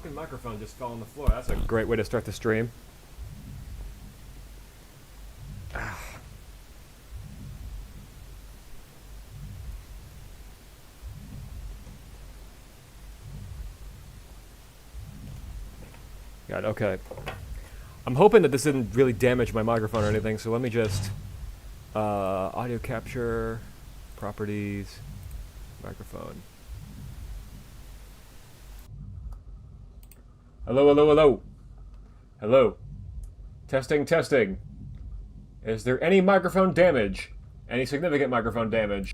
fucking microphone just fell on the floor. That's a great way to start the stream. God, okay. I'm hoping that this didn't really damage my microphone or anything, so let me just... audio capture, properties, microphone. Hello, hello, hello. Hello. Testing, testing. Is there any microphone damage? Any significant microphone damage?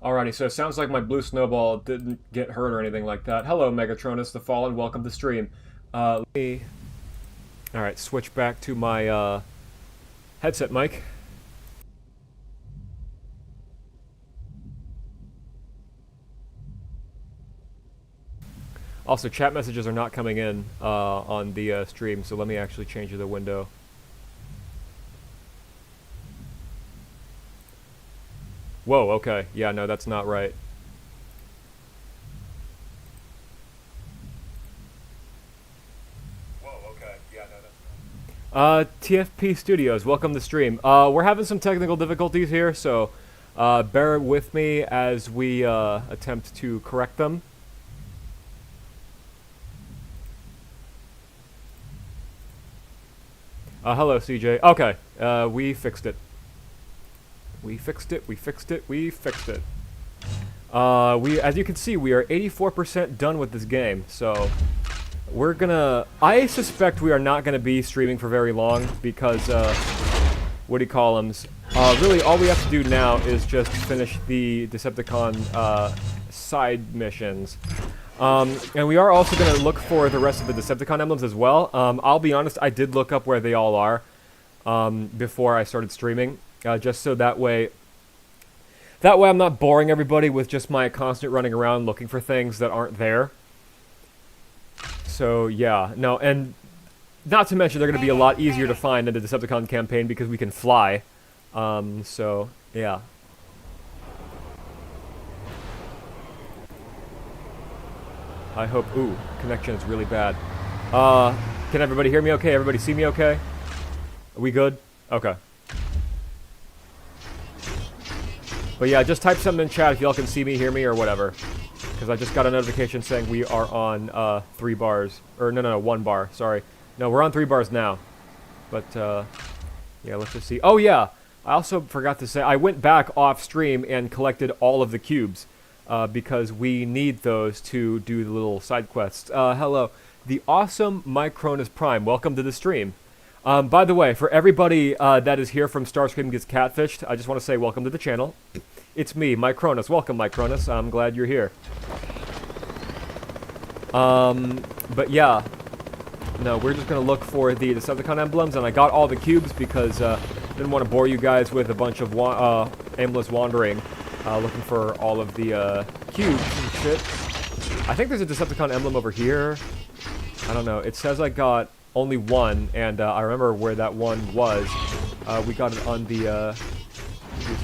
Alrighty, so it sounds like my blue snowball didn't get hurt or anything like that. Hello, Megatronus the Fallen, welcome to stream. Let me... Alright, switch back to my, headset mic. Also, chat messages are not coming in, on the, stream, so let me actually change the window. Whoa, okay. Yeah, no, that's not right. Whoa, okay. Yeah, no, that's not... TFP Studios, welcome to stream. We're having some technical difficulties here, so bear with me as we attempt to correct them. Hello, CJ. Okay, we fixed it. We fixed it, we fixed it, we fixed it. As you can see, we are 84% done with this game, so we're gonna... I suspect we are not gonna be streaming for very long, because, what do you call them? Really, all we have to do now is just finish the Decepticon, side missions. And we are also gonna look for the rest of the Decepticon emblems as well. I'll be honest, I did look up where they all are, before I started streaming. Just so that way I'm not boring everybody with just my constant running around looking for things that aren't there. So yeah, no, and not to mention they're going to be a lot easier to find in the Decepticon campaign because we can fly. So yeah. I hope, ooh, connection is really bad. Can everybody hear me okay? Everybody see me okay? Are we good? Okay. But yeah, just type something in chat if y'all can see me, hear me, or whatever. Because I just got a notification saying we are on 3 bars. Or no, 1 bar, sorry. No, we're on 3 bars now. But, yeah, let's just see. Oh yeah, I also forgot to say, I went back off stream and collected all of the cubes. Because we need those to do the little side quests. Hello, the awesome Micronus Prime, welcome to the stream. By the way, for everybody that is here from Starscream Gets Catfished, I just want to say welcome to the channel. It's me, Micronus. Welcome, Micronus. I'm glad you're here. But yeah, no, we're just going to look for the Decepticon emblems, and I got all the cubes because I didn't want to bore you guys with a bunch of aimless wandering, looking for all of the cubes and shit. I think there's a Decepticon emblem over here. I don't know. It says I got only 1, and I remember where that one was. We got it on the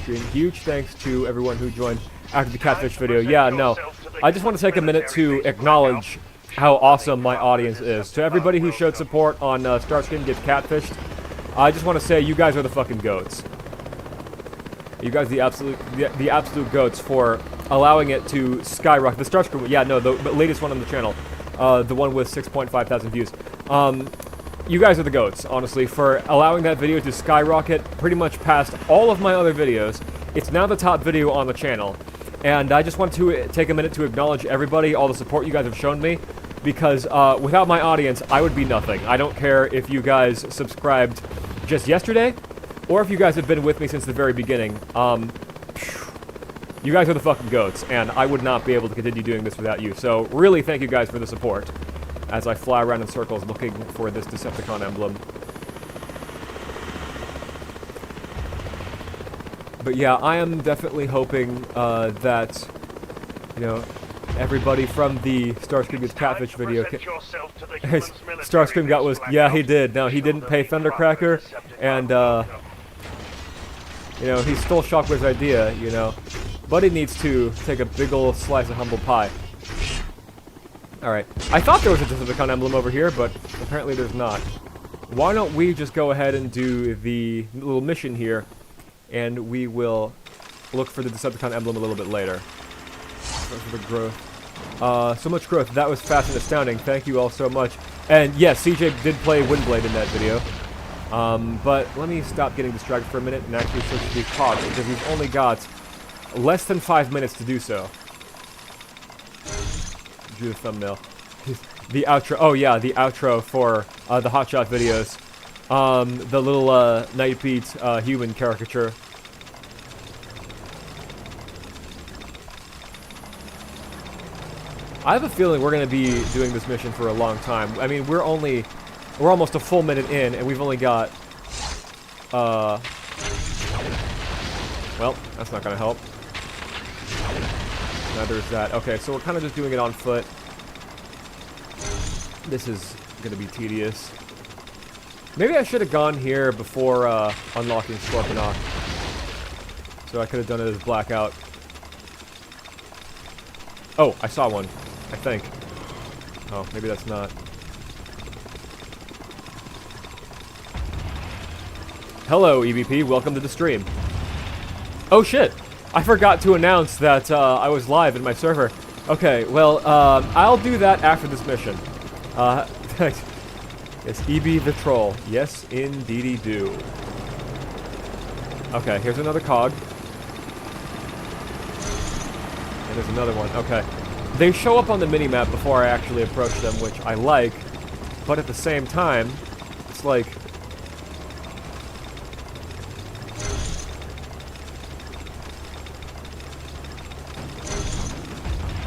stream. Huge thanks to everyone who joined after the catfish video. Yeah, no, I just want to take a minute to acknowledge how awesome my audience is. To everybody who showed support on Starscream Gets Catfished, I just want to say you guys are the fucking goats. You guys are the absolute goats for allowing it to skyrocket. The Starscream, yeah, no, the latest one on the channel. The one with 6.5 thousand views. You guys are the goats, honestly, for allowing that video to skyrocket pretty much past all of my other videos. It's now the top video on the channel. And I just want to take a minute to acknowledge everybody, all the support you guys have shown me, because without my audience, I would be nothing. I don't care if you guys subscribed just yesterday, or if you guys have been with me since the very beginning. You guys are the fucking goats, and I would not be able to continue doing this without you. So really thank you guys for the support as I fly around in circles looking for this Decepticon emblem. But yeah, I am definitely hoping that, you know, everybody from the Starscream gets catfish video. Starscream was, yeah, he did. No, he didn't pay Thundercracker, and you know, he stole Shockwave's idea. You know, Buddy needs to take a big ol' slice of humble pie. All right, I thought there was a Decepticon emblem over here, but apparently there's not. Why don't we just go ahead and do the little mission here, and we will look for the Decepticon emblem a little bit later. For the growth. So much growth. That was fast and astounding. Thank you all so much. And yes, CJ did play Windblade in that video. But let me stop getting distracted for a minute and actually search these pods, because we've only got less than 5 minutes to do so. Do the thumbnail. The outro. Oh yeah, the outro for the Hotshot videos. The little Nightbeat human caricature. I have a feeling we're going to be doing this mission for a long time. I mean, we're almost a full minute in, and we've only got, well, that's not going to help. Neither is that. Okay, so we're kind of just doing it on foot. This is going to be tedious. Maybe I should have gone here before unlocking Scorponok. So I could have done it as Blackout. Oh, I saw one. I think. Oh, maybe that's not. Hello, EVP. Welcome to the stream. Oh, shit. I forgot to announce that I was live in my server. Okay, well, I'll do that after this mission. It's EB the Troll. Yes, indeedy do. Okay, here's another cog. And there's another one. Okay. They show up on the minimap before I actually approach them, which I like, but at the same time, it's like...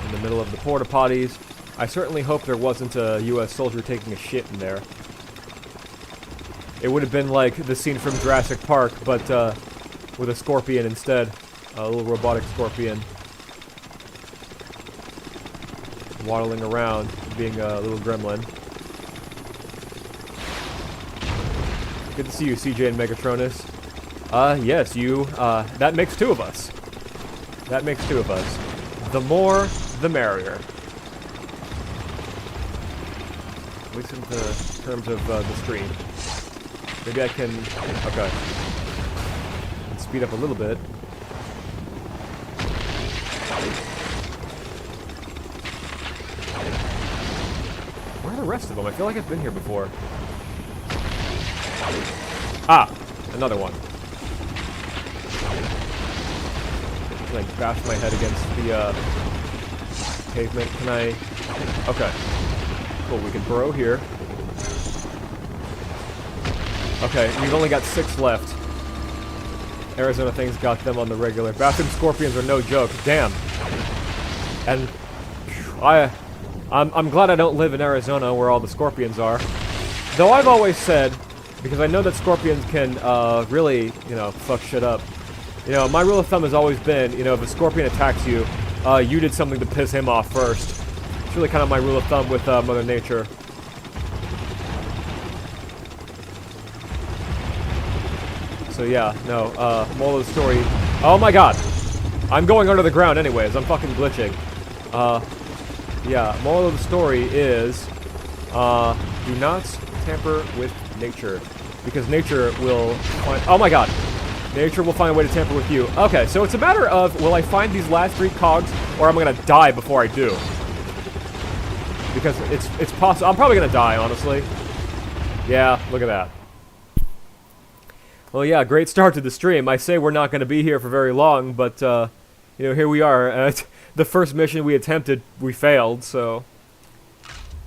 in the middle of the porta potties. I certainly hope there wasn't a US soldier taking a shit in there. It would have been like the scene from Jurassic Park, but with a scorpion instead. A little robotic scorpion. Waddling around, being a little gremlin. Good to see you, CJ and Megatronus. Yes, you, that makes two of us. That makes two of us. The more, the merrier. At least in terms of the stream. Maybe I can, okay. Speed up a little bit. The rest of them. I feel like I've been here before. Ah! Another one. Can I bash my head against the pavement? Can I... Okay. Cool, we can burrow here. Okay, we've only got 6 left. Arizona things got them on the regular. Bathroom scorpions are no joke. Damn. And... I'm glad I don't live in Arizona where all the scorpions are. Though I've always said, because I know that scorpions can really, you know, fuck shit up. You know, my rule of thumb has always been, you know, if a scorpion attacks you, you did something to piss him off first. It's really kind of my rule of thumb with Mother Nature. So yeah, no, moral of the story. Oh my god! I'm going under the ground anyways, I'm fucking glitching. Yeah, moral of the story is, do not tamper with nature. Because nature will find... Oh my god! Nature will find a way to tamper with you. Okay, so it's a matter of, will I find these last 3 cogs, or am I gonna die before I do? Because it's possible... I'm probably gonna die, honestly. Yeah, look at that. Well, yeah, great start to the stream. I say we're not gonna be here for very long, but, you know, here we are. The first mission we attempted, we failed, so...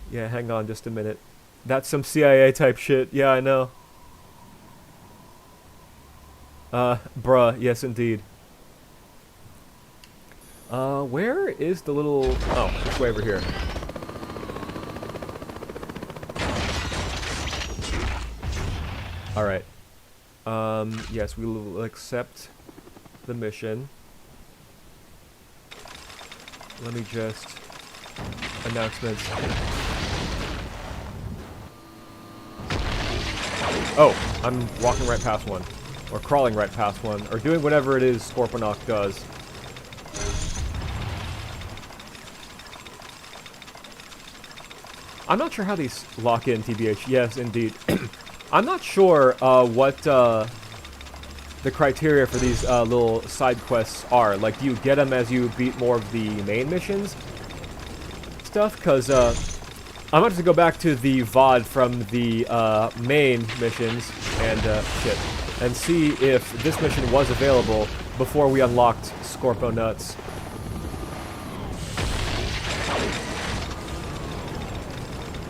Yeah, hang on just a minute. That's some CIA type shit. Yeah, I know. Bruh, yes indeed. Where is the little... Oh, it's way over here. Alright. Yes, we will accept the mission. Let me just announcements. Oh, I'm walking right past one. Or crawling right past one. Or doing whatever it is Scorponok does. I'm not sure how these lock in, TBH. Yes, indeed. I'm not sure what the criteria for these little side quests are. Like, do you get them as you beat more of the main missions stuff? Because I'm about to go back to the VOD from the main missions and shit, and see if this mission was available before we unlocked Scorpo Nuts.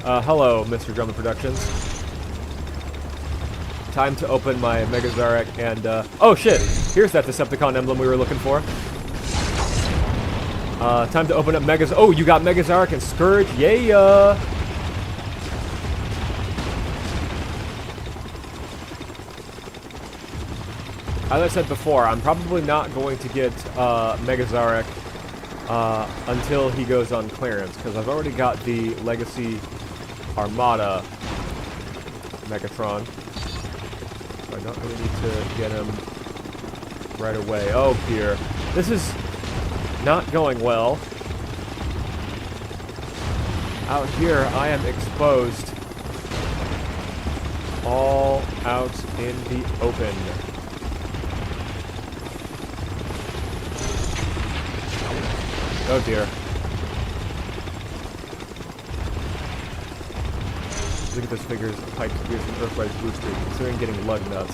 Hello, Mr. Drummond Productions. Time to open my Megazarek and, oh shit! Here's that Decepticon emblem we were looking for. Time to open up Megaz- Oh, you got Megazarek and Scourge? Yeah! As I said before, I'm probably not going to get, Megazarek, until he goes on clearance, because I've already got the Legacy Armada Megatron. So I don't really need to get him right away. Oh dear. This is not going well. Out here, I am exposed. All out in the open. Oh dear. Look at this figure's pipe spears from Earthrise Booster, considering getting lug nuts.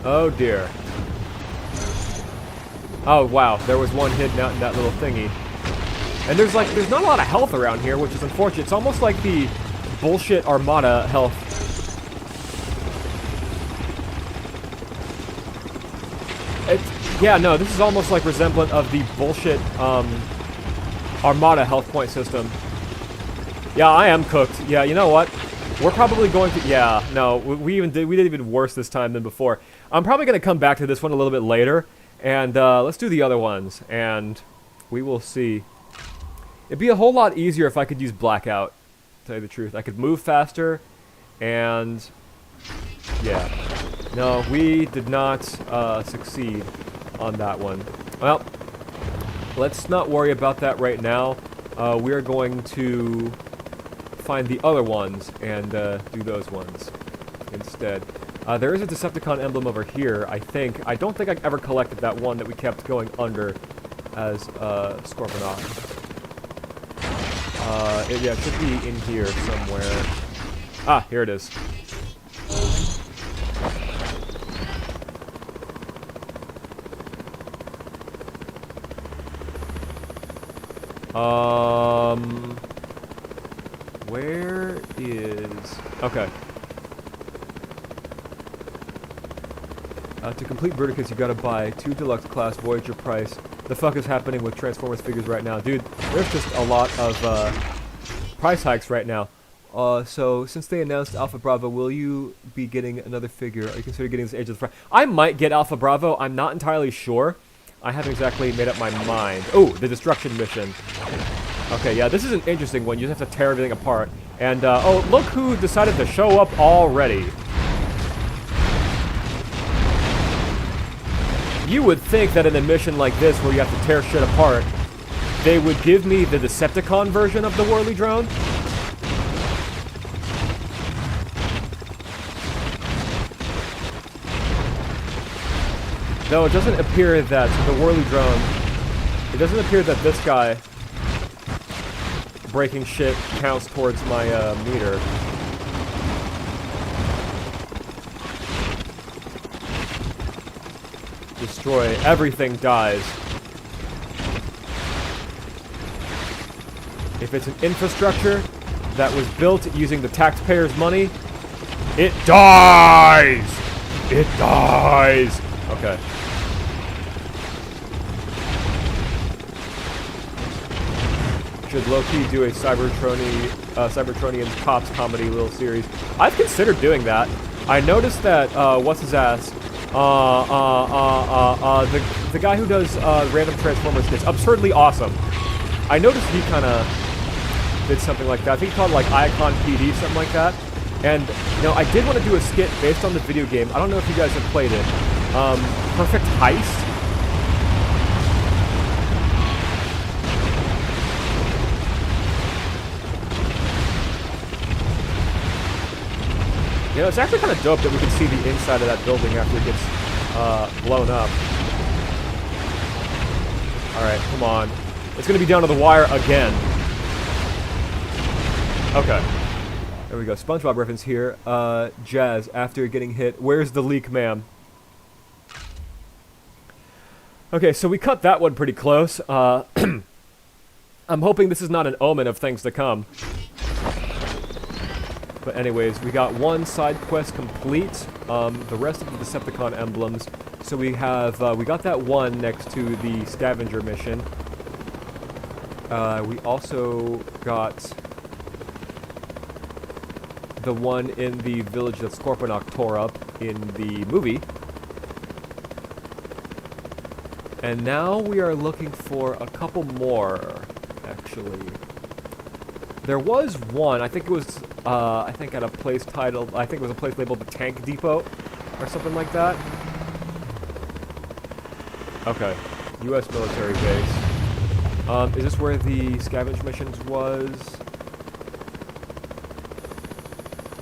Oh dear. Oh wow, there was one hidden out in that little thingy. And there's not a lot of health around here, which is unfortunate. It's almost like the bullshit Armada health. Yeah, no, this is almost like resemblant of the bullshit Armada health point system. Yeah, I am cooked. Yeah, you know what? We're probably going to... Yeah, no, we did even worse this time than before. I'm probably going to come back to this one a little bit later, and let's do the other ones, and we will see. It'd be a whole lot easier if I could use Blackout, to tell you the truth. I could move faster, and... yeah. No, we did not succeed on that one. Well, let's not worry about that right now. We're going to find the other ones and do those ones instead. There is a Decepticon emblem over here, I think. I don't think I ever collected that one that we kept going under as Scorponok. Yeah, it should be in here somewhere. Ah, here it is. Where is... Okay. To complete Verticus, you gotta buy 2 deluxe class Voyager price. The fuck is happening with Transformers figures right now? Dude, there's just a lot of, price hikes right now. So, since they announced Alpha Bravo, will you be getting another figure? Are you considering getting this Age of the Fire? I might get Alpha Bravo, I'm not entirely sure. I haven't exactly made up my mind. Oh, the Destruction Mission. Okay, yeah, this is an interesting one. You just have to tear everything apart. And, oh, look who decided to show up already. You would think that in a mission like this, where you have to tear shit apart, they would give me the Decepticon version of the Whirly Drone. Though it doesn't appear that the Whirly Drone, it doesn't appear that this guy breaking shit counts towards my meter. Destroy, everything dies. If it's an infrastructure that was built using the taxpayers' money, it dies! It dies! Okay. Should low-key do a Cybertronian Cops comedy little series. I've considered doing that. I noticed that, what's his ass? The guy who does, random Transformers skits, Absurdly Awesome. I noticed he kind of did something like that. I think he called it, like, Icon PD, something like that. And, you know, I did want to do a skit based on the video game. I don't know if you guys have played it. Perfect Heist. You know, it's actually kind of dope that we can see the inside of that building after it gets blown up. Alright, come on. It's going to be down to the wire again. Okay. There we go. SpongeBob reference here. Jazz, after getting hit. Where's the leak, ma'am? Okay, so we cut that one pretty close. I'm hoping this is not an omen of things to come. But anyways, we got one side quest complete. The rest of the Decepticon emblems. So we have, we got that one next to the scavenger mission. We also got the one in the village that Scorponok tore up in the movie. And now we are looking for a couple more, actually. There was one, I think it was, I think at a place titled, I think it was a place labeled the Tank Depot, or something like that. Okay, U.S. military base. Is this where the scavenge missions was?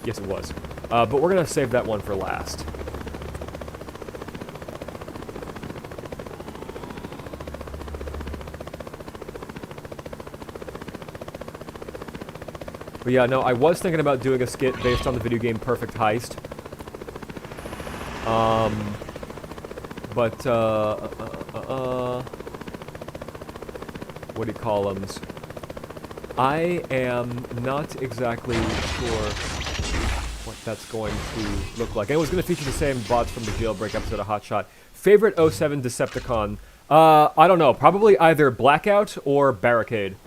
Yes, it was. But we're gonna save that one for last. But yeah, no, I was thinking about doing a skit based on the video game Perfect Heist. What do you call them? I am not exactly sure what that's going to look like. And it was going to feature the same bots from the Jailbreak episode of Hotshot. Favorite 07 Decepticon? I don't know. Probably either Blackout or Barricade.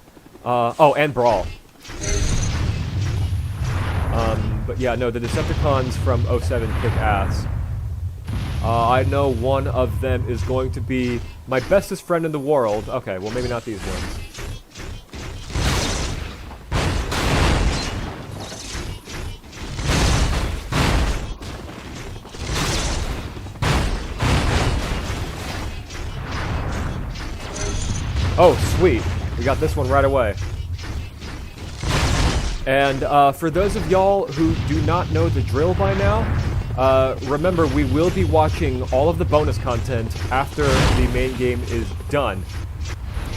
Oh, and Brawl. But yeah, no, the Decepticons from 07 kick ass. I know one of them is going to be my bestest friend in the world. Okay, well maybe not these ones. Oh, sweet. We got this one right away. And for those of y'all who do not know the drill by now, remember we will be watching all of the bonus content after the main game is done.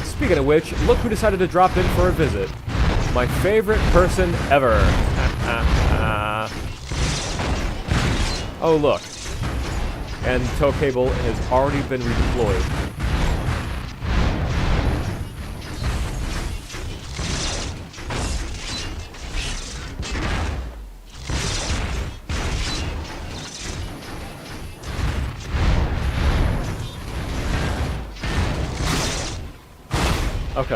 Speaking of which, look who decided to drop in for a visit. My favorite person ever. Oh look. And tow cable has already been redeployed. Okay,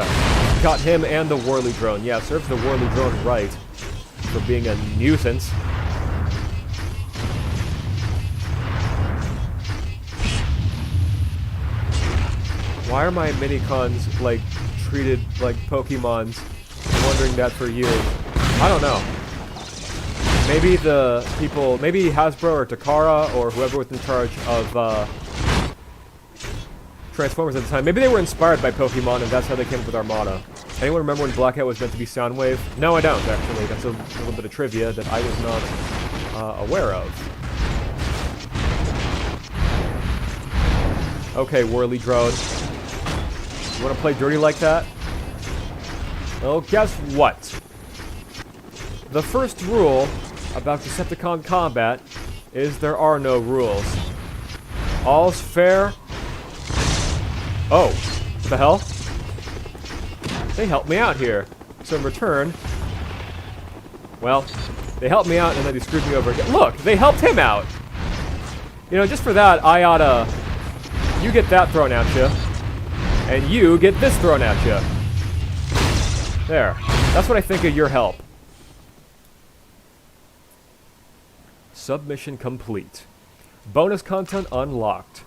got him and the Whirly Drone. Yeah, serves the Whirly Drone right for being a nuisance. Why are my minicons, like, treated like Pokemons? I'm wondering that for years. I don't know. Maybe the people, maybe Hasbro or Takara or whoever was in charge of, Transformers at the time. Maybe they were inspired by Pokemon, and that's how they came up with Armada. Anyone remember when Blackout was meant to be Soundwave? No, I don't, actually. That's a little bit of trivia that I was not aware of. Okay, Whirly Drone. You want to play dirty like that? Well, guess what? The first rule about Decepticon combat is there are no rules. All's fair. Oh, what the hell? They helped me out here. So in return, well, they helped me out and then they screwed me over again. Look, they helped him out. You know, just for that, I oughta... You get that thrown at you, and you get this thrown at you. There. That's what I think of your help. submission complete. Bonus content unlocked.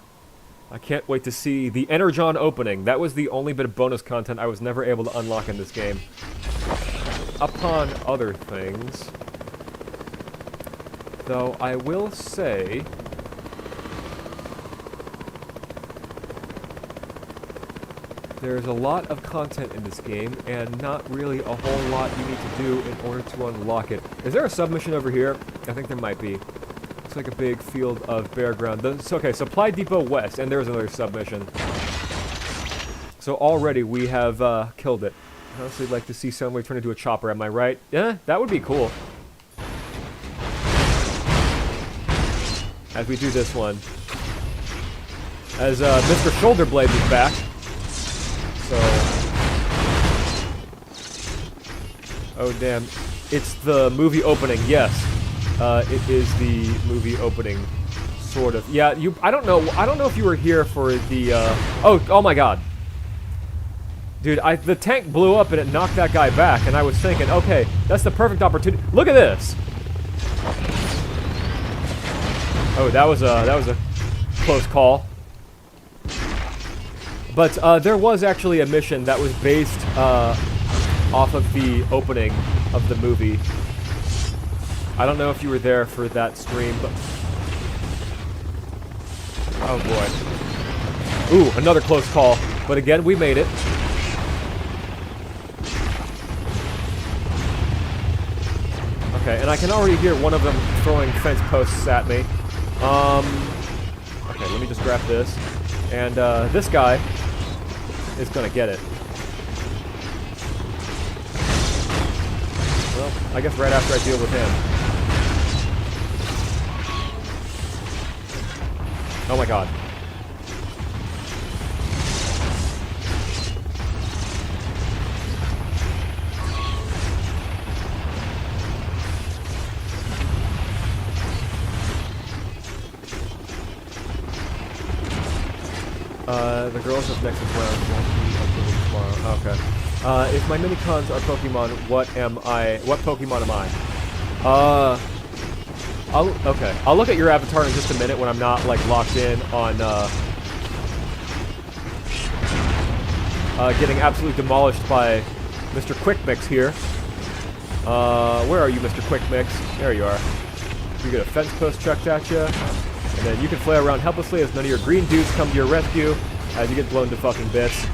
I can't wait to see the Energon opening. That was the only bit of bonus content I was never able to unlock in this game. Upon other things, though, I will say there's a lot of content in this game, and not really a whole lot you need to do in order to unlock it. Is there a submission over here? I think there might be. Looks like a big field of bare ground. Okay, Supply Depot West, and there's another submission. So already we have killed it. I'd honestly like to see somebody turn into a chopper, am I right? Yeah, that would be cool. As we do this one. As Mr. Shoulderblade is back. So... oh damn. It's the movie opening, yes. It is the movie opening, sort of. Yeah, I don't know if you were here for the, oh my god. Dude, the tank blew up and it knocked that guy back, and I was thinking, okay, that's the perfect opportunity. Look at this! Oh, that was a close call. But, there was actually a mission that was based, off of the opening of the movie. I don't know if you were there for that stream, but... oh boy. Ooh, another close call. But again, we made it. Okay, and I can already hear one of them throwing fence posts at me. Okay, let me just grab this. And, this guy is gonna get it. Well, I guess right after I deal with him. Oh my god. The girls up next as well. Tomorrow. Okay. If my minicons are Pokemon, what Pokemon am I? Okay. I'll look at your avatar in just a minute when I'm not, like, locked in on, getting absolutely demolished by Mr. Quick Mix here. Where are you, Mr. Quick Mix? There you are. You get a fence post chucked at you, and then you can flail around helplessly as none of your green dudes come to your rescue as you get blown to fucking bits.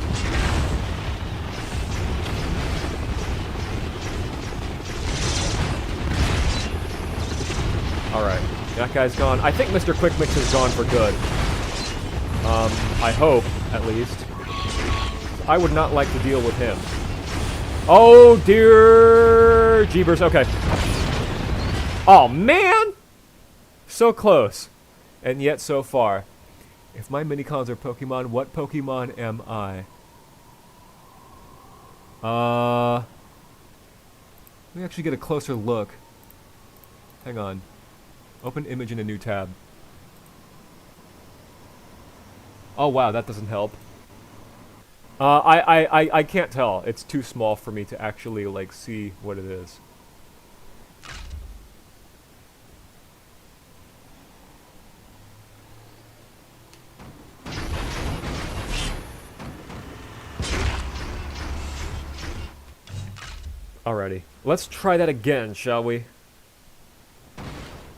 Alright, that guy's gone. I think Mr. Quick Mix is gone for good. I hope, at least. I would not like to deal with him. Oh, dear jeebers. Okay. Oh, man! So close. And yet so far. If my minicons are Pokemon, what Pokemon am I? Let me actually get a closer look. Hang on. Open image in a new tab. Oh wow, that doesn't help. I can't tell. It's too small for me to actually, like, see what it is. Alrighty. Let's try that again, shall we?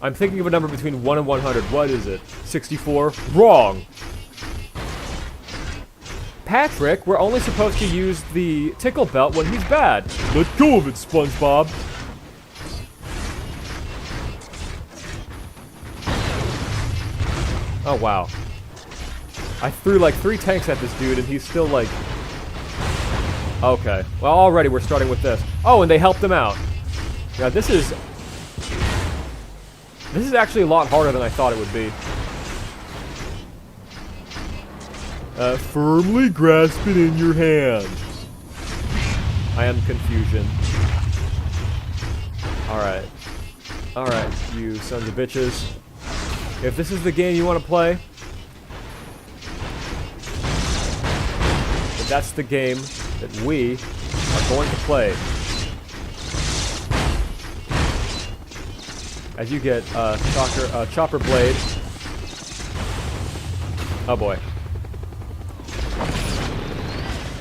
I'm thinking of a number between 1 and 100. What is it? 64? Wrong! Patrick, we're only supposed to use the tickle belt when he's bad. Let go of it, SpongeBob! Oh, wow. I threw like 3 tanks at this dude and he's still like... Okay. Well, already we're starting with this. Oh, and they helped him out. Yeah, this is actually a lot harder than I thought it would be. Firmly grasp it in your hand. I am confusion. Alright. Alright, you sons of bitches. If this is the game you want to play, if that's the game that we are going to play. as you get chopper blade. Oh boy.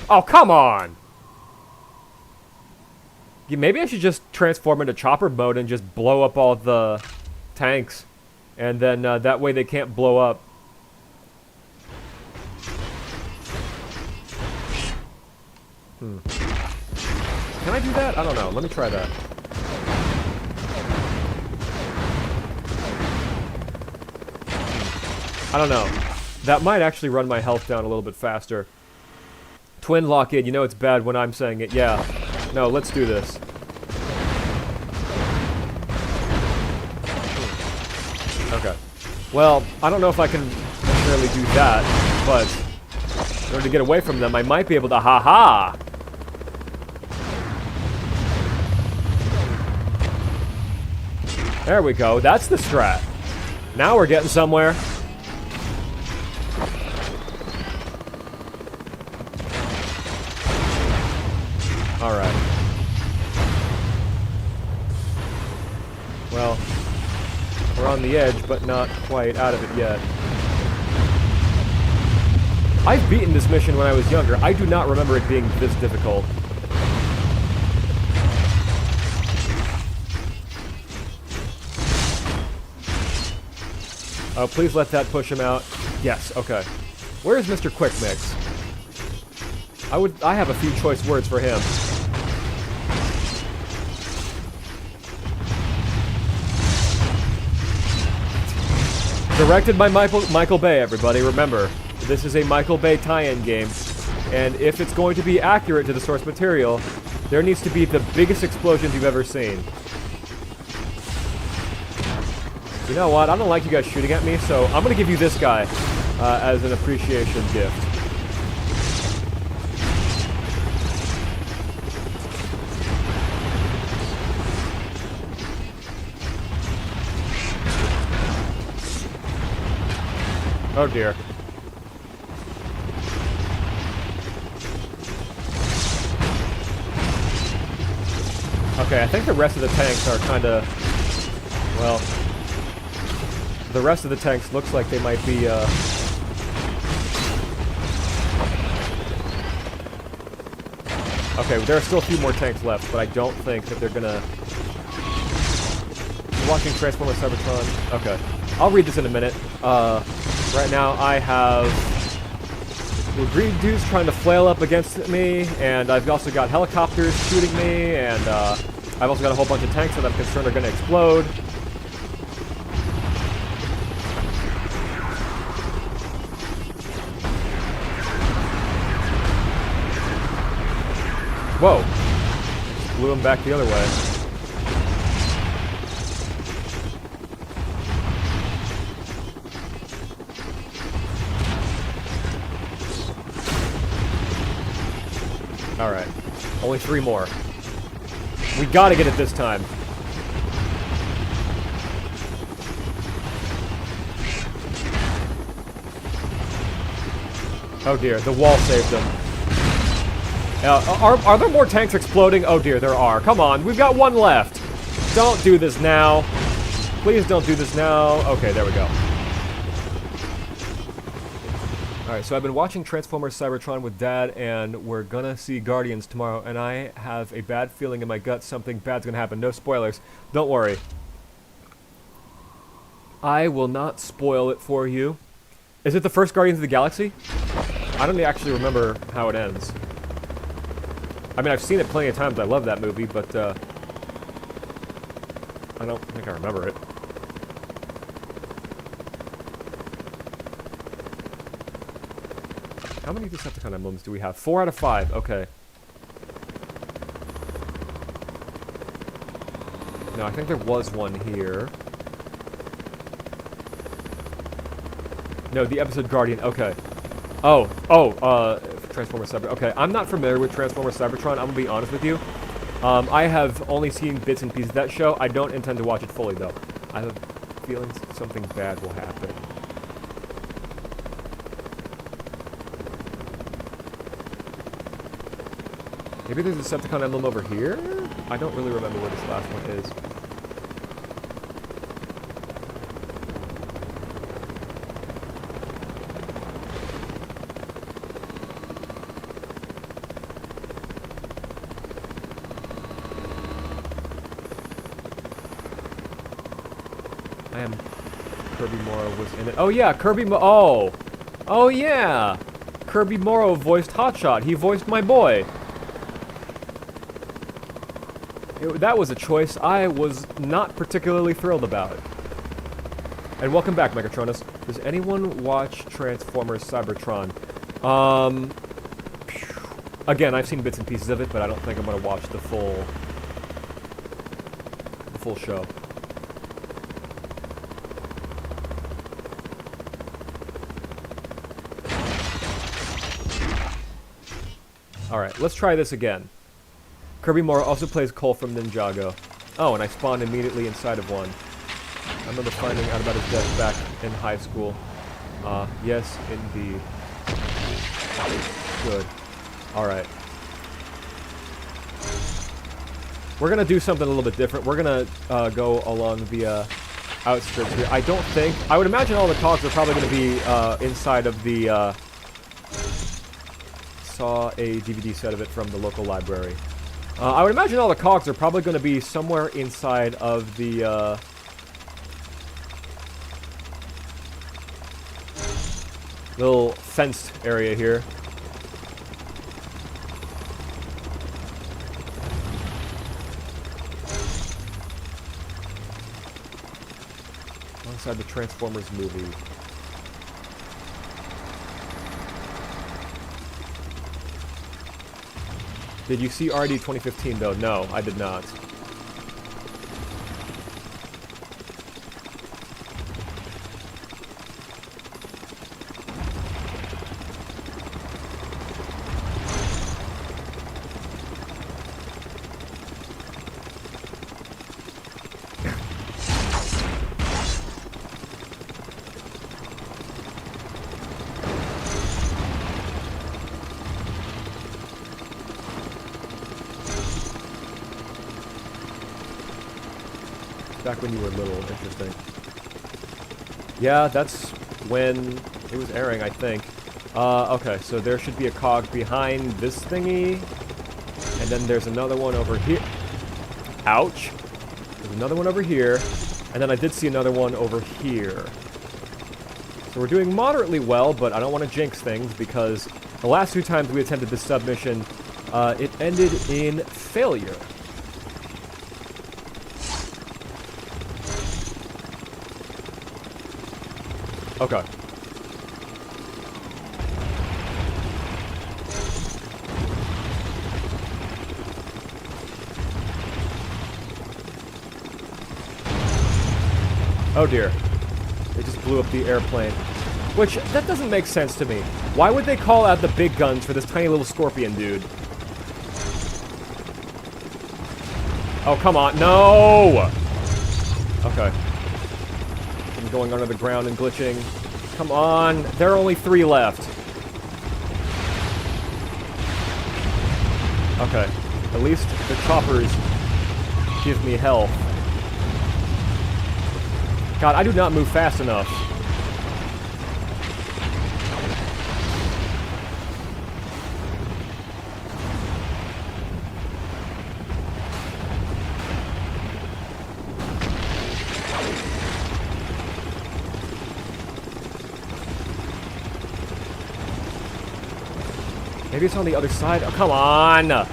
Oh, come on! Yeah, maybe I should just transform into chopper mode and just blow up all the tanks. And then that way they can't blow up. Can I do that? I don't know. Let me try that. I don't know. That might actually run my health down a little bit faster. Twin lock-in, you know it's bad when I'm saying it. Yeah. No, let's do this. Okay. Well, I don't know if I can necessarily do that, but in order to get away from them, I might be able to ha-ha! There we go. That's the strat. Now we're getting somewhere. Alright. Well, we're on the edge, but not quite out of it yet. I've beaten this mission when I was younger. I do not remember it being this difficult. Oh, please let that push him out. Yes, okay. Where's Mr. Quick Mix? I have a few choice words for him. Directed by Michael Bay, everybody. Remember, this is a Michael Bay tie-in game, and if it's going to be accurate to the source material, there needs to be the biggest explosions you've ever seen. You know what? I don't like you guys shooting at me, so I'm going to give you this guy as an appreciation gift. Oh dear. Okay, I think the rest of the tanks are kind of, well, the rest of the tanks looks like they might be, okay, there are still a few more tanks left, but I don't think that they're gonna... You're watching Transformers Cybertron? Okay. I'll read this in a minute. Right now I have the green dudes trying to flail up against me, and I've also got helicopters shooting me, and I've also got a whole bunch of tanks that I'm concerned are gonna explode. Whoa. Blew him back the other way. Alright. Only 3 more. We gotta get it this time. Oh dear, the wall saved them. Are there more tanks exploding? Oh dear, there are. Come on, we've got 1 left. Don't do this now. Please don't do this now. Okay, there we go. Alright, so I've been watching Transformers Cybertron with Dad, and we're gonna see Guardians tomorrow, and I have a bad feeling in my gut something bad's gonna happen. No spoilers. Don't worry. I will not spoil it for you. Is it the first Guardians of the Galaxy? I don't actually remember how it ends. I mean, I've seen it plenty of times. I love that movie, but, I don't think I remember it. How many Decepticon emblems do we have? 4 out of 5. Okay. No, I think there was one here. No, the episode Guardian. Okay. Transformers Cybertron. Okay, I'm not familiar with Transformers Cybertron. I'm gonna be honest with you. I have only seen bits and pieces of that show. I don't intend to watch it fully, though. I have a feeling something bad will happen. Maybe there's a Decepticon emblem over here? I don't really remember where this last one is. Kirby Morrow was in it. Oh yeah, oh! Oh yeah! Kirby Morrow voiced Hotshot. He voiced my boy. That was a choice I was not particularly thrilled about. And welcome back, Megatronus. Does anyone watch Transformers Cybertron? Again, I've seen bits and pieces of it, but I don't think I'm gonna watch the full show. Alright, let's try this again. Kirby Morrow also plays Cole from Ninjago. Oh, and I spawned immediately inside of one. I remember finding out about his death back in high school. Yes, indeed. Good. Alright. We're gonna do something a little bit different. We're gonna go along the outskirts here. I don't think... I would imagine all the cogs are probably gonna be inside of the... Saw a DVD set of it from the local library. I would imagine all the cogs are probably gonna be somewhere inside of the... little fenced area here. Alongside the Transformers movie. Did you see RD 2015 though? No, I did not. Back when you were little, interesting. Yeah, that's when it was airing, I think. Okay, so there should be a cog behind this thingy. And then there's another one over here. Ouch. There's another one over here. And then I did see another one over here. So we're doing moderately well, but I don't want to jinx things because the last two times we attempted this submission, it ended in failure. Okay. Oh dear. They just blew up the airplane. Which, that doesn't make sense to me. Why would they call out the big guns for this tiny little scorpion dude? Oh, come on. No! Okay. I'm going under the ground and glitching. Come on. There are only 3 left. Okay. At least the choppers give me health. God, I do not move fast enough. Maybe it's on the other side. Oh, come on!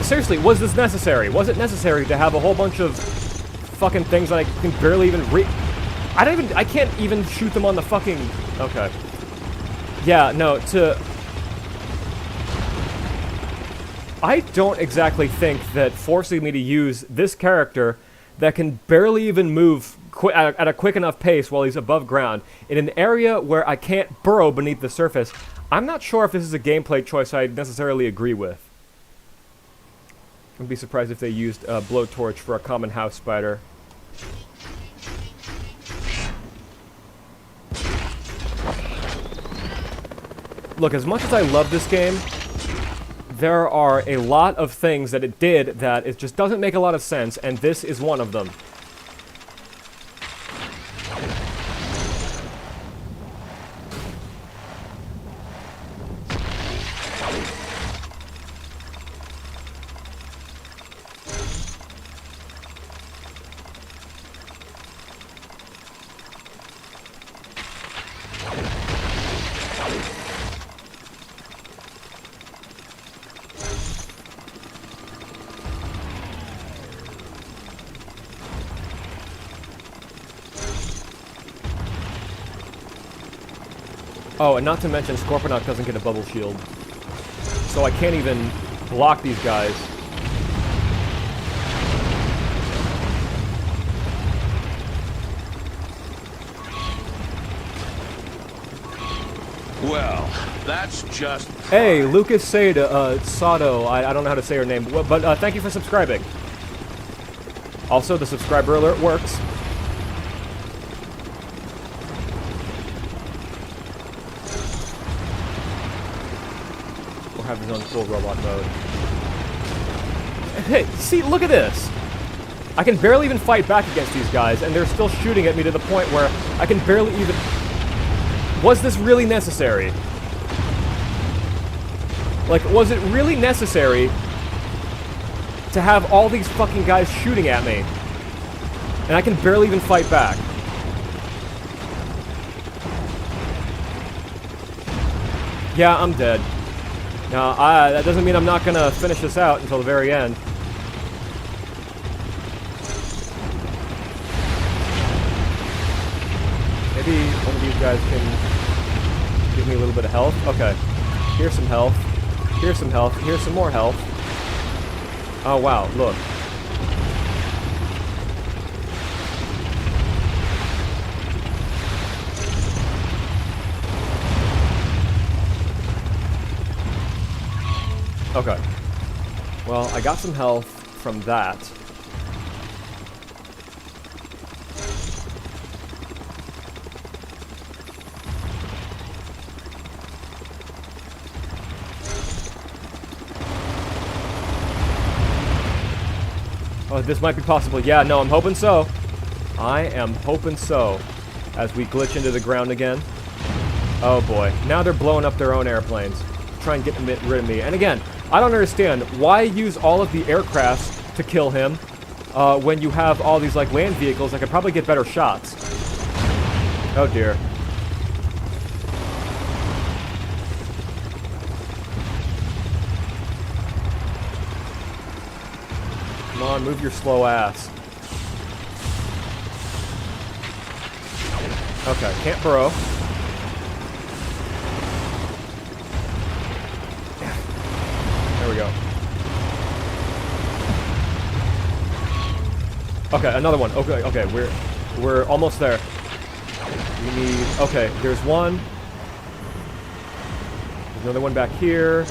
Seriously, was this necessary? Was it necessary to have a whole bunch of fucking things that I can barely even I can't even shoot them on the fucking... Okay. Yeah, no, I don't exactly think that forcing me to use this character that can barely even move at a quick enough pace while he's above ground in an area where I can't burrow beneath the surface, I'm not sure if this is a gameplay choice I necessarily agree with. I'd be surprised if they used a blowtorch for a common house spider. Look, as much as I love this game, there are a lot of things that it did that it just doesn't make a lot of sense, and this is one of them. Oh, and not to mention, Scorponok doesn't get a bubble shield. So I can't even block these guys. Well, that's just... Hey, Lucas Sato, I don't know how to say her name, but thank you for subscribing. Also, the subscriber alert works. We'll have his own full robot mode. Hey, see, look at this! I can barely even fight back against these guys, and they're still shooting at me to the point where I can barely even... Was this really necessary? Like, was it really necessary to have all these fucking guys shooting at me? And I can barely even fight back. Yeah, I'm dead. Now, that doesn't mean I'm not gonna finish this out until the very end. Maybe one of these guys can give me a little bit of health. Okay. Here's some health. Here's some health. Here's some more health. Oh, wow. Look. Okay. Well, I got some health from that. Oh, this might be possible. Yeah, no, I'm hoping so. I am hoping so. As we glitch into the ground again. Oh boy. Now they're blowing up their own airplanes. Try and get rid of me. And again, I don't understand. Why use all of the aircrafts to kill him when you have all these like land vehicles that could probably get better shots? Oh dear. Come on, move your slow ass. Okay, can't burrow. There we go. Okay, another one. Okay, okay, we're almost there. We need... Okay, there's one. There's another one back here.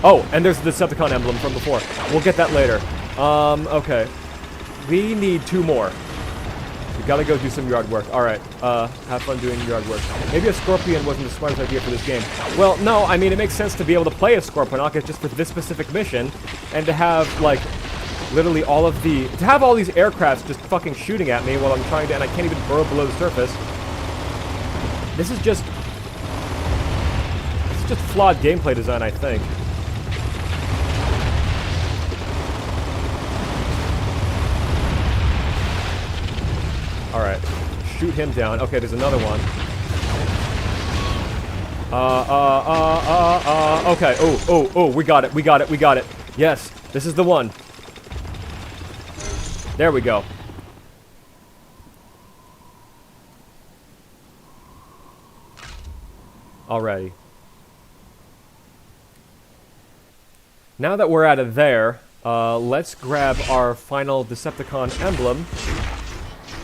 Oh, and there's the Decepticon emblem from before. We'll get that later. Okay. We need 2 more. We gotta go do some yard work. Alright, have fun doing yard work. Maybe a Scorpion wasn't the smartest idea for this game. Well, no, I mean, it makes sense to be able to play a Scorponok. It's just for this specific mission. And to have, like, literally all of the... To have all these aircrafts just fucking shooting at me while I'm trying to... And I can't even burrow below the surface. This is just... It's just flawed gameplay design, I think. Alright. Shoot him down. Okay, there's another one. Okay. Oh, we got it. We got it. We got it. Yes, this is the one. There we go. Alrighty. Now that we're out of there, let's grab our final Decepticon emblem.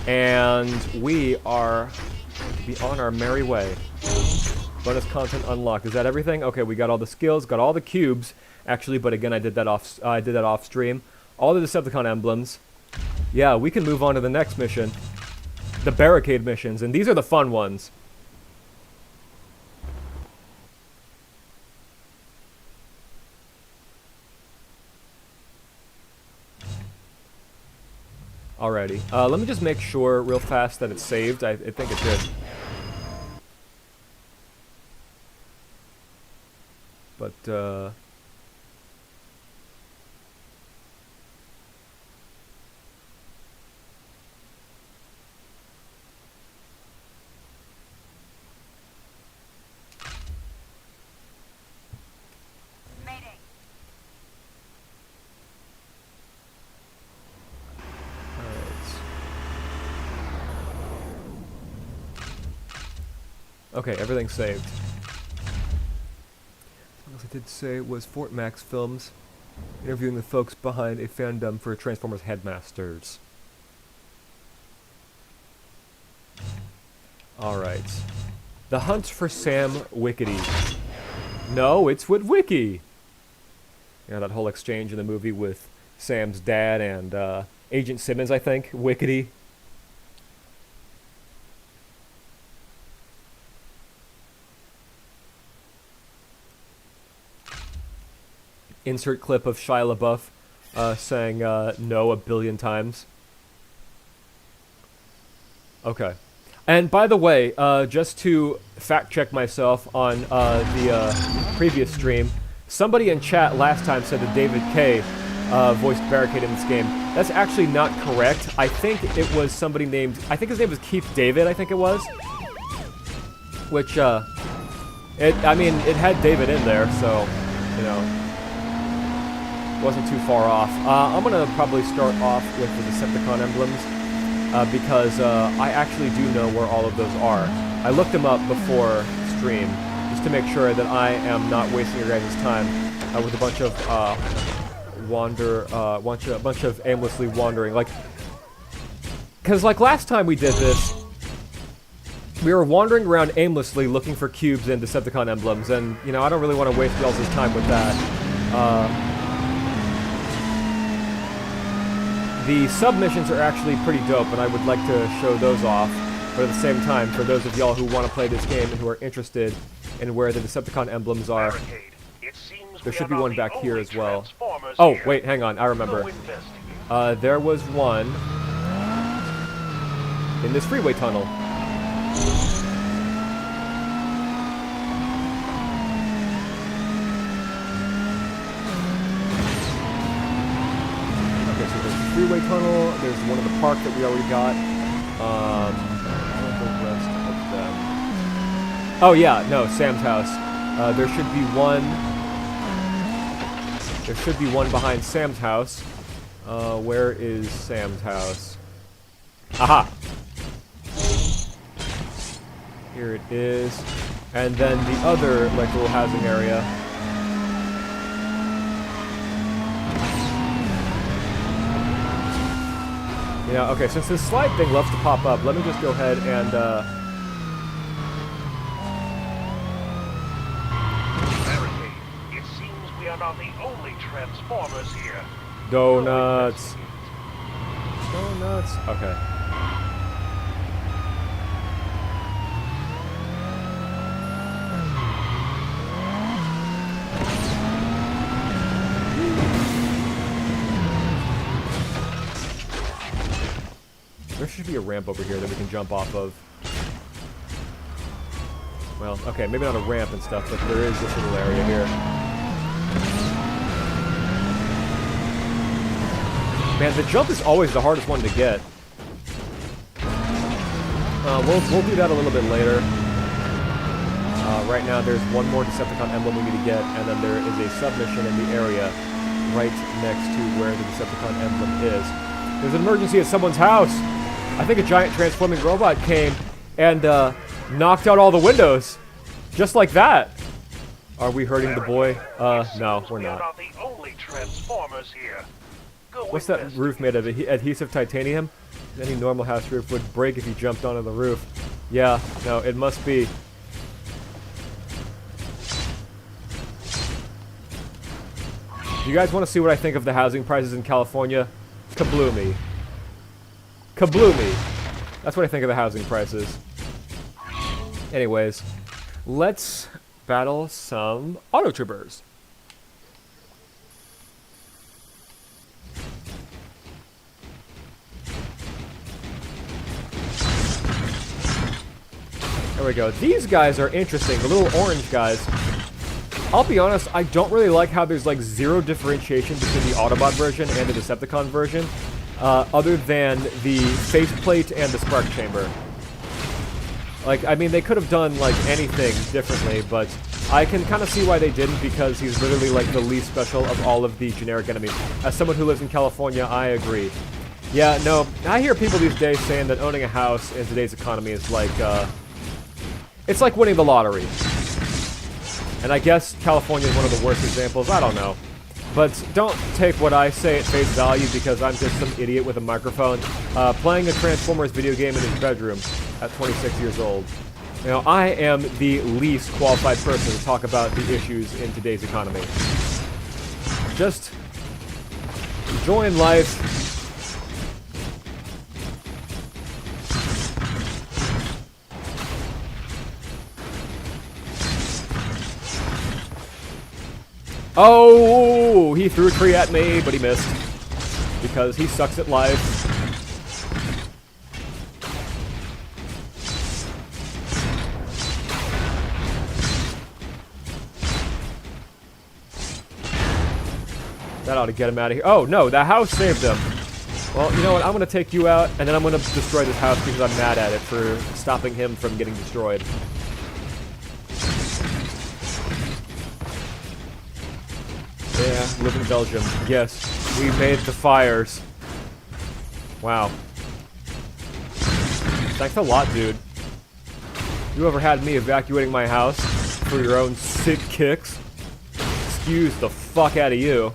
And we are going to be on our merry way. Bonus content unlocked. Is that everything? Okay, we got all the skills, got all the cubes, actually. But again, I did that off stream. All the Decepticon emblems. Yeah, we can move on to the next mission, the barricade missions, and these are the fun ones. Alrighty. Let me just make sure real fast that it's saved. I think it did. But, Okay, everything's saved. What else I did say was Fort Max Films, interviewing the folks behind a fandom for Transformers Headmasters. Alright. The hunt for Sam Wickedy. No, it's with Wiki! You know, that whole exchange in the movie with Sam's dad and Agent Simmons, I think, Wickedy. Insert clip of Shia LaBeouf saying no a billion times. Okay. And by the way, just to fact check myself on the previous stream, somebody in chat last time said that David K voiced Barricade in this game. That's actually not correct. I think it was somebody named, I think his name was Keith David, I think it was. Which, I mean, it had David in there, so, you know, wasn't too far off. I'm gonna probably start off with the Decepticon emblems, because I actually do know where all of those are. I looked them up before stream, just to make sure that I am not wasting your guys' time with a bunch of a bunch of aimlessly wandering. Like, because like last time we did this, we were wandering around aimlessly looking for cubes and Decepticon emblems, and you know I don't really want to waste y'all's time with that. The submissions are actually pretty dope, and I would like to show those off. But at the same time, for those of y'all who want to play this game and who are interested in where the Decepticon emblems are, there should be one back here as well. Oh, wait, hang on, I remember. There was one in this freeway tunnel. Freeway tunnel, there's one in the park that we already got. The rest of them. Oh yeah, no, Sam's house. There should be one. There should be one behind Sam's house. Where is Sam's house? Aha! Here it is. And then the other, like, little housing area. Yeah, okay, since this slide thing loves to pop up, let me just go ahead and, Barricade, it seems we are not the only Transformers here. Donuts. Donuts. Okay. There should be a ramp over here that we can jump off of. Well, okay, maybe not a ramp and stuff, but there is this little area here. Man, the jump is always the hardest one to get. We'll do that a little bit later. Right now, there's one more Decepticon emblem we need to get, and then there is a submission in the area right next to where the Decepticon emblem is. There's an emergency at someone's house! I think a giant transforming robot came and knocked out all the windows. Just like that. Are we hurting the boy? No, we're not. What's that roof made of? Adhesive titanium? Any normal house roof would break if you jumped onto the roof. Yeah, no, it must be. You guys want to see what I think of the housing prices in California? Kabloomy. Kabloomy. That's what I think of the housing prices. Anyways, let's battle some auto troopers. There we go. These guys are interesting. The little orange guys. I'll be honest, I don't really like how there's like zero differentiation between the Autobot version and the Decepticon version. Other than the faceplate and the spark chamber. Like, I mean, they could have done, like, anything differently, but I can kind of see why they didn't, because he's literally, like, the least special of all of the generic enemies. As someone who lives in California, I agree. Yeah, no, I hear people these days saying that owning a house in today's economy is like, It's like winning the lottery. And I guess California is one of the worst examples. I don't know. But don't take what I say at face value because I'm just some idiot with a microphone playing a Transformers video game in his bedroom at 26 years old. You know, I am the least qualified person to talk about the issues in today's economy. Just enjoying life. Oh, he threw a tree at me, but he missed. Because he sucks at life. That ought to get him out of here. Oh, no, that house saved him. Well, you know what? I'm going to take you out, and then I'm going to destroy this house because I'm mad at it for stopping him from getting destroyed. Yeah, live in Belgium. Yes, we made the fires. Wow. Thanks a lot, dude. You ever had me evacuating my house for your own sick kicks? Excuse the fuck out of you.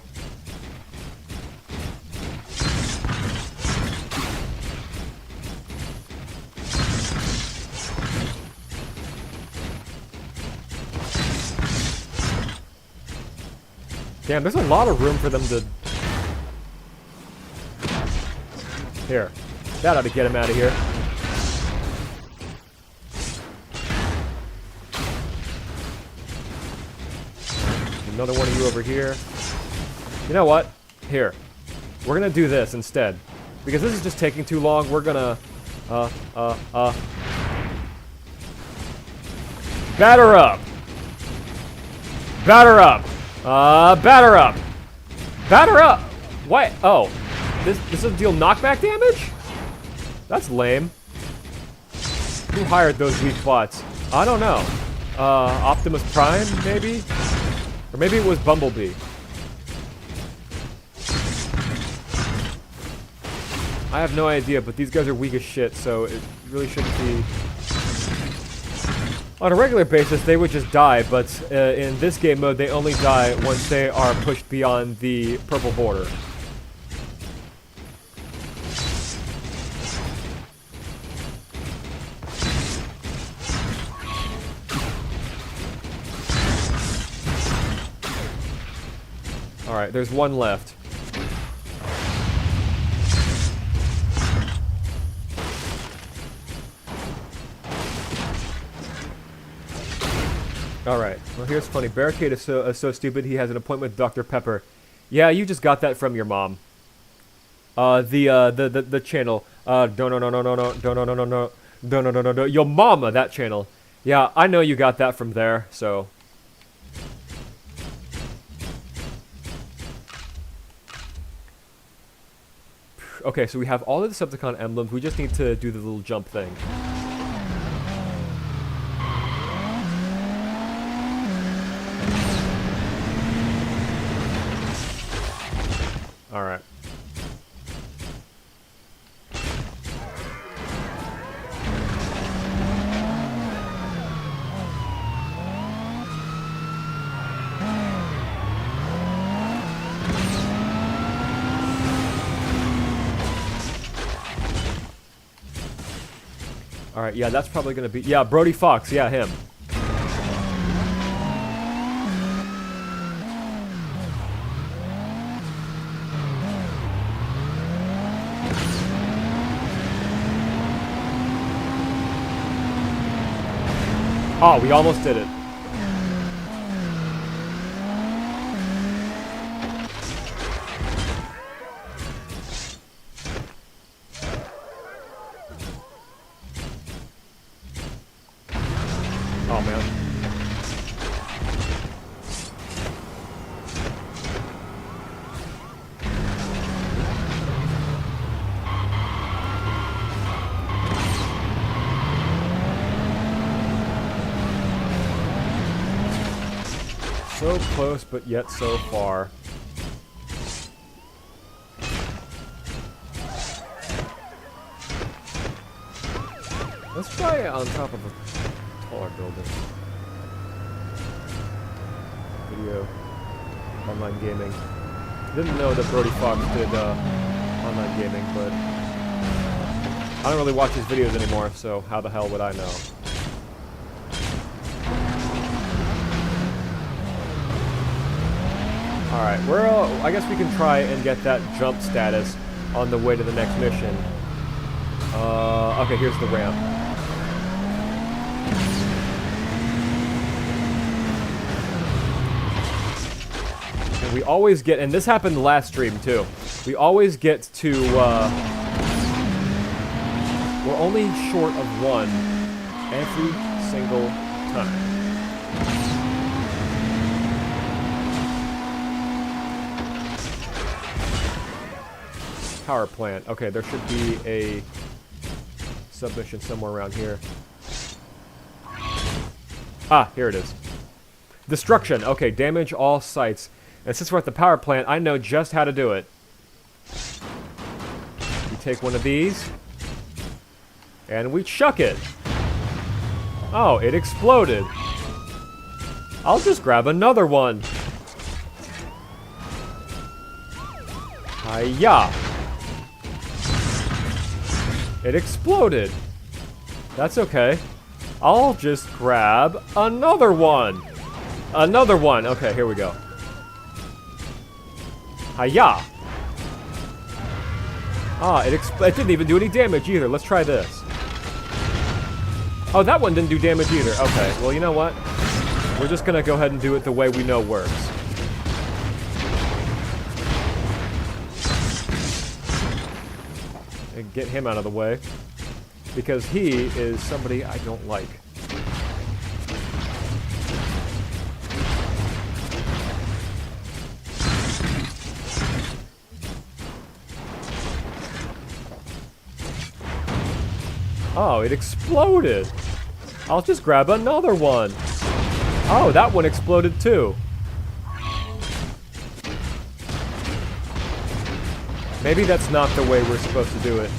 Damn, there's a lot of room for them to... Here. That ought to get him out of here. Another one of you over here. You know what? Here. We're gonna do this instead. Because this is just taking too long, we're gonna... Batter up! Batter up! Batter up! Batter up! What? Oh. This will deal knockback damage? That's lame. Who hired those weak bots? I don't know. Optimus Prime, maybe? Or maybe it was Bumblebee. I have no idea, but these guys are weak as shit, so it really shouldn't be... On a regular basis, they would just die, but in this game mode, they only die once they are pushed beyond the purple border. Alright, there's one left. Alright, well here's funny. Barricade is so stupid he has an appointment with Dr. Pepper. Yeah, you just got that from your mom. The channel. No, your mama, that channel. Yeah, I know you got that from there, so... Okay, so we have all the Decepticon emblems. We just need to do the little jump thing. Alright. Alright, yeah, that's probably gonna be... Yeah, Brody Fox, yeah, him. Oh, we almost did it. Oh, man. So close, but yet so far. Let's try it on top of a Taller building. Video. Online gaming. Didn't know that Brody Fox did online gaming, but I don't really watch his videos anymore, so how the hell would I know? Alright, I guess we can try and get that jump status on the way to the next mission. Okay, here's the ramp. And we always get, and this happened last stream too, we always get to, we're only short of one every single time. Power plant. Okay, there should be a submission somewhere around here. Ah, here it is. Destruction. Okay, damage all sites. And since we're at the power plant, I know just how to do it. We take one of these, and we chuck it. Oh, it exploded. I'll just grab another one. Hiya! It exploded. That's okay. I'll just grab another one. Another one. Okay, here we go. Hiya! Ah, it didn't even do any damage either. Let's try this. Oh, that one didn't do damage either. Okay, well, you know what? We're just gonna go ahead and do it the way we know works. And get him out of the way. Because he is somebody I don't like. Oh, it exploded. I'll just grab another one. Oh, that one exploded too. Maybe that's not the way we're supposed to do it.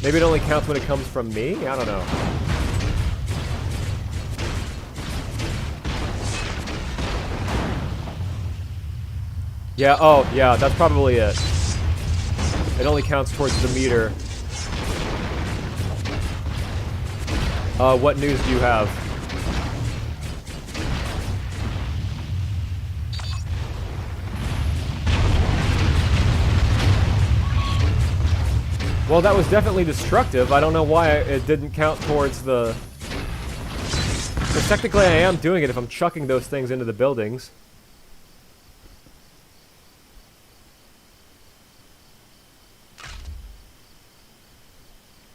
Maybe it only counts when it comes from me? I don't know. Yeah, oh, yeah, that's probably it. It only counts towards the meter. What news do you have? Well, that was definitely destructive. I don't know why it didn't count towards the... Because technically I am doing it if I'm chucking those things into the buildings.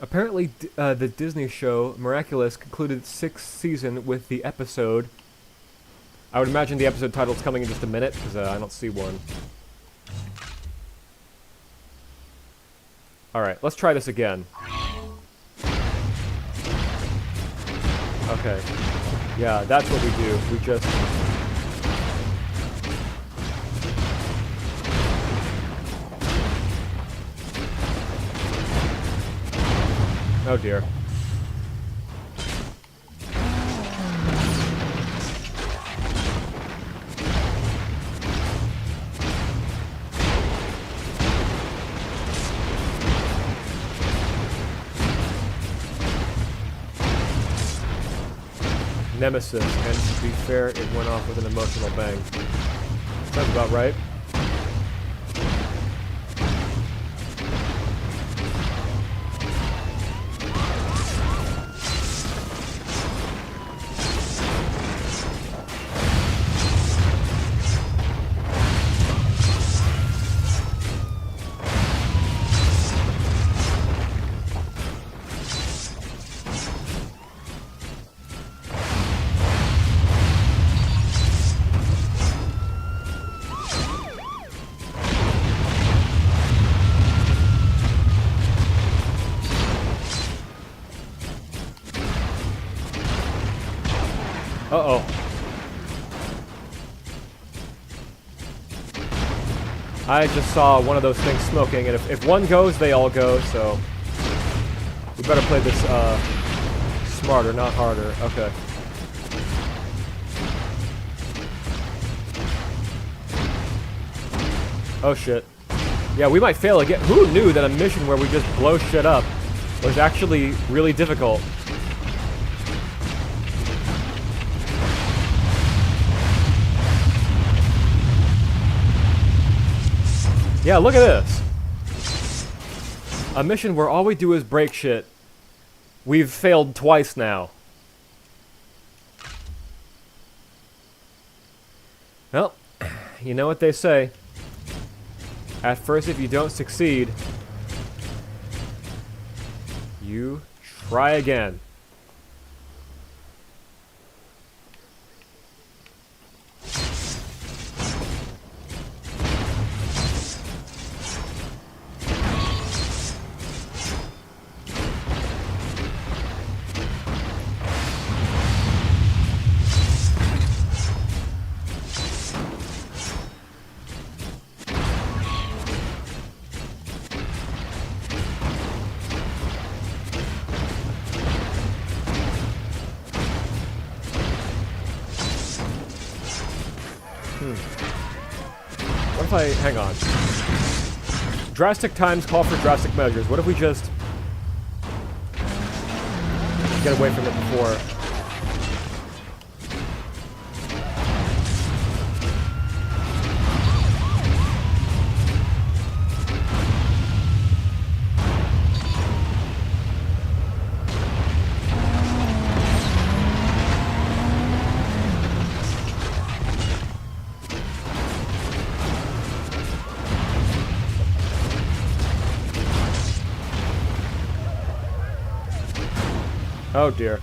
Apparently, the Disney show Miraculous concluded its 6th season with the episode... I would imagine the episode title's coming in just a minute, because I don't see one. Alright, let's try this again. Okay. Yeah, that's what we do. We just... Oh dear. Nemesis, and to be fair, it went off with an emotional bang. Sounds about right. Uh-oh. I just saw one of those things smoking, and if one goes, they all go, so... We better play this smarter, not harder. Okay. Oh shit. Yeah, we might fail again. Who knew that a mission where we just blow shit up was actually really difficult? Yeah, look at this. A mission where all we do is break shit. We've failed twice now. Well, you know what they say. At first, if you don't succeed, you try again. What if I... hang on. Drastic times call for drastic measures. What if we just... get away from it before... Oh dear.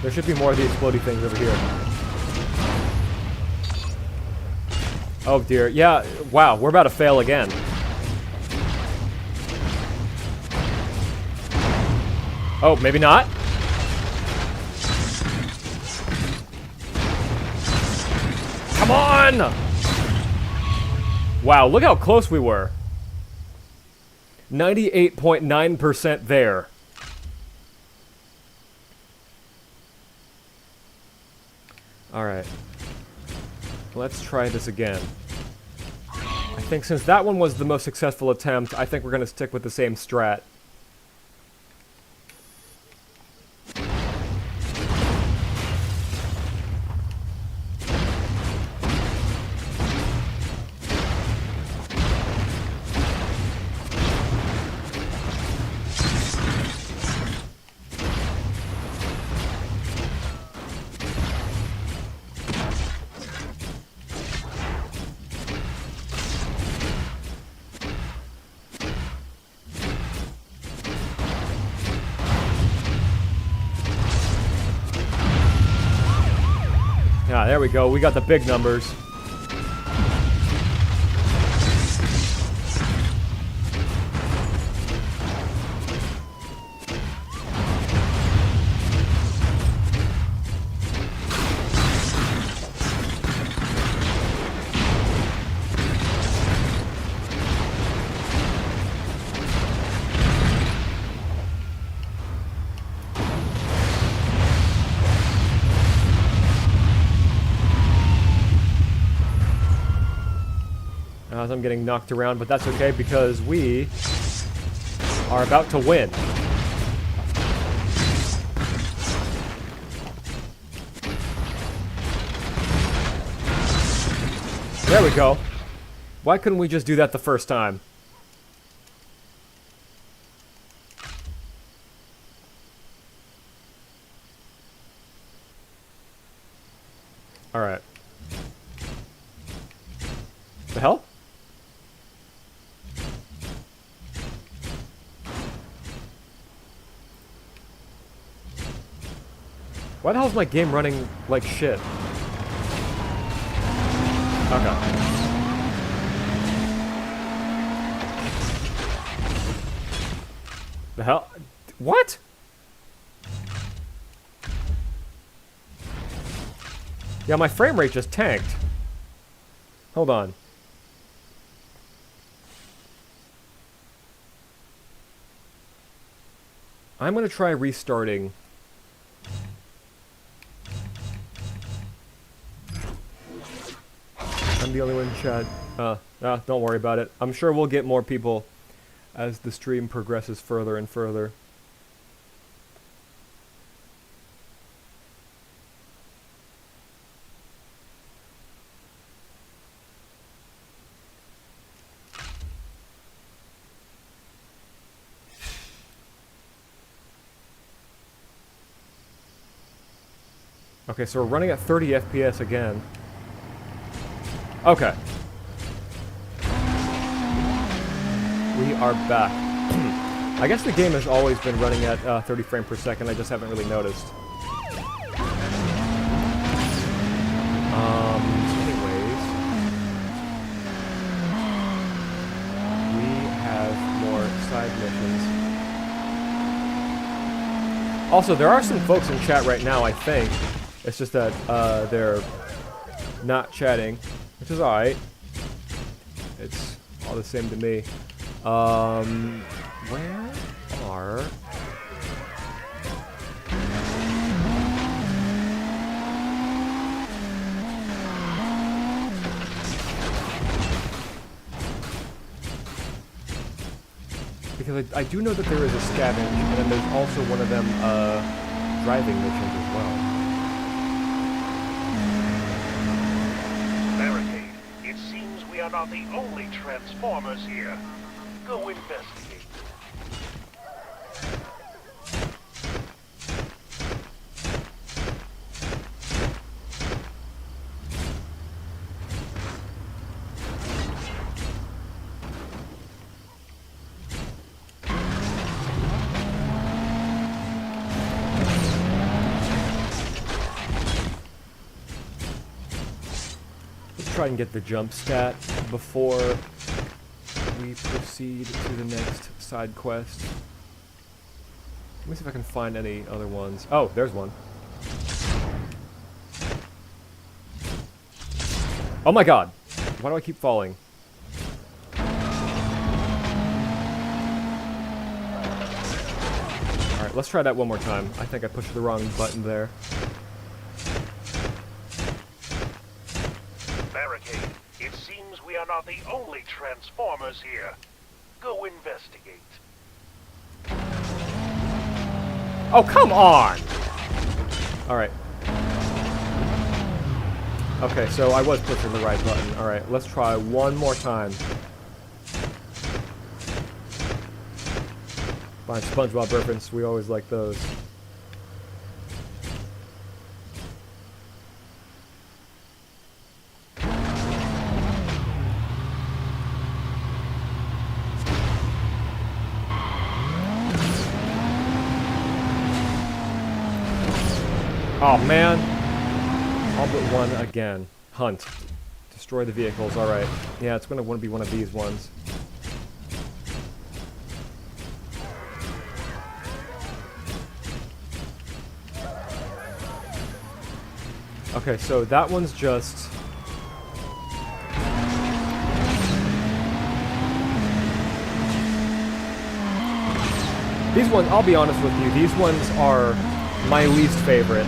There should be more of the explodey things over here. Oh dear, yeah, wow, we're about to fail again. Oh, maybe not? Come on! Wow, look how close we were. 98.9% there. Alright. Let's try this again. I think since that one was the most successful attempt, I think we're going to stick with the same strat. Ah, there we go. We got the big numbers. As I'm getting knocked around, but that's okay because we are about to win. There we go. Why couldn't we just do that the first time? Alright. The hell? Why the hell is my game running like shit? Okay. The hell? What? Yeah, my frame rate just tanked. Hold on. I'm gonna try restarting. I'm the only one in chat. Don't worry about it. I'm sure we'll get more people as the stream progresses further and further. Okay, so we're running at 30 FPS again. Okay. We are back. I guess the game has always been running at 30 frames per second, I just haven't really noticed. Anyways. We have more side missions. Also, there are some folks in chat right now, I think. It's just that they're not chatting, which is alright. It's all the same to me. Where are... Because I do know that there is a scavenge, and then there's also one of them driving missions as well. Barricade. It seems we are not the only Transformers here. Go investigate. Try and get the jump stat before we proceed to the next side quest. Let me see if I can find any other ones. Oh, there's one. Oh my god! Why do I keep falling? Alright, let's try that one more time. I think I pushed the wrong button there. It seems we are not the only Transformers here. Go investigate. Oh, come on! Alright. Okay, so I was pushing the right button. Alright, let's try one more time. Fine, SpongeBob reference, we always like those. Oh man! All but one again. Hunt. Destroy the vehicles, alright. Yeah, it's gonna want to be one of these ones. Okay, so that one's just... These ones, I'll be honest with you, these ones are my least favorite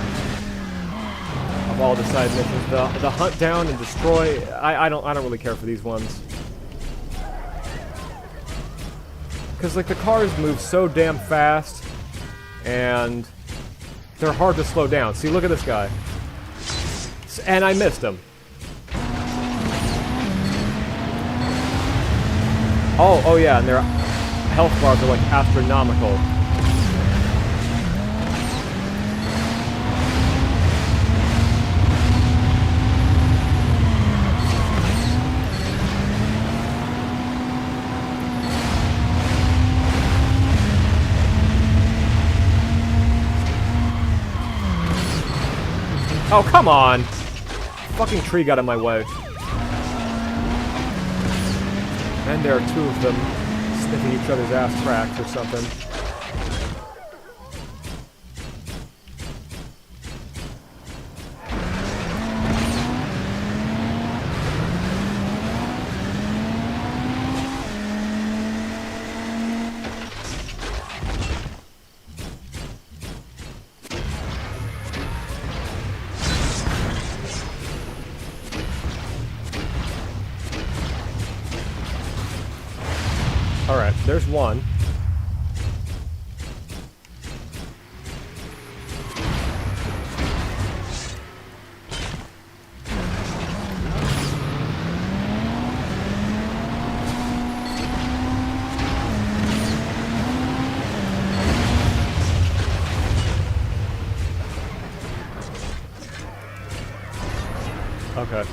of all the side missions. The hunt down and destroy, I don't really care for these ones. Cause like the cars move so damn fast and they're hard to slow down. See, look at this guy. And I missed him. Oh yeah, and their health bars are like astronomical. Oh, come on! Fucking tree got in my way. And there are two of them sniffing each other's ass cracks or something. Alright, there's one. Okay.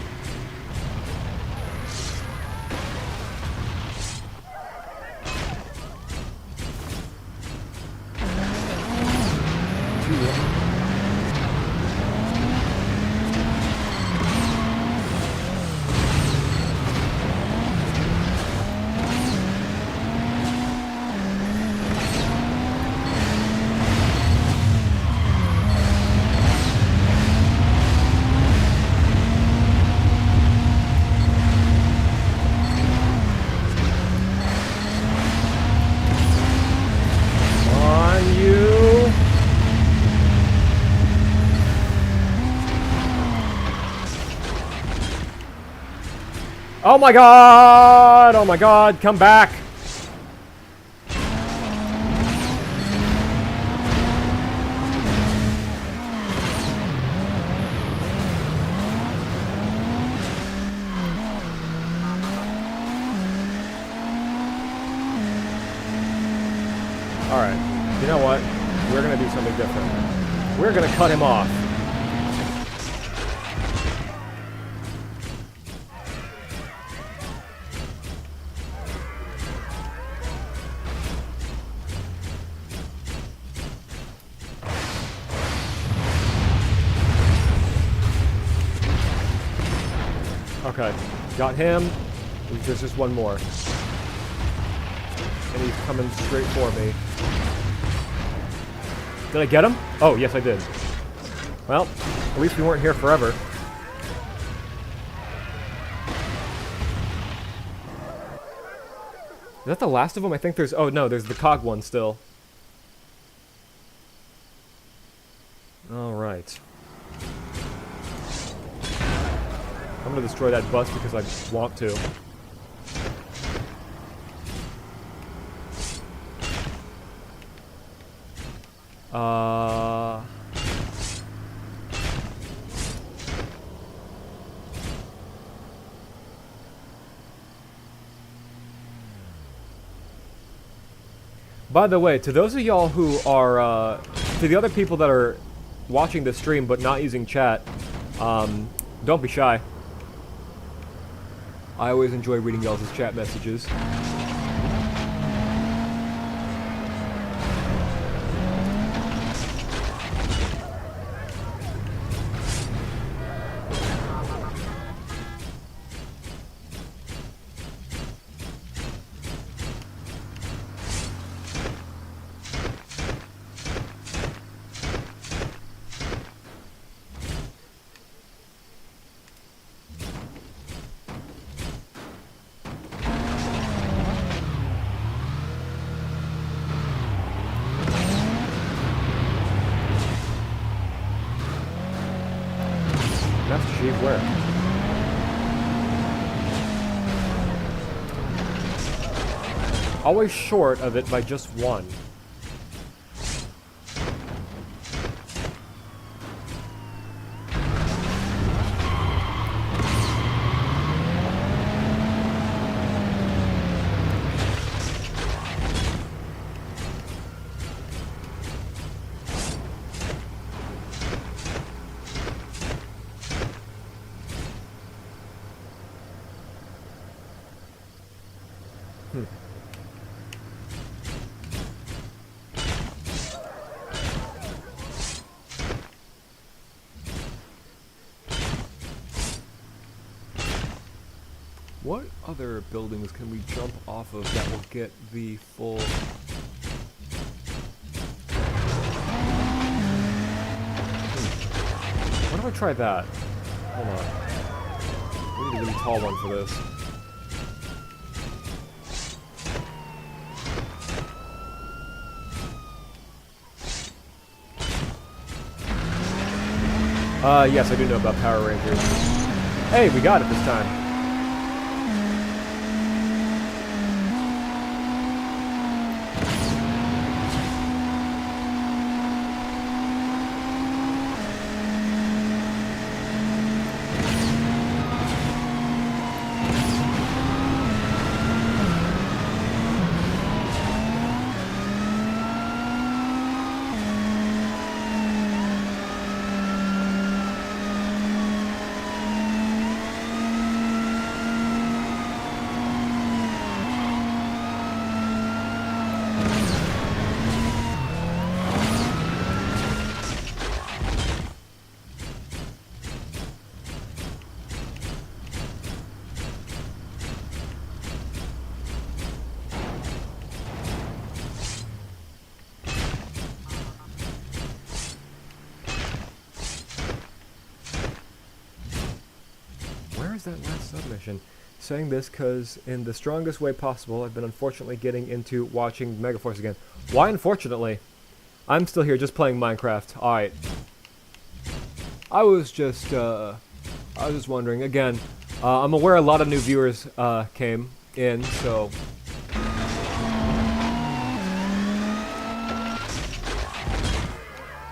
Oh my god! Oh my god, come back! Alright, you know what? We're gonna do something different. We're gonna cut him off. Okay, got him. There's just one more. And he's coming straight for me. Did I get him? Oh, yes I did. Well, at least we weren't here forever. Is that the last of them? I think there's... Oh, no, there's the cog one still. Alright. I'm gonna destroy that bus because I want to. By the way, to those of y'all who are, to the other people that are watching the stream but not using chat, don't be shy. I always enjoy reading y'all's chat messages. Master Chief, where? Always short of it by just one. What other buildings can we jump off of that will get the full... What if I try that? Hold on. We need a really tall one for this. Yes, I do know about Power Rangers. Hey, we got it this time. That last submission. Saying this because in the strongest way possible, I've been unfortunately getting into watching Megaforce again. Why unfortunately? I'm still here just playing Minecraft. Alright. I was just wondering, again, I'm aware a lot of new viewers came in, so...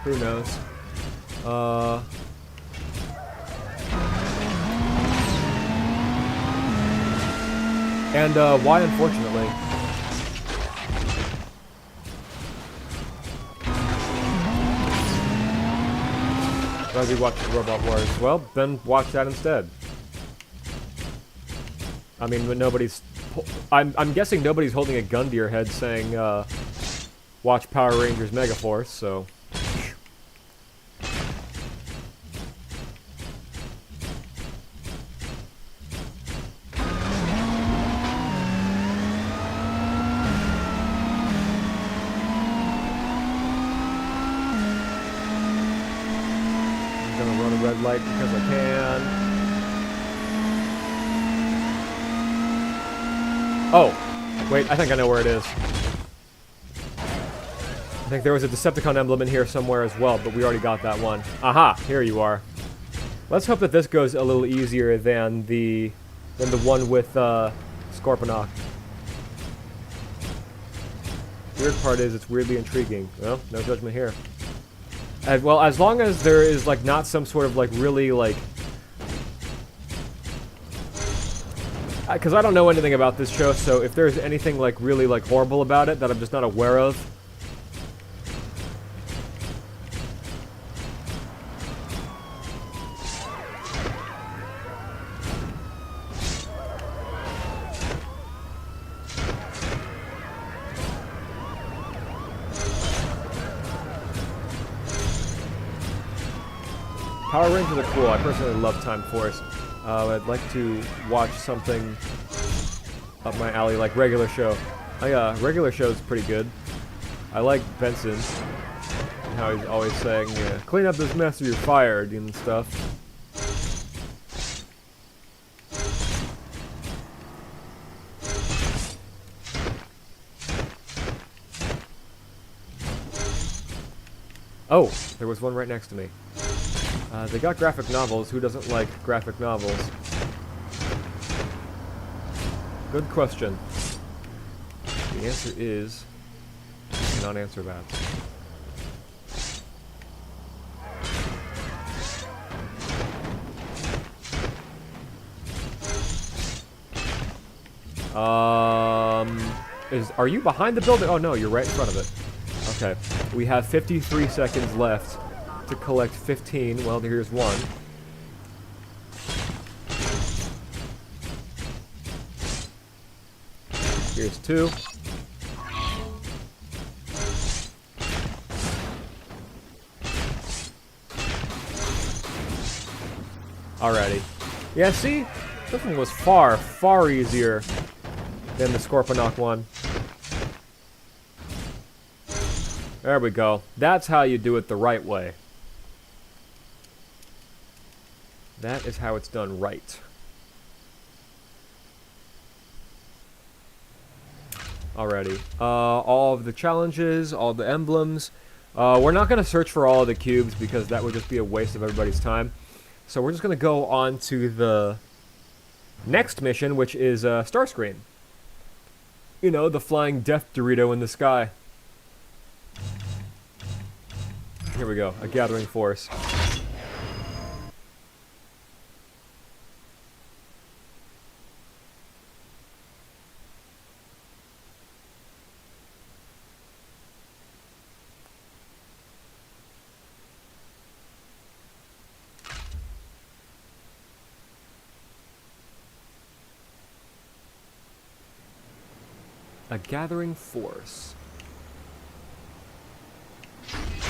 Who knows? And, why unfortunately? Glad we watched Robot Wars. Well, then watch that instead. I mean, when nobody's... I'm guessing nobody's holding a gun to your head saying, watch Power Rangers Megaforce, so... Gonna run a red light because I can. Oh, wait, I think I know where it is. I think there was a Decepticon emblem in here somewhere as well, but we already got that one. Aha, here you are. Let's hope that this goes a little easier than the one with Scorponok. Weird part is it's weirdly intriguing. Well, no judgment here. Well, as long as there is, like, not some sort of, like, really, like... Because I don't know anything about this show, so if there's anything, like, really, like, horrible about it that I'm just not aware of... Power Rangers are cool. I personally love Time Force. I'd like to watch something up my alley, like Regular Show. Oh yeah, Regular Show is pretty good. I like Benson, and how he's always saying, yeah, clean up this mess or you're fired, and stuff. Oh, there was one right next to me. They got graphic novels. Who doesn't like graphic novels? Good question. The answer is... I cannot answer that. Are you behind the building? Oh no, you're right in front of it. Okay. We have 53 seconds left to collect 15. Well, here's one. Here's two. Alrighty. Yeah, see? This one was far, far easier than the Scorponok one. There we go. That's how you do it the right way. That is how it's done right. Alrighty. All of the challenges, all the emblems. We're not going to search for all of the cubes because that would just be a waste of everybody's time. So we're just going to go on to the next mission, which is Starscream. You know, the flying death Dorito in the sky. Here we go, a gathering force. A gathering force.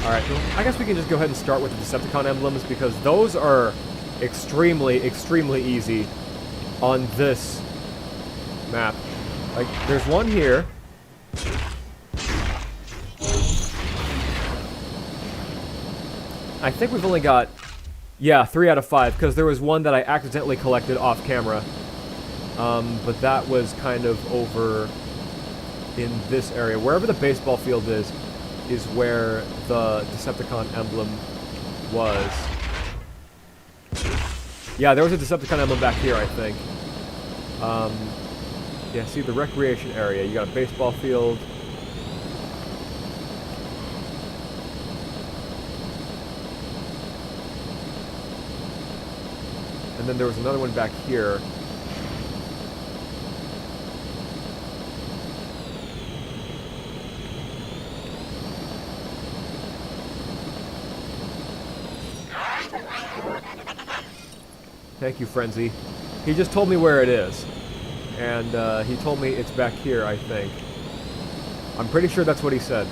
Alright, well, I guess we can just go ahead and start with the Decepticon emblems because those are extremely, extremely easy on this map. Like, there's one here. I think we've only got, yeah, 3 out of 5 because there was one that I accidentally collected off camera. But that was kind of over in this area. Wherever the baseball field is where the Decepticon emblem was. Yeah, there was a Decepticon emblem back here, I think. Yeah, see the recreation area. You got a baseball field. And then there was another one back here. Thank you, Frenzy. He just told me where it is. And he told me it's back here, I think. I'm pretty sure that's what he said.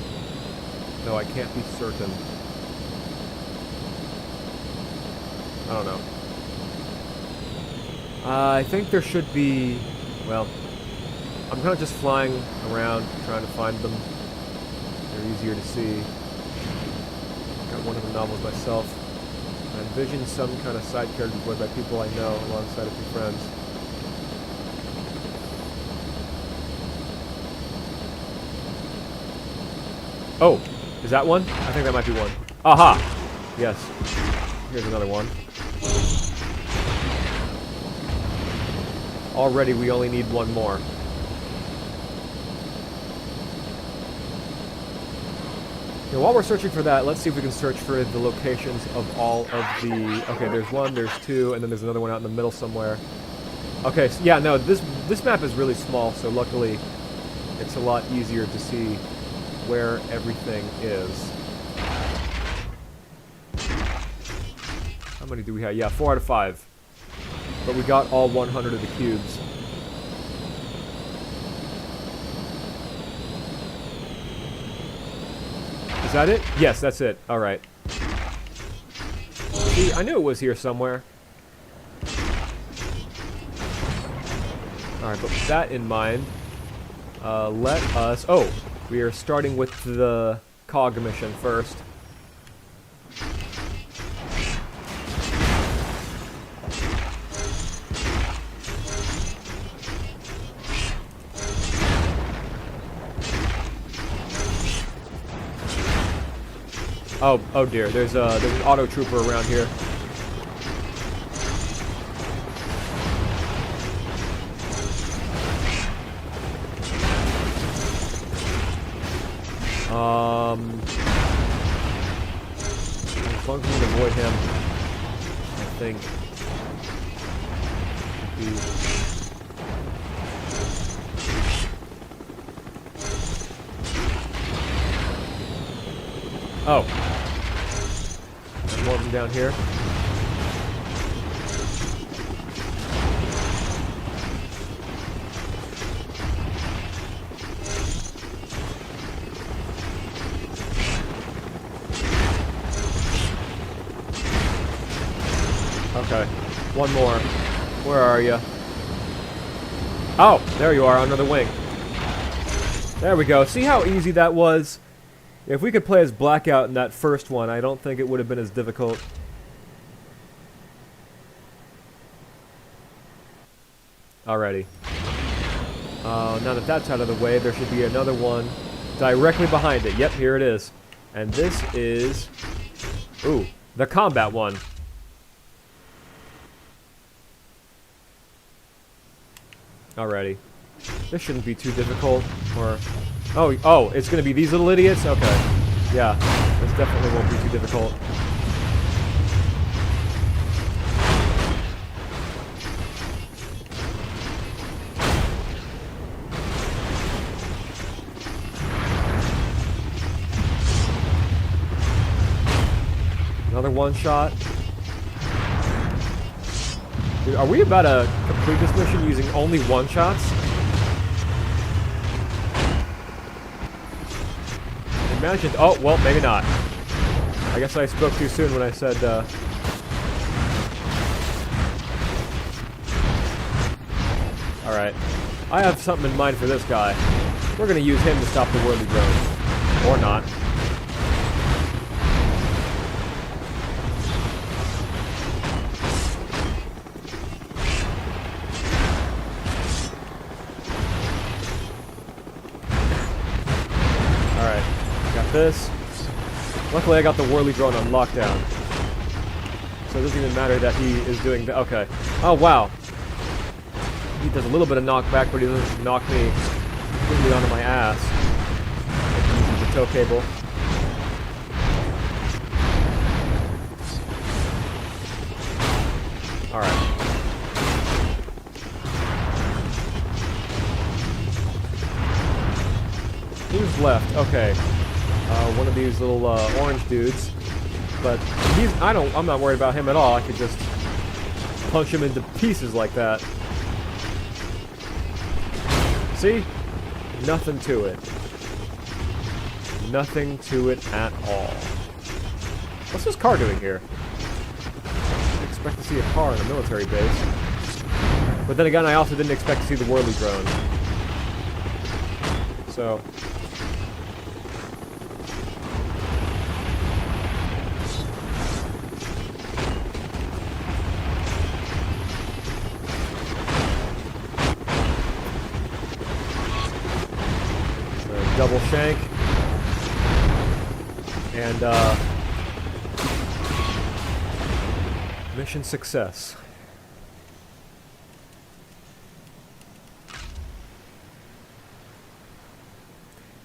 No, I can't be certain. I don't know. I think there should be... Well, I'm kind of just flying around trying to find them. They're easier to see. Got one of the novels myself. I envision some kind of side character voiced by people I know alongside a few friends. Oh, is that one? I think that might be one. Aha! Yes. Here's another one. Already we only need one more. Now, while we're searching for that, let's see if we can search for the locations of all of the... Okay, there's one, there's two, and then there's another one out in the middle somewhere. Okay, so yeah, no, this map is really small, so luckily it's a lot easier to see where everything is. How many do we have? Yeah, 4 out of 5. But we got all 100 of the cubes. Is that it? Yes, that's it. Alright. See, I knew it was here somewhere. Alright, but with that in mind, let us... Oh, we are starting with the COG mission first. Oh dear, there's an auto trooper around here. As long as we can avoid him, I think. Oh. There's more of them down here. Okay. One more. Where are you? Oh, there you are, under the wing. There we go. See how easy that was? If we could play as Blackout in that first one, I don't think it would have been as difficult. Alrighty. Now that that's out of the way, there should be another one directly behind it. Yep, here it is. And this is... Ooh, the combat one. Alrighty. This shouldn't be too difficult, or... Oh, it's gonna be these little idiots? Okay. Yeah, this definitely won't be too difficult. Another one shot. Dude, are we about to complete this mission using only one shots? Imagine. Oh, well, maybe not. I guess I spoke too soon when I said, Alright. I have something in mind for this guy. We're gonna use him to stop the whirly drone. Or not. This. Luckily, I got the whirly drone on lockdown, so it doesn't even matter that he is doing the. Okay. Oh wow. He does a little bit of knockback, but he doesn't knock me completely onto my ass. Using the tow cable. All right. Who's left? Okay. One of these little orange dudes, but I'm not worried about him at all. I could just punch him into pieces like that. See? Nothing to it. Nothing to it at all. What's this car doing here? I didn't expect to see a car in a military base. But then again, I also didn't expect to see the whirly drone. So... double shank, and mission success.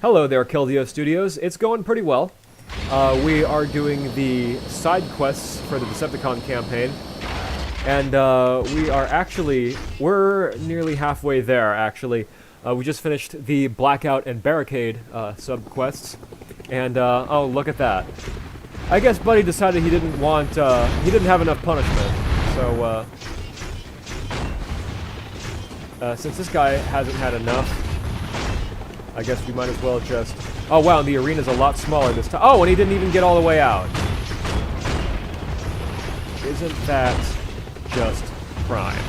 Hello there, Kildeo Studios. It's going pretty well. We are doing the side quests for the Decepticon campaign, and we're nearly halfway there, actually. We just finished the Blackout and Barricade sub-quests, and, oh, look at that. I guess Buddy decided he didn't have enough punishment, so, since this guy hasn't had enough, I guess we might as well just... Oh, wow, and the arena's a lot smaller this time. Oh, and he didn't even get all the way out. Isn't that just prime?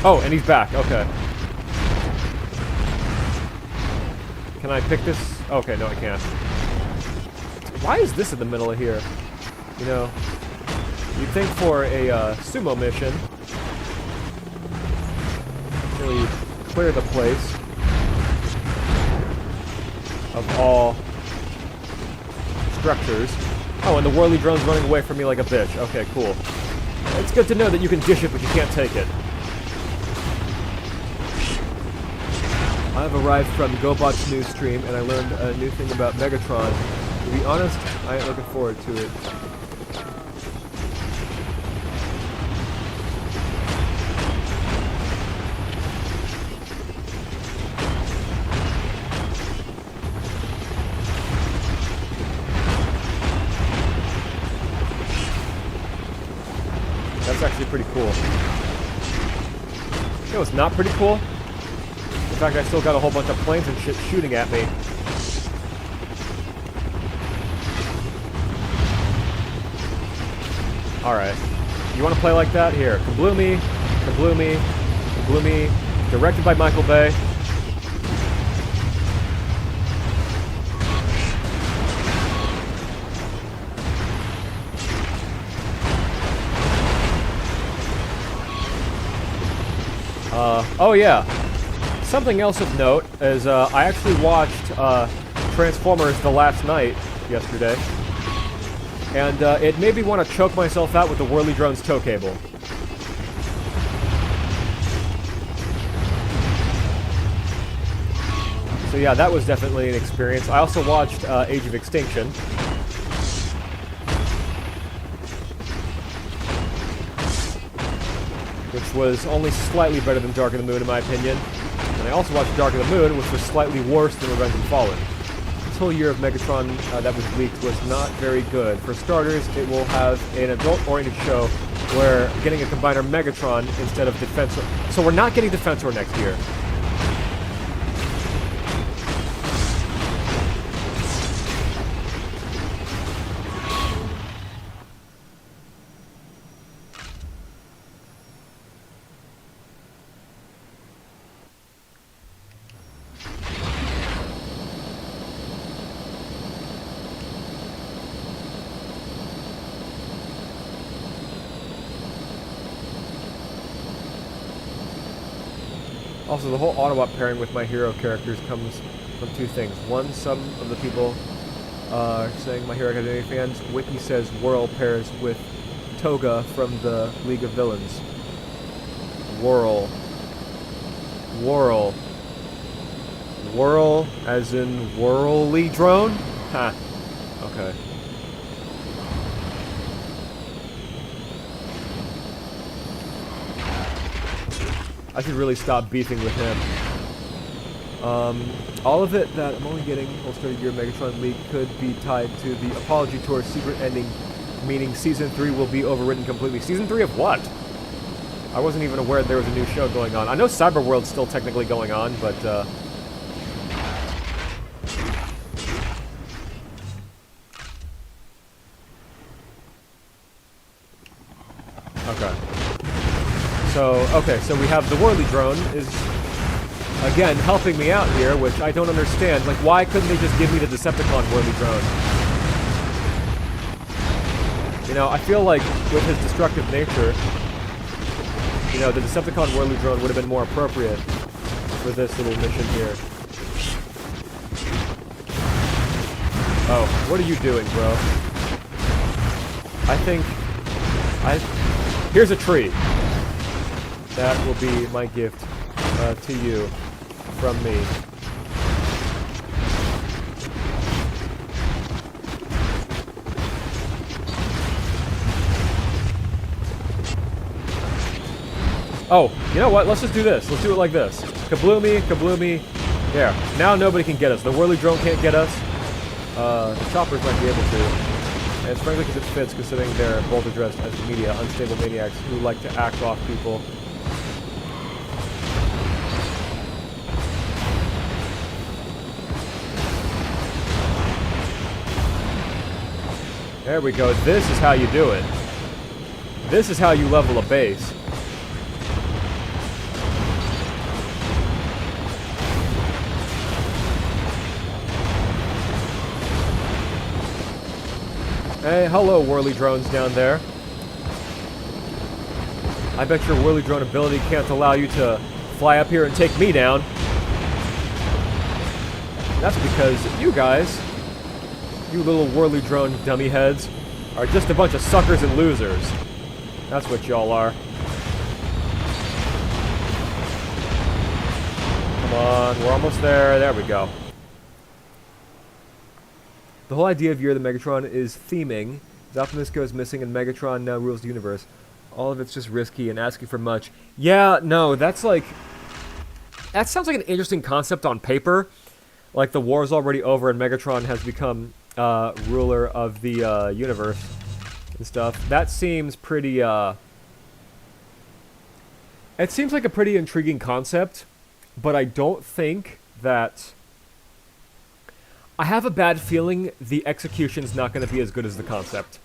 Oh, and he's back. Okay. Can I pick this? Okay, no, I can't. Why is this in the middle of here? You know, you'd think for a sumo mission, really clear the place of all structures. Oh, and the whirly drone's running away from me like a bitch. Okay, cool. It's good to know that you can dish it, but you can't take it. I've arrived from GoBot's news stream, and I learned a new thing about Megatron. To be honest, I ain't looking forward to it. That's actually pretty cool. You know what's not pretty cool? In fact, I still got a whole bunch of planes and shit shooting at me. Alright. You want to play like that? Here. Kabloomy, Kabloomy, Kabloomy. Directed by Michael Bay. Oh yeah. Something else of note is I actually watched Transformers The Last Night yesterday, and it made me want to choke myself out with the Whirly Drone's tow cable. So yeah, that was definitely an experience. I also watched Age of Extinction. Which was only slightly better than Dark of the Moon in my opinion. And I also watched Dark of the Moon, which was slightly worse than Revenge of the Fallen. This whole year of Megatron that was leaked was not very good. For starters, it will have an adult-oriented show where getting a combiner Megatron instead of Defensor. So we're not getting Defensor next year. Also, the whole Autobot pairing with my hero characters comes from two things. One, some of the people are saying My Hero Academia fans. Wiki says Whirl pairs with Toga from the League of Villains. Whirl. Whirl. Whirl as in whirly drone? Ha. Okay. I should really stop beefing with him. All of it that I'm only getting Illustrated Year Megatron League could be tied to the Apology Tour's secret ending, meaning Season 3 will be overwritten completely. Season 3 of what? I wasn't even aware there was a new show going on. I know Cyberworld's still technically going on, but, Okay, so we have the Whirly Drone is, again, helping me out here, which I don't understand. Like, why couldn't they just give me the Decepticon Whirly Drone? You know, I feel like with his destructive nature, you know, the Decepticon Whirly Drone would have been more appropriate for this little mission here. Oh, what are you doing, bro? Here's a tree. That will be my gift to you from me. Oh, you know what? Let's just do this. Let's do it like this. Kabloomy, kabloomy. There. Now nobody can get us. The Whirly Drone can't get us. The choppers might be able to. And it's frankly because it fits, considering they're both addressed as media, unstable maniacs who like to act off people. There we go. This is how you do it. This is how you level a base. Hey, hello, Whirly Drones down there. I bet your Whirly Drone ability can't allow you to fly up here and take me down. That's because you guys, you little Whirly Drone dummy heads, are just a bunch of suckers and losers. That's what y'all are. Come on, we're almost there. There we go. The whole idea of Year of the Megatron is theming. As Optimus goes missing and Megatron now rules the universe. All of it's just risky and asking for much. Yeah, no, that's like... That sounds like an interesting concept on paper. Like the war's already over and Megatron has become ruler of the universe and stuff. That seems pretty... It seems like a pretty intriguing concept, but I don't think that... I have a bad feeling the execution's not going to be as good as the concept.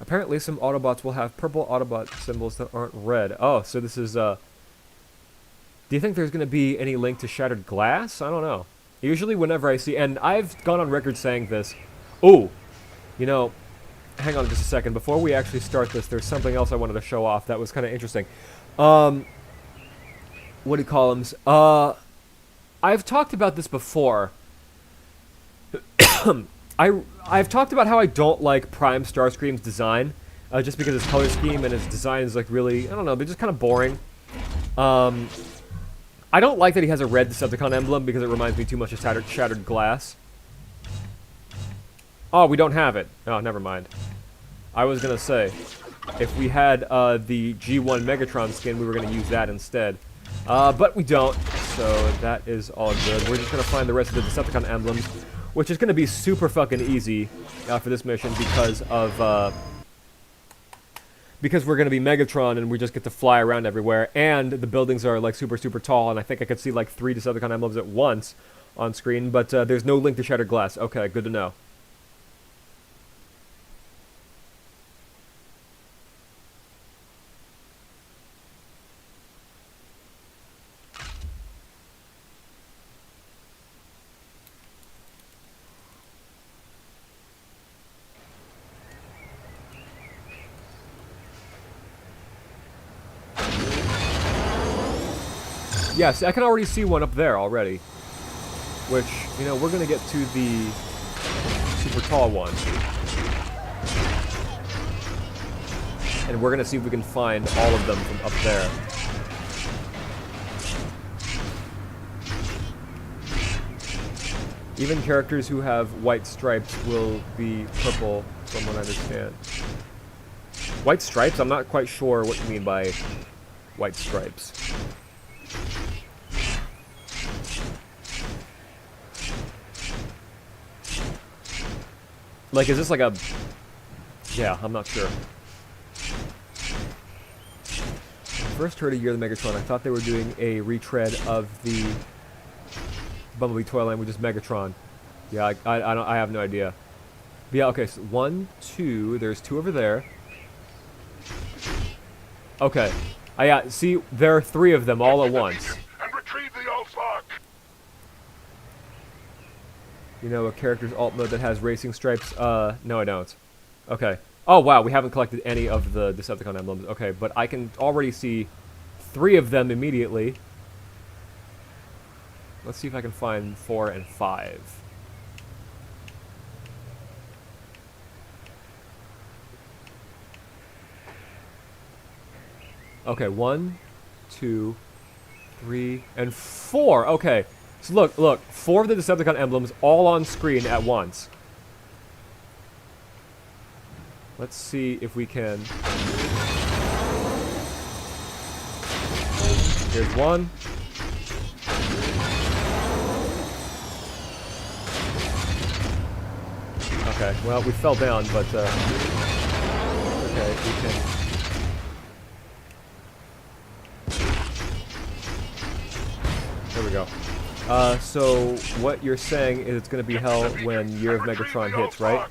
Apparently some Autobots will have purple Autobot symbols that aren't red. Oh, so this is, do you think there's going to be any link to Shattered Glass? I don't know. Usually whenever I see, and I've gone on record saying this. Oh, you know, hang on just a second. Before we actually start this, there's something else I wanted to show off that was kind of interesting. What do you call them? I've talked about this before. I've talked about how I don't like Prime Starscream's design, just because his color scheme and his design is like really, I don't know, they're just kind of boring. I don't like that he has a red Decepticon emblem because it reminds me too much of Shattered Glass. Oh, we don't have it. Oh, never mind. I was gonna say, if we had the G1 Megatron skin, we were gonna use that instead. But we don't, so that is all good. We're just gonna find the rest of the Decepticon emblems, which is gonna be super fucking easy for this mission because of because we're gonna be Megatron and we just get to fly around everywhere, and the buildings are like super tall, and I think I could see like 3 Decepticon emblems at once on screen. But there's no link to Shattered Glass. Okay, good to know. Yes, I can already see one up there already. Which, you know, we're gonna get to the super tall one. And we're gonna see if we can find all of them from up there. Even characters who have white stripes will be purple, from what I understand. White stripes? I'm not quite sure what you mean by white stripes. Like, is this like a... Yeah, I'm not sure. When I first heard of Year of the Megatron, I thought they were doing a retread of the Bumblebee Toyline, which is Megatron. Yeah, I have no idea. But yeah, okay, so 1, 2, there's 2 over there. Okay. Yeah, see, there are 3 of them all at once. And retrieve the alt lock. You know, a character's alt mode that has racing stripes? No I don't. Okay. Oh wow, we haven't collected any of the Decepticon emblems. Okay, but I can already see 3 of them immediately. Let's see if I can find 4 and 5. Okay, 1, 2, 3, and 4. Okay. So look, 4 of the Decepticon emblems all on screen at once. Let's see if we can... Here's 1. Okay, well, we fell down, but, okay, we can... There we go. So what you're saying is it's going to be hell when Year of Megatron hits, right?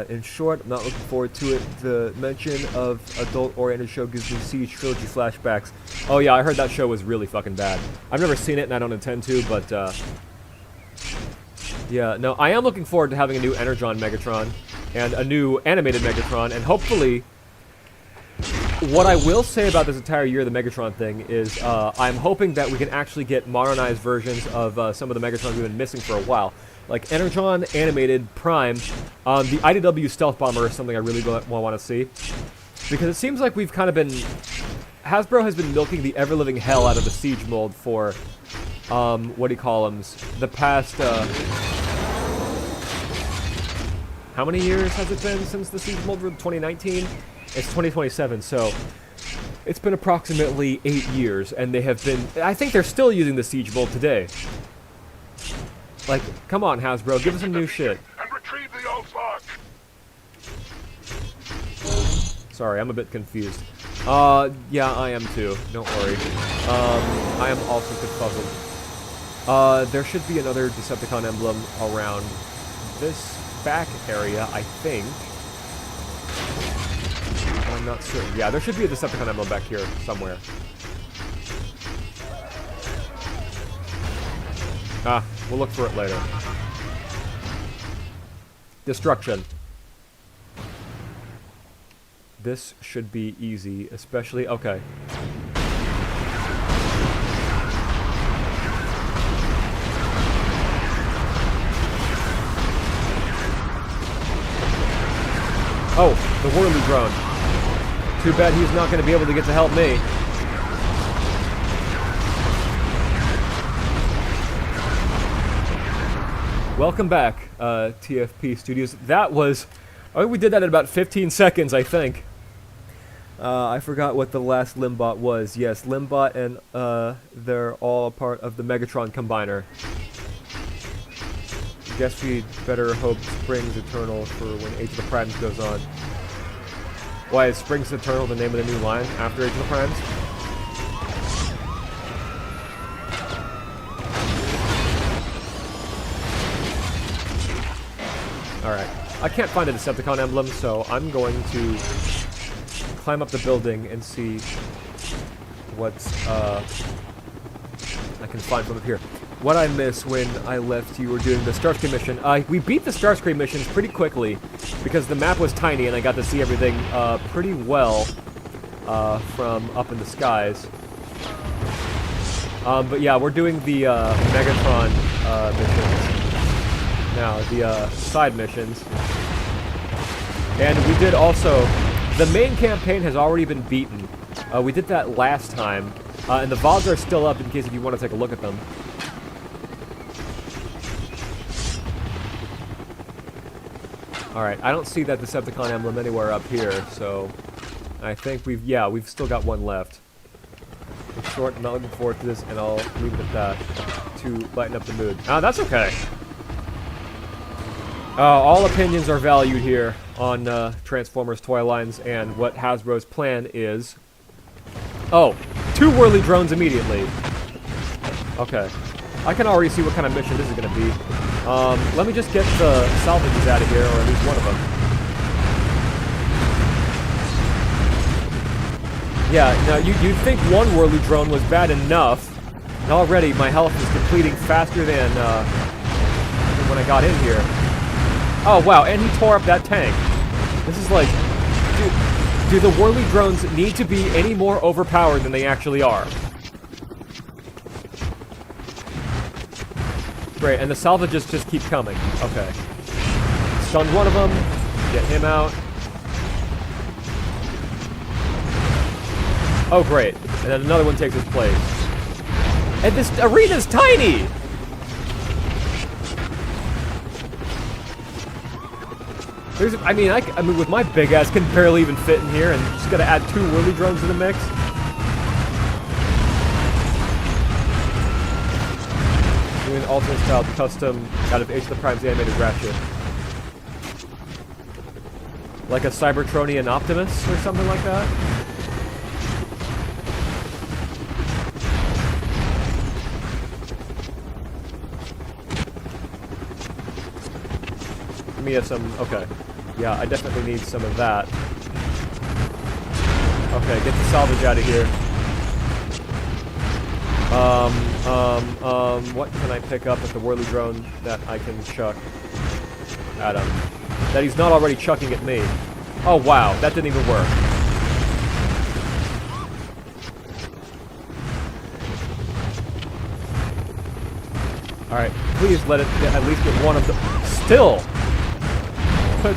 In short, I'm not looking forward to it. The mention of adult-oriented show gives me Siege Trilogy flashbacks. Oh yeah, I heard that show was really fucking bad. I've never seen it and I don't intend to, but yeah, no, I am looking forward to having a new Energon Megatron and a new animated Megatron, and hopefully... What I will say about this entire Year of the Megatron thing is I'm hoping that we can actually get modernized versions of some of the Megatrons we've been missing for a while. Like Energon, Animated, Prime. The IDW Stealth Bomber is something I really want to see. Because it seems like we've kind of been... Hasbro has been milking the ever-living hell out of the Siege mold for, what do you call them? The past, how many years has it been since the Siege mold? 2019? It's 2027, so it's been approximately 8 years, and they have been... I think they're still using the Siege mold today. Like, come on, Hasbro, give us some new shit. And retrieve the alt lock. Sorry, I'm a bit confused. Yeah, I am too. Don't worry. I am also confuzzled. There should be another Decepticon emblem around this back area, I think. I'm not certain. Yeah, there should be a Decepticon emblem back here somewhere. Ah, we'll look for it later. Destruction. This should be easy, especially... Okay. Oh, the whirly drone. Too bad he's not going to be able to get to help me. Welcome back, TFP Studios. That was... Oh, we did that in about 15 seconds, I think. I forgot what the last Limbot was. Yes, Limbot and they're all a part of the Megatron Combiner. Guess we'd better hope Springs Eternal for when Age of the Primes goes on. Why is Springs Eternal the name of the new line after Age of the Primes? Alright. I can't find a Decepticon emblem, so I'm going to climb up the building and see what's I can find from up here. What I missed when I left you were doing the Starscream mission. We beat the Starscream missions pretty quickly because the map was tiny and I got to see everything pretty well from up in the skies. But yeah, we're doing the Megatron missions now, the side missions. And we did also... The main campaign has already been beaten. We did that last time. And the VODs are still up in case if you want to take a look at them. Alright, I don't see that Decepticon emblem anywhere up here, so... I think we've still got one left. In short, I'm not looking forward to this, and I'll leave it at that to lighten up the mood. Ah, that's okay! All opinions are valued here on Transformers toy lines, and what Hasbro's plan is... Oh! 2 whirly drones immediately! Okay. I can already see what kind of mission this is going to be. Let me just get the salvages out of here, or at least one of them. Yeah, now you'd think one whirly drone was bad enough, and already my health is depleting faster than when I got in here. Oh wow, and he tore up that tank. This is like... Do the whirly drones need to be any more overpowered than they actually are? Great, and the salvages just keep coming. Okay. Stunned one of them. Get him out. Oh, great. And then another one takes his place. And this arena's tiny! I mean, with my big ass, can barely even fit in here, and just gotta add 2 whirly drones to the mix. Doing alternate style custom out of Age of the Prime's animated Ratchet. Like a Cybertronian Optimus or something like that? Give me some... Okay. Yeah, I definitely need some of that. Okay, get the salvage out of here. What can I pick up with the whirly drone that I can chuck at him? That he's not already chucking at me. Oh wow, that didn't even work. Alright, please let it at least get one of the... Still! But...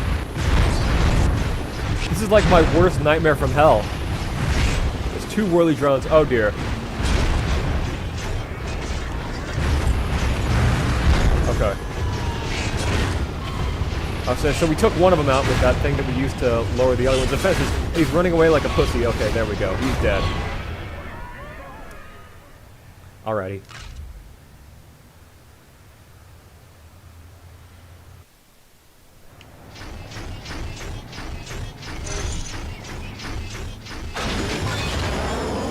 This is like my worst nightmare from hell. There's 2 whirly drones. Oh dear. Okay. So we took one of them out with that thing that we used to lower the other one's defenses. He's running away like a pussy. Okay, there we go. He's dead. Alrighty.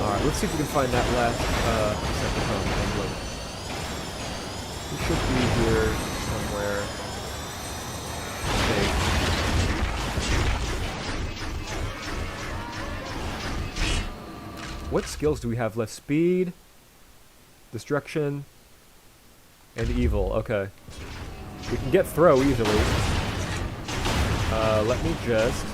Alright, let's see if we can find that last Decepticon emblem. It should be here somewhere. Okay. What skills do we have left? Speed, destruction, and evil. Okay. We can get throw easily. Let me just...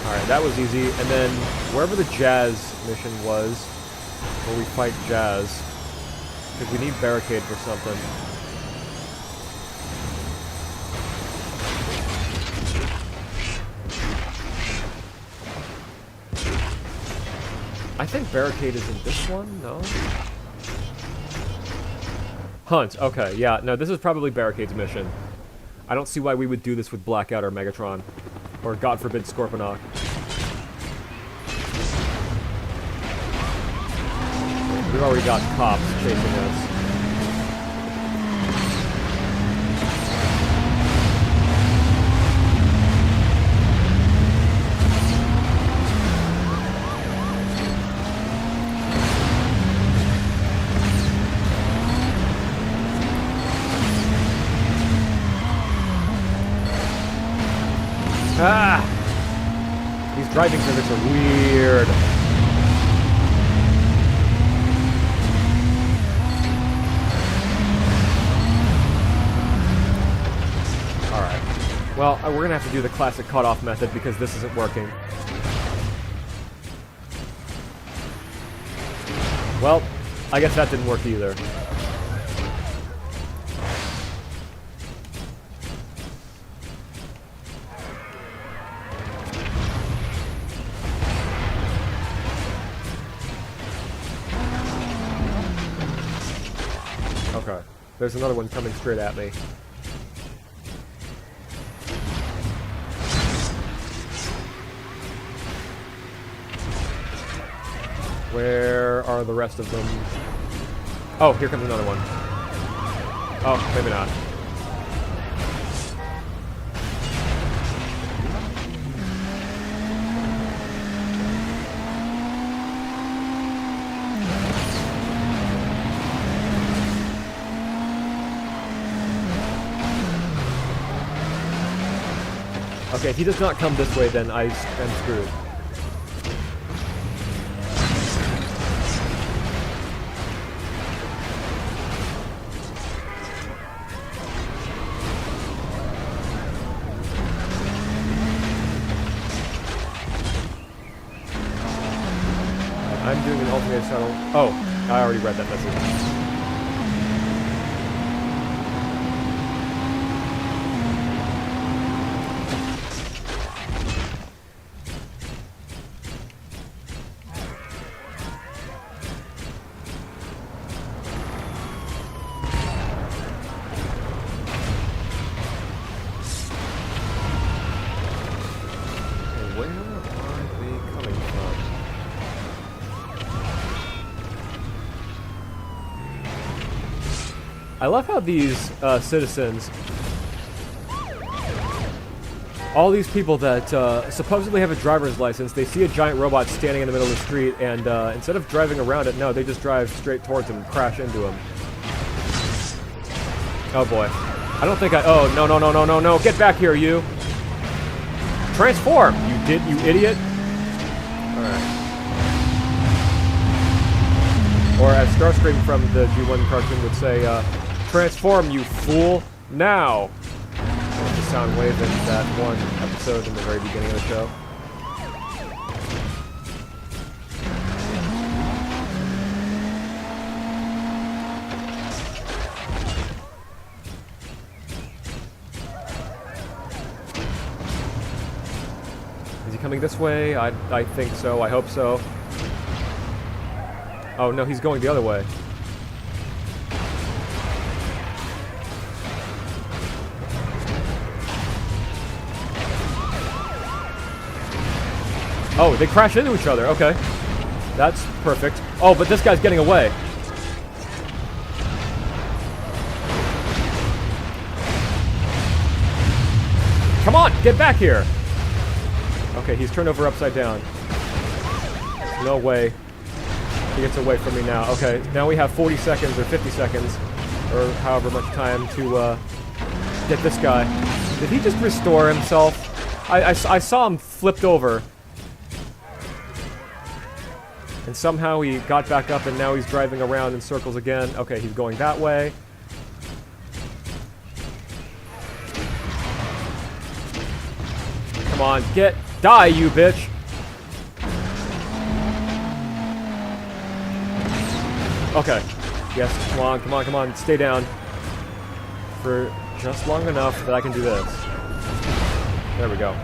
Alright, that was easy. And then, wherever the Jazz mission was, where we fight Jazz, because we need barricade for something. I think barricade is in this one, no? Hunt, okay, yeah, no, this is probably Barricade's mission. I don't see why we would do this with Blackout or Megatron. Or, God forbid, Scorponok. We've already got cops chasing us. Ah! These driving physics are weird. Alright. Well, we're gonna have to do the classic cutoff method because this isn't working. Well, I guess that didn't work either. Okay. There's another one coming straight at me. Where are the rest of them? Oh, here comes another one. Oh, maybe not. Okay, if he does not come this way, then I'm screwed. I'm doing an alternative shuttle. Oh, I already read that message. Where are they coming from? I love how these citizens, all these people that supposedly have a driver's license, they see a giant robot standing in the middle of the street, and instead of driving around it, no, they just drive straight towards him and crash into him. Oh boy. I don't think oh, no, no, no, no, no, no, get back here, you! Transform, you idiot! Alright. Or as Starscream from the G1 cartoon would say, transform, you fool, now! That's the sound wave in that one episode in the very beginning of the show. Is he coming this way? I think so. I hope so. Oh no, he's going the other way. Oh, they crash into each other. Okay. That's perfect. Oh, but this guy's getting away. Come on, get back here. Okay, he's turned over upside down. No way. He gets away from me now. Okay, now we have 40 seconds or 50 seconds, or however much time to get this guy. Did he just restore himself? I saw him flipped over. And somehow he got back up and now he's driving around in circles again. Okay, he's going that way. Come on, die, you bitch! Okay. Yes, come on, stay down. For just long enough that I can do this. There we go.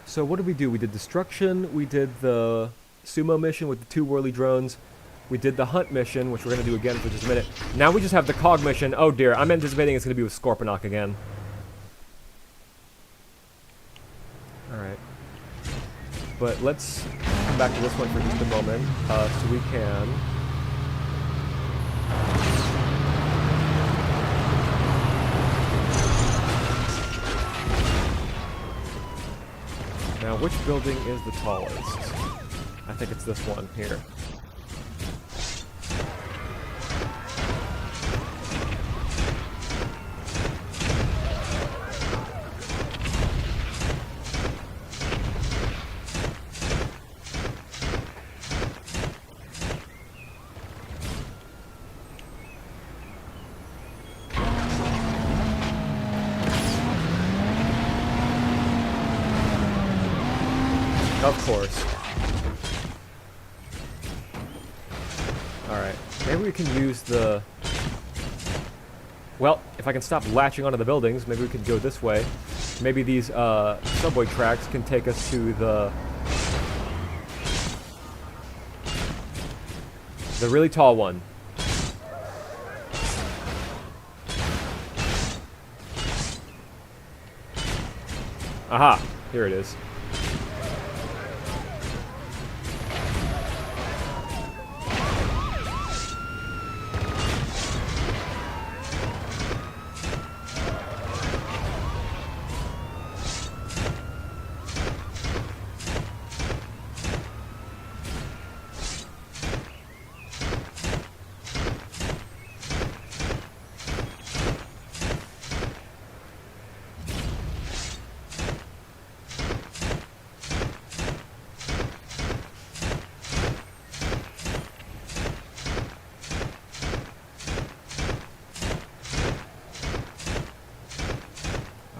So what did we do? We did destruction, we did the sumo mission with the 2 whirly drones, we did the hunt mission, which we're going to do again for just a minute. Now we just have the cog mission. Oh dear, I'm anticipating it's going to be with Scorponok again. Alright. But let's come back to this one for just a moment, so we can... Now, which building is the tallest? I think it's this one here. Of course. Alright. Maybe we can use the... Well, if I can stop latching onto the buildings, maybe we can go this way. Maybe these subway tracks can take us to the really tall one. Aha! Here it is.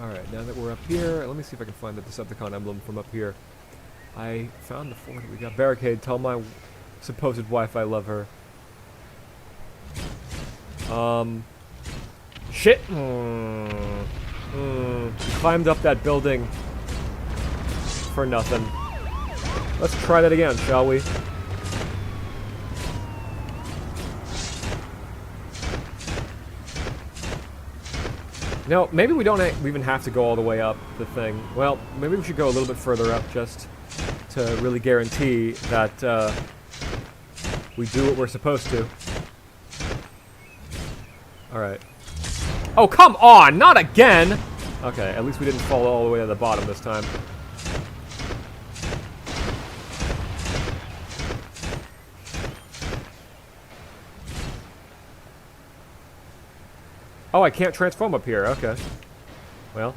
Alright, now that we're up here, let me see if I can find the Decepticon emblem from up here. I found the floor that we got. Barricade, tell my supposed wife I love her. Shit! Climbed up that building for nothing. Let's try that again, shall we? No, maybe we don't even have to go all the way up the thing. Well, maybe we should go a little bit further up just to really guarantee that we do what we're supposed to. Alright. Oh, come on! Not again! Okay, at least we didn't fall all the way to the bottom this time. Oh, I can't transform up here. Okay. Well.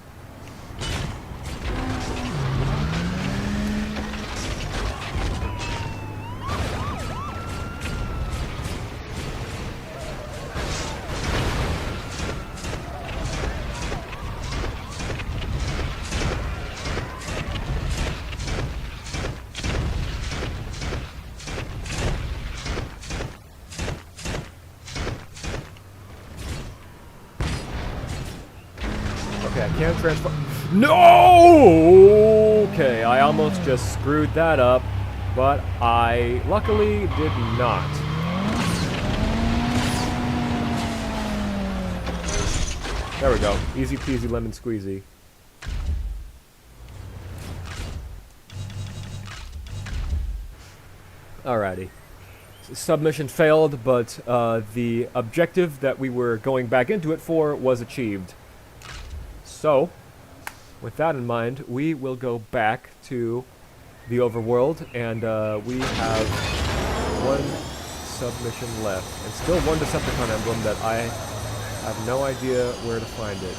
Okay, I can't transform. No! Okay, I almost just screwed that up, but I luckily did not. There we go. Easy peasy lemon squeezy. Alrighty. Submission failed, but the objective that we were going back into it for was achieved. So, with that in mind, we will go back to the overworld, and we have one submission left. And still one Decepticon emblem that I have no idea where to find it.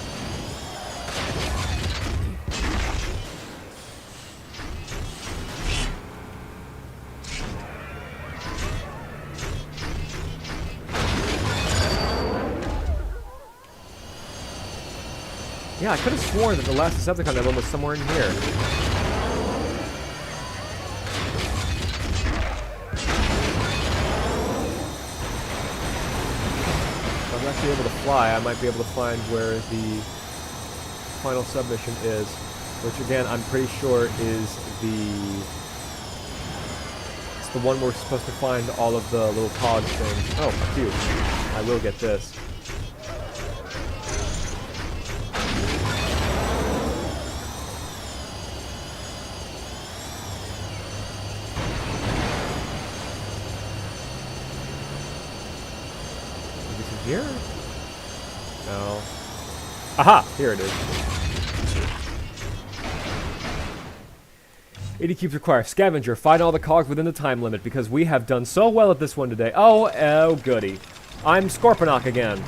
Yeah, I could have sworn that the last Decepticon emblem was somewhere in here. If I'm actually able to fly, I might be able to find where the final submission is, which again, I'm pretty sure is it's the one we're supposed to find all of the little cogs things. Oh, phew. I will get this. Here? No. Aha! Here it is. 80 cubes required. Scavenger, find all the cogs within the time limit because we have done so well at this one today. Oh goody. I'm Scorponok again.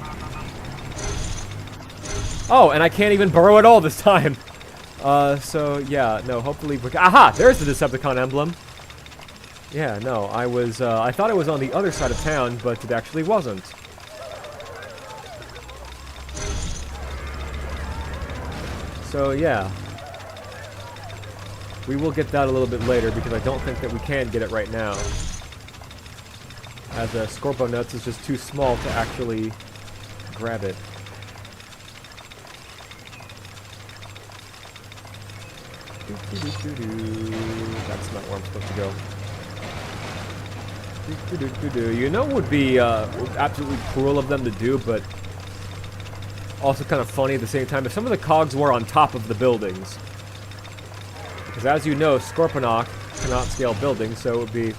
Oh, and I can't even burrow at all this time. So yeah, no, hopefully we aha! There's the Decepticon emblem. Yeah, no, I thought it was on the other side of town, but it actually wasn't. So yeah, we will get that a little bit later because I don't think that we can get it right now. As Scorponuts is just too small to actually grab it. That's not where I'm supposed to go. You know what would be absolutely cruel of them to do, but also kind of funny at the same time, if some of the cogs were on top of the buildings. Because as you know, Scorponok cannot scale buildings, so it would be...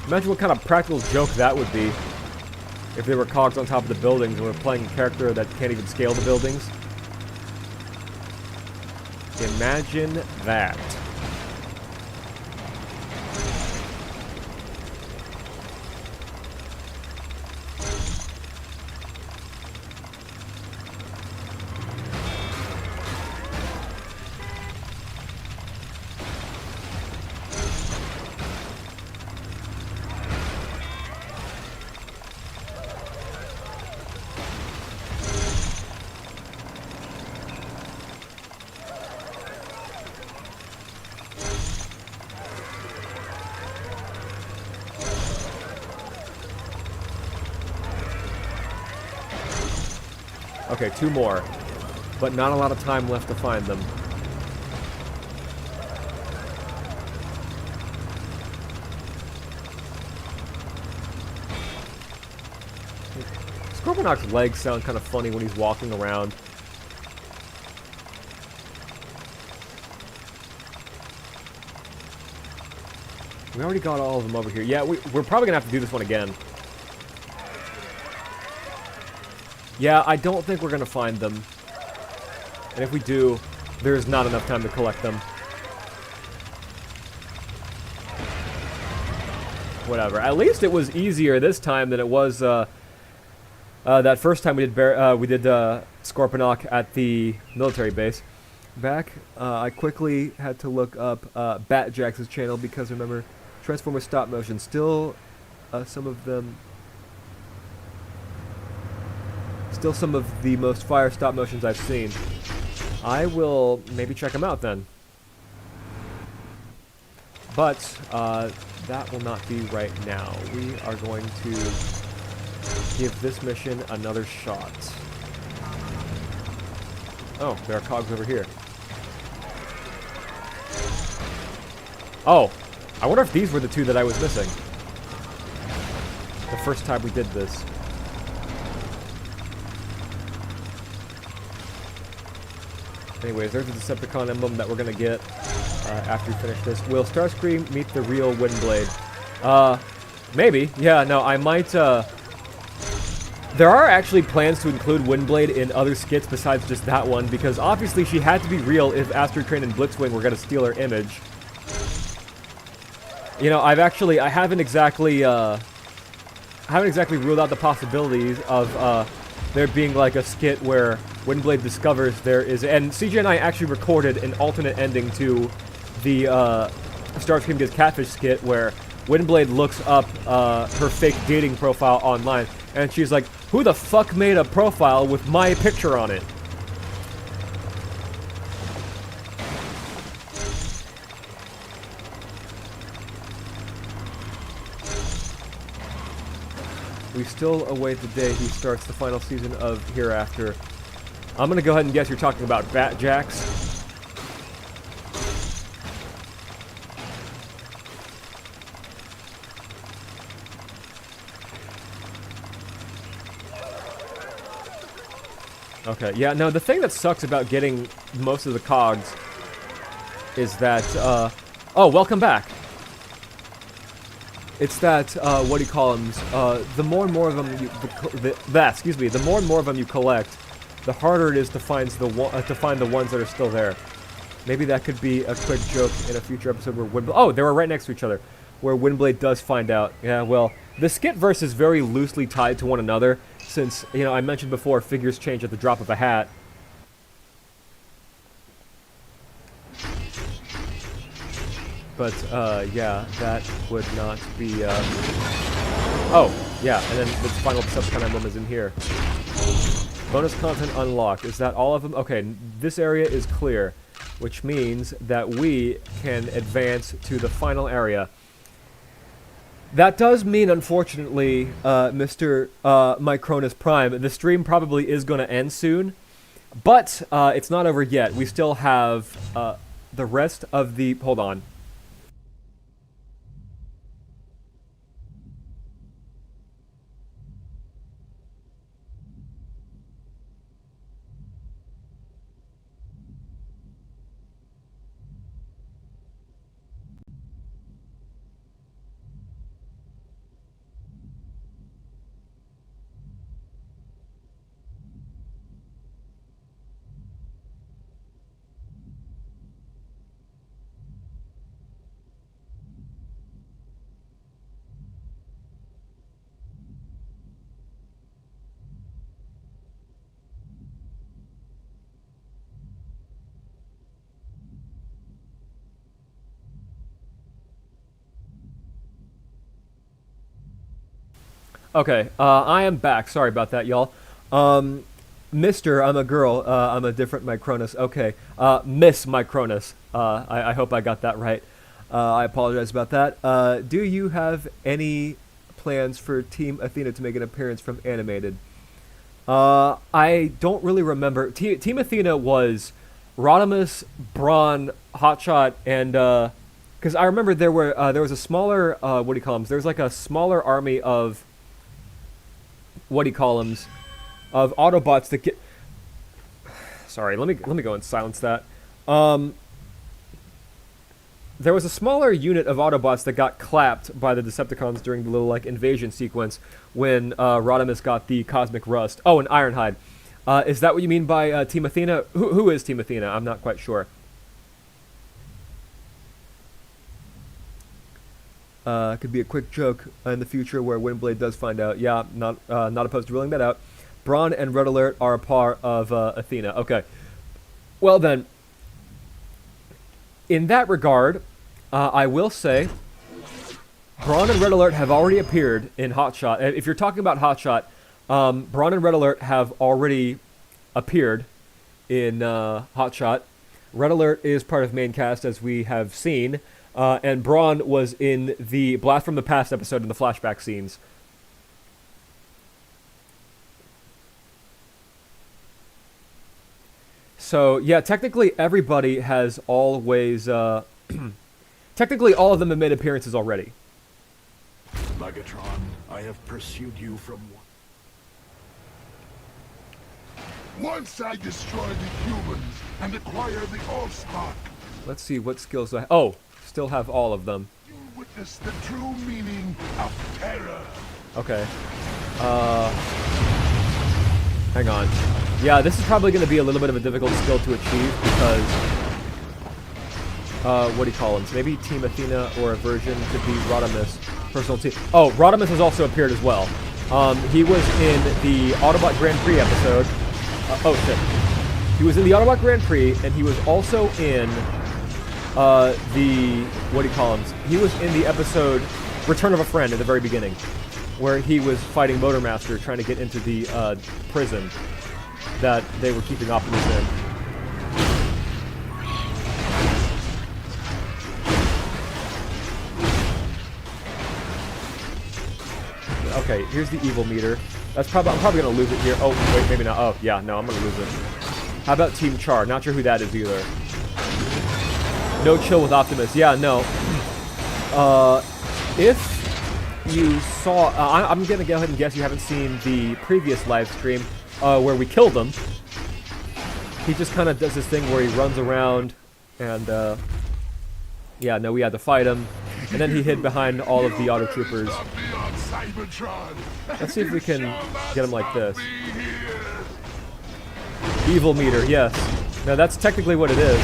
Imagine what kind of practical joke that would be if there were cogs on top of the buildings and we're playing a character that can't even scale the buildings. Imagine that. Okay, 2 more. But not a lot of time left to find them. Scorponok's legs sound kind of funny when he's walking around. We already got all of them over here. Yeah, we're probably going to have to do this one again. Yeah, I don't think we're going to find them. And if we do, there's not enough time to collect them. Whatever. At least it was easier this time than it was that first time we did Scorponok at the military base. Back, I quickly had to look up Batjax's channel because remember, Transformer stop motion. Still, some of them... Still some of the most fire stop motions I've seen. I will maybe check them out then. But that will not be right now. We are going to give this mission another shot. Oh, there are cogs over here. Oh, I wonder if these were the 2 that I was missing. The first time we did this. Anyways, there's the Decepticon emblem that we're gonna get after we finish this. Will Starscream meet the real Windblade? Maybe. Yeah, no, I might, There are actually plans to include Windblade in other skits besides just that one, because obviously she had to be real if Asteroid Crane and Blitzwing were gonna steal her image. You know, I haven't exactly, haven't exactly ruled out the possibilities of there being like a skit where Windblade discovers there is, and CJ and I actually recorded an alternate ending to the Starscream Gets Catfish skit where Windblade looks up her fake dating profile online, and she's like, "Who the fuck made a profile with my picture on it?" We still await the day he starts the final season of Hereafter. I'm gonna go ahead and guess you're talking about Batjacks. Okay, yeah, no, the thing that sucks about getting most of the cogs is that, oh, welcome back. It's that, what do you call them, the more and more of them you, the more and more of them you collect, the harder it is to find the ones that are still there. Maybe that could be a quick joke in a future episode where Windblade, oh, they were right next to each other, where Windblade does find out. Yeah, well, the skit verse is very loosely tied to one another, since, you know, I mentioned before, figures change at the drop of a hat. But, yeah, that would not be, oh, yeah, and then the final Decepticon emblem is in here. Bonus content unlocked. Is that all of them? Okay, this area is clear, which means that we can advance to the final area. That does mean, unfortunately, Mr. Micronus Prime, the stream probably is going to end soon, but it's not over yet. We still have the rest of the... Hold on. Okay, I am back. Sorry about that, y'all. Mr. I'm a girl. I'm a different Micronus. Okay. Miss Micronus. I hope I got that right. I apologize about that. Do you have any plans for Team Athena to make an appearance from Animated? I don't really remember. Team Athena was Rodimus, Brawn, Hotshot, and... because I remember there was a smaller... what do you call them? There was like a smaller army of... What do you call them? Of Autobots that get... Sorry, let me go and silence that. There was a smaller unit of Autobots that got clapped by the Decepticons during the little like invasion sequence when Rodimus got the Cosmic Rust. Oh, and Ironhide. Is that what you mean by Team Athena? Who is Team Athena? I'm not quite sure. Could be a quick joke in the future where Windblade does find out. Yeah, not opposed to ruling that out. Brawn and Red Alert are a part of Athena. Okay. Well then, in that regard, I will say, Brawn and Red Alert have already appeared in Hotshot. If you're talking about Hotshot, Brawn and Red Alert have already appeared in Hotshot. Red Alert is part of main cast, as we have seen. And Brawn was in the Blast from the Past episode in the flashback scenes. So, yeah, technically everybody has always... technically all of them have made appearances already. Megatron, I have pursued you from... Once I destroy the humans and acquire the Allspark. Let's see what skills I... Oh! Still have all of them. You witness the true meaning of terror. Okay. Hang on. Yeah, this is probably going to be a little bit of a difficult skill to achieve because... what do you call them? Maybe Team Athena or a version could be Rodimus. personal team. Oh, Rodimus has also appeared as well. He was in the Autobot Grand Prix episode. Oh shit. He was in the Autobot Grand Prix, and he was also in the, what do you call him? He was in the episode Return of a Friend at the very beginning, where he was fighting Motormaster trying to get into the prison that they were keeping Optimus in. Okay, here's the evil meter. I'm probably gonna lose it here. Oh, wait, maybe not. Oh, yeah, no, I'm gonna lose it. How about Team Char? Not sure who that is either. No chill with Optimus. Yeah, no. If you saw... I'm gonna go ahead and guess you haven't seen the previous live stream where we killed him. He just kind of does this thing where he runs around and... yeah, no, we had to fight him. And then he hid behind all of the auto troopers. Let's see if we can get him like this. Evil meter, yes. No, that's technically what it is.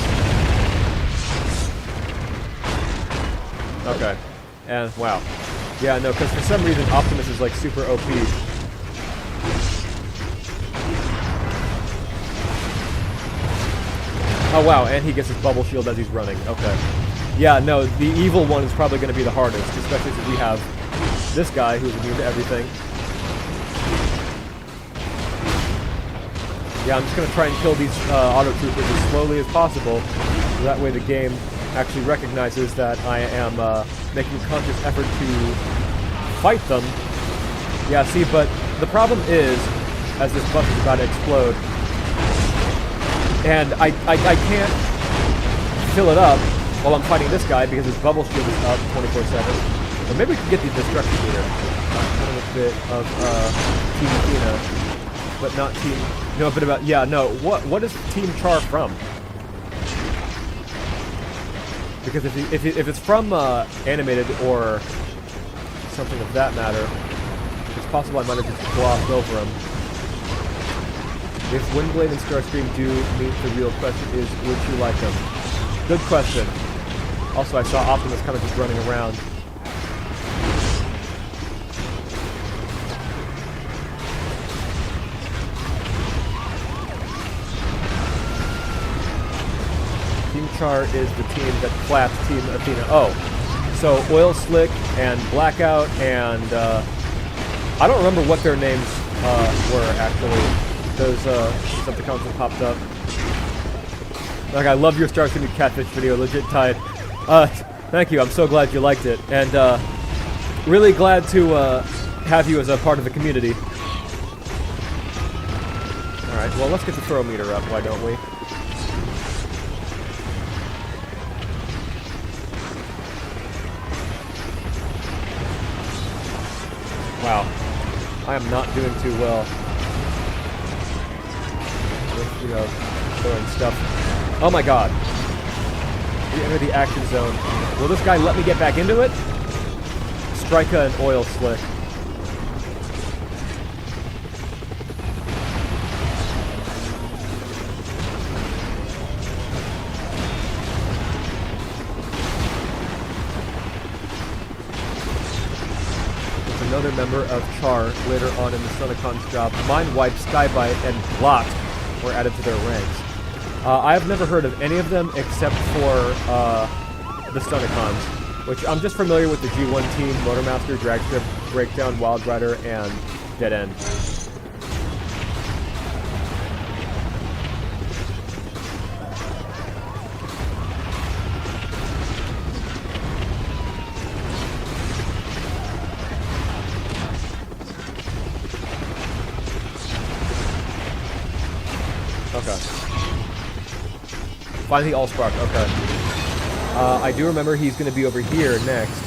Okay. And, wow. Yeah, no, because for some reason Optimus is like super OP. Oh, wow, and he gets his bubble shield as he's running. Okay. Yeah, no, the evil one is probably going to be the hardest, especially since we have this guy who's immune to everything. Yeah, I'm just going to try and kill these auto troopers as slowly as possible, so that way the game actually recognizes that I am making a conscious effort to fight them. Yeah, see, but the problem is, as this bus is about to explode, and I can't fill it up while I'm fighting this guy because his bubble shield is up 24/7. Or maybe we can get the destruction meter. Kind of a bit of Team Athena, but not Team. No, a bit about. Yeah, no. What is Team Char from? Because if it's from animated or something of that matter, it's possible I might have just glossed over him. If Windblade and Starscream do meet, the real question is, would you like them? Good question. Also, I saw Optimus kind of just running around. Team Char is the team that clapped Team Athena. Oh, so Oil Slick and Blackout and I don't remember what their names were actually. Those Decepticons that popped up. Like, I love your Starscream Catfish video, legit tight. Thank you, I'm so glad you liked it. And really glad to have you as a part of the community. Alright, well, let's get the throw meter up, why don't we? Wow. I am not doing too well. With, you know, throwing stuff. Oh my god. We enter the action zone. Will this guy let me get back into it? Striker and Oil Slick. There's another member of Char later on in the Decepticon's job. Mind Wipe, Skybite, and Blot were added to their ranks. I have never heard of any of them except for the Decepticons, which I'm just familiar with the G1 team, Motormaster, Dragstrip, Breakdown, Wild Rider, and Dead End. Okay. Find the Allspark, okay. I do remember he's going to be over here next.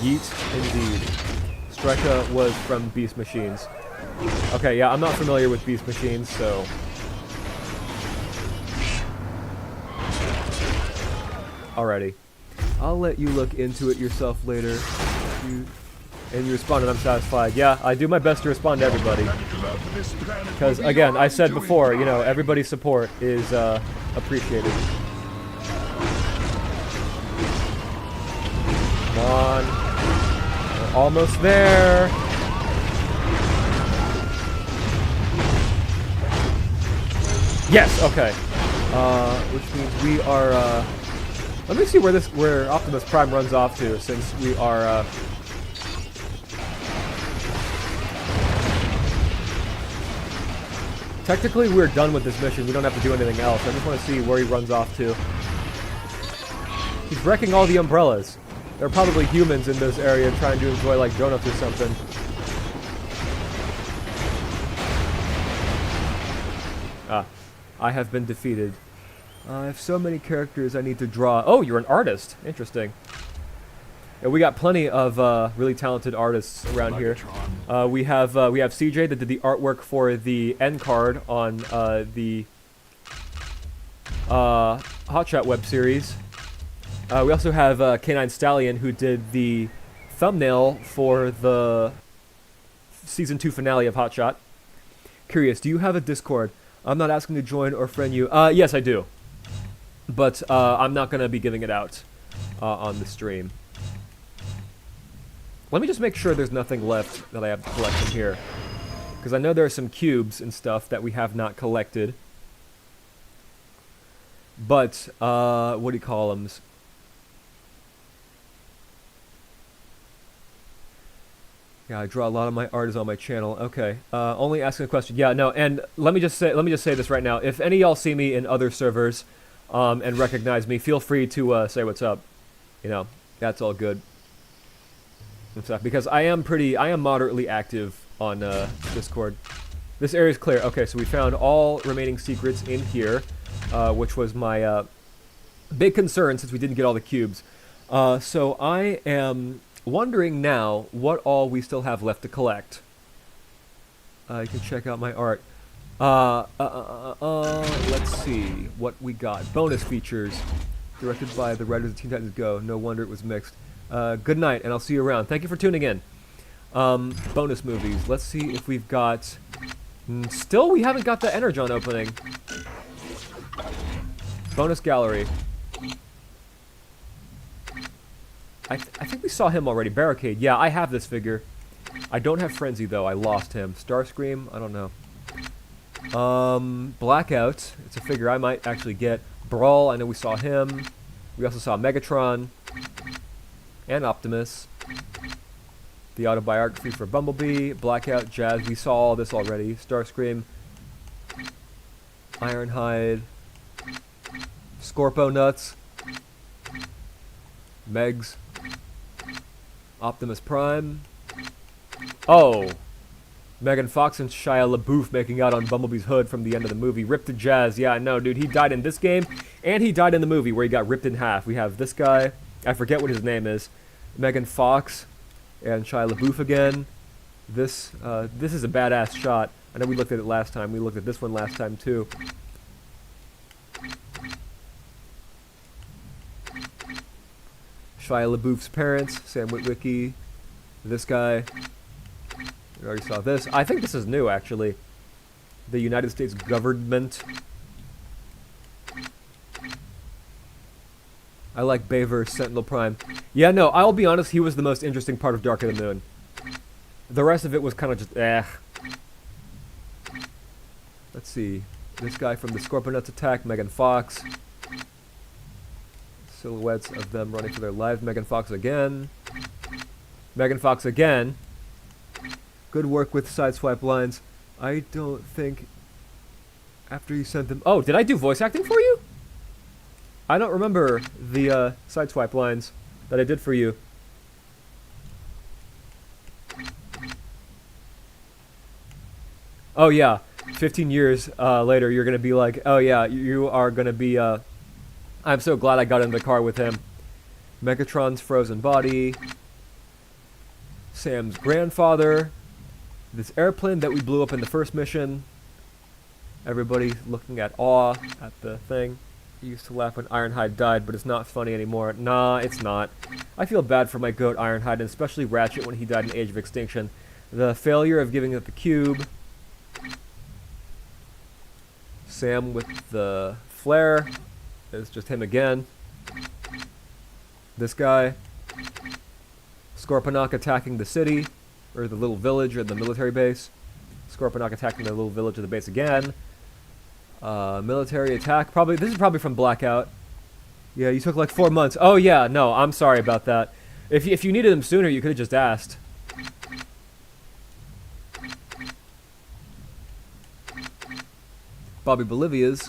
Yeet, indeed. Streka was from Beast Machines. Okay, yeah, I'm not familiar with Beast Machines, so... Alrighty. I'll let you look into it yourself later. And you responded, I'm satisfied. Yeah, I do my best to respond to everybody. Because, again, I said before, you know, everybody's support is appreciated. Come on. We're almost there. Yes, okay. Which means we are, let me see where Optimus Prime runs off to, since we are, technically we're done with this mission. We don't have to do anything else. I just want to see where he runs off to. He's wrecking all the umbrellas. There are probably humans in this area trying to enjoy, like, donuts or something. Ah. I have been defeated. I have so many characters I need to draw. Oh, you're an artist. Interesting. Yeah, we got plenty of really talented artists around here. We have CJ that did the artwork for the end card on the Hotshot web series. We also have K9 Stallion, who did the thumbnail for the season 2 finale of Hotshot. Curious, do you have a Discord? I'm not asking to join or friend you. Yes, I do. But I'm not going to be giving it out on the stream. Let me just make sure there's nothing left that I have to collect from here. Because I know there are some cubes and stuff that we have not collected. But, what do you call them? Yeah, I draw a lot of my art is on my channel. Okay. Only asking a question. Yeah, no, and let me just say this right now. If any of y'all see me in other servers and recognize me, feel free to say what's up. You know, that's all good. And stuff, because I am moderately active on Discord. This area is clear. Okay, so we found all remaining secrets in here, which was my big concern since we didn't get all the cubes. So I am wondering now what all we still have left to collect. You can check out my art. Let's see what we got. Bonus features. Directed by the writers of Teen Titans Go. No wonder it was mixed. Good night, and I'll see you around. Thank you for tuning in. Bonus movies. Let's see if we've got... Still, we haven't got the Energon opening. Bonus gallery. I think we saw him already. Barricade. Yeah, I have this figure. I don't have Frenzy, though. I lost him. Starscream? I don't know. Blackout. It's a figure I might actually get. Brawl. I know we saw him. We also saw Megatron. And Optimus. The autobiography for Bumblebee. Blackout. Jazz. We saw all this already. Starscream. Ironhide. Scorpo Nuts. Megs. Optimus Prime. Oh! Megan Fox and Shia LaBeouf making out on Bumblebee's hood from the end of the movie. Ripped to Jazz. Yeah, I know, dude. He died in this game, and he died in the movie where he got ripped in half. We have this guy. I forget what his name is. Megan Fox and Shia LaBeouf again. This is a badass shot. I know we looked at it last time. We looked at this one last time, too. Shia LaBeouf's parents, Sam Witwicky, this guy. We already saw this. I think this is new, actually. The United States government. I like Bayverse, Sentinel Prime. Yeah, no, I'll be honest, he was the most interesting part of Dark of the Moon. The rest of it was kind of just, eh. Let's see. This guy from the Scorpion Nuts attack, Megan Fox. Silhouettes of them running for their lives. Megan Fox again. Megan Fox again. Good work with Sideswipe lines. I don't think... After you sent them... Oh, did I do voice acting for you? I don't remember the Sideswipe lines that I did for you. Oh, yeah. 15 years later, you're going to be like, oh, yeah, you are going to be... I'm so glad I got in the car with him. Megatron's frozen body. Sam's grandfather. This airplane that we blew up in the first mission. Everybody looking at awe at the thing. I used to laugh when Ironhide died, but it's not funny anymore. Nah, it's not. I feel bad for my goat Ironhide, and especially Ratchet when he died in Age of Extinction. The failure of giving up the cube. Sam with the flare. It's just him again. This guy. Scorponok attacking the city, or the little village, or the military base. Scorponok attacking the little village or the base again. Military attack. Probably this is probably from Blackout. Yeah, you took like 4 months. Oh yeah, no, I'm sorry about that. If you needed them sooner, you could have just asked. Bobby Bolivia's.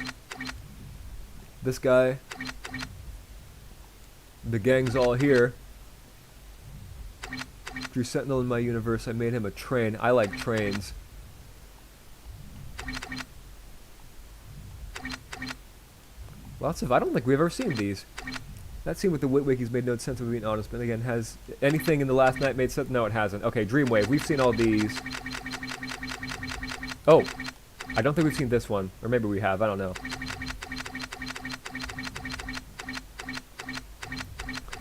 This guy. The gang's all here. Drew Sentinel in my universe. I made him a train. I like trains. Lots of... I don't think we've ever seen these. That scene with the Witwickies made no sense of being honest, but again, has anything in the last night made sense? No, it hasn't. Okay, Dreamwave. We've seen all these. Oh. I don't think we've seen this one. Or maybe we have. I don't know.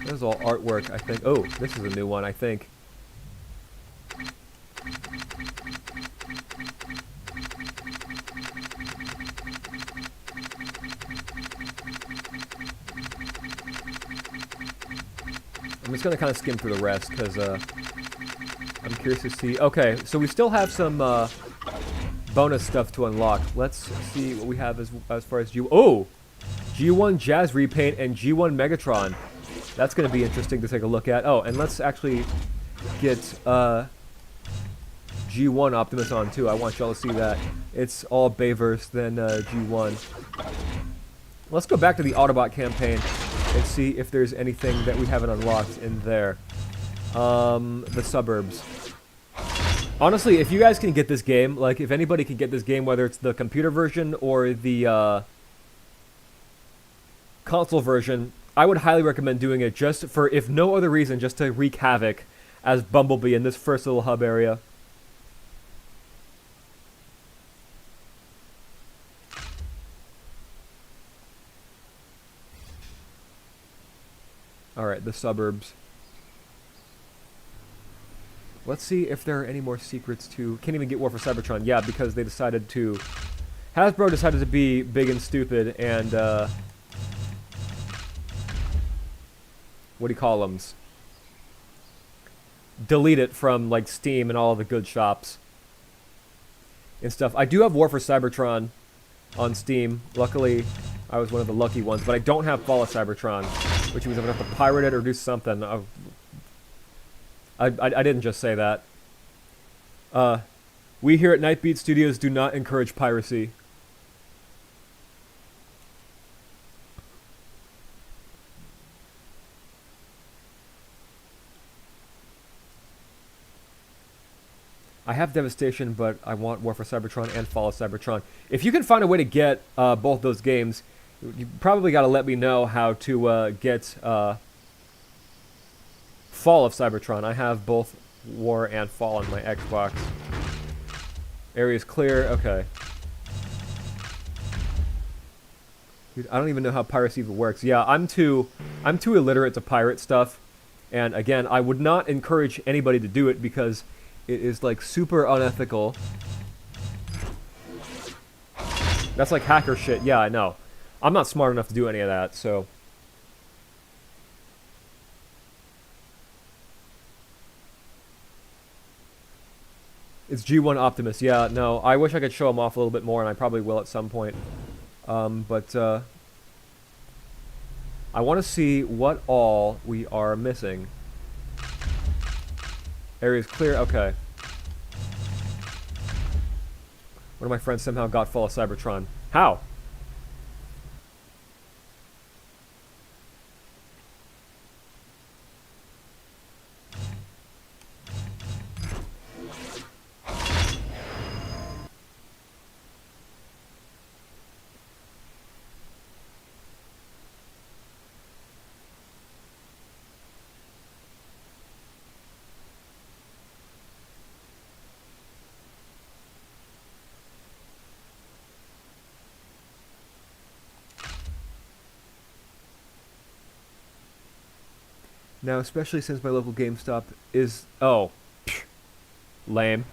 This is all artwork, I think. Oh, this is a new one, I think. I'm just going to kind of skim through the rest, because I'm curious to see... Okay, so we still have some bonus stuff to unlock. Let's see what we have as far as Oh! G1 Jazz Repaint and G1 Megatron. That's going to be interesting to take a look at. Oh, and let's actually get G1 Optimus on, too. I want y'all to see that. It's all Bayverse, then G1. Let's go back to the Autobot campaign and see if there's anything that we haven't unlocked in there. The suburbs. Honestly, if you guys can get this game, like, if anybody can get this game, whether it's the computer version or the console version, I would highly recommend doing it just for, if no other reason, just to wreak havoc as Bumblebee in this first little hub area. Alright, the suburbs. Let's see if there are any more secrets to... Can't even get War for Cybertron. Yeah, because they decided to... Hasbro decided to be big and stupid and, what do you call them? Delete it from, like, Steam and all the good shops. And stuff. I do have War for Cybertron on Steam. Luckily, I was one of the lucky ones. But I don't have Fall of Cybertron. Which means I'm going to have to pirate it or do something. I didn't just say that. We here at Nightbeat Studios do not encourage piracy. I have Devastation, but I want War for Cybertron and Fall of Cybertron. If you can find a way to get both those games, you probably got to let me know how to get Fall of Cybertron. I have both War and Fall on my Xbox. Area's clear. Okay. Dude, I don't even know how piracy even works. Yeah, I'm too illiterate to pirate stuff. And again, I would not encourage anybody to do it because it is like super unethical. That's like hacker shit. Yeah, I know. I'm not smart enough to do any of that, so... It's G1 Optimus. Yeah, no, I wish I could show him off a little bit more, and I probably will at some point. But I want to see what all we are missing. Area's clear? Okay. One of my friends somehow got Fall of Cybertron. How? Now, especially since my local GameStop is... Oh. Pfft. Lame.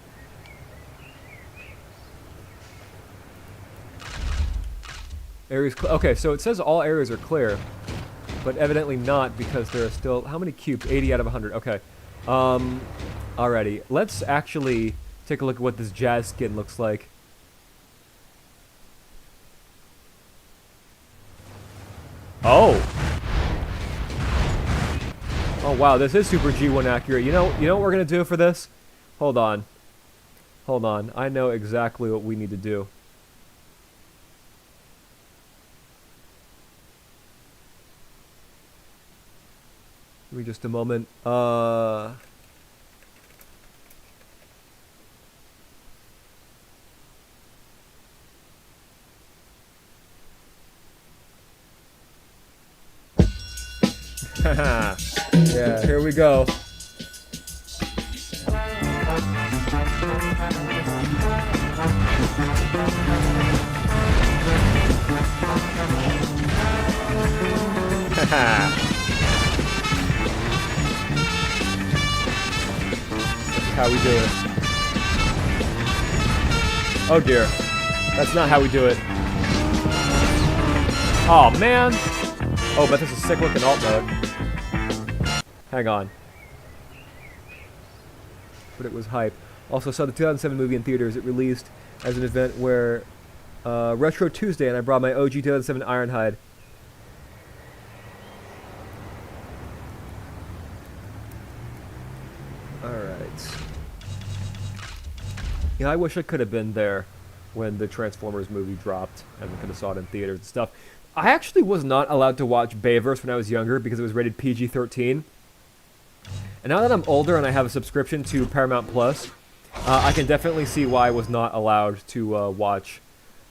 Areas... Okay, so it says all areas are clear. But evidently not, because there are still... How many cubes? 80 out of 100. Okay. Alrighty. Let's actually take a look at what this Jazz skin looks like. Oh! Oh wow, this is super G1 accurate. You know what we're gonna do for this? Hold on. Hold on. I know exactly what we need to do. Give me just a moment. Yeah, here we go. Haha. How we do it. Oh dear. That's not how we do it. Oh man. Oh, but this is sick looking alt mode. Hang on. But it was hype. Also saw the 2007 movie in theaters. It released as an event where Retro Tuesday, and I brought my OG 2007 Ironhide. Alright. Yeah, I wish I could have been there when the Transformers movie dropped and we could have saw it in theaters and stuff. I actually was not allowed to watch Bayverse when I was younger because it was rated PG-13. And now that I'm older and I have a subscription to Paramount Plus, I can definitely see why I was not allowed to watch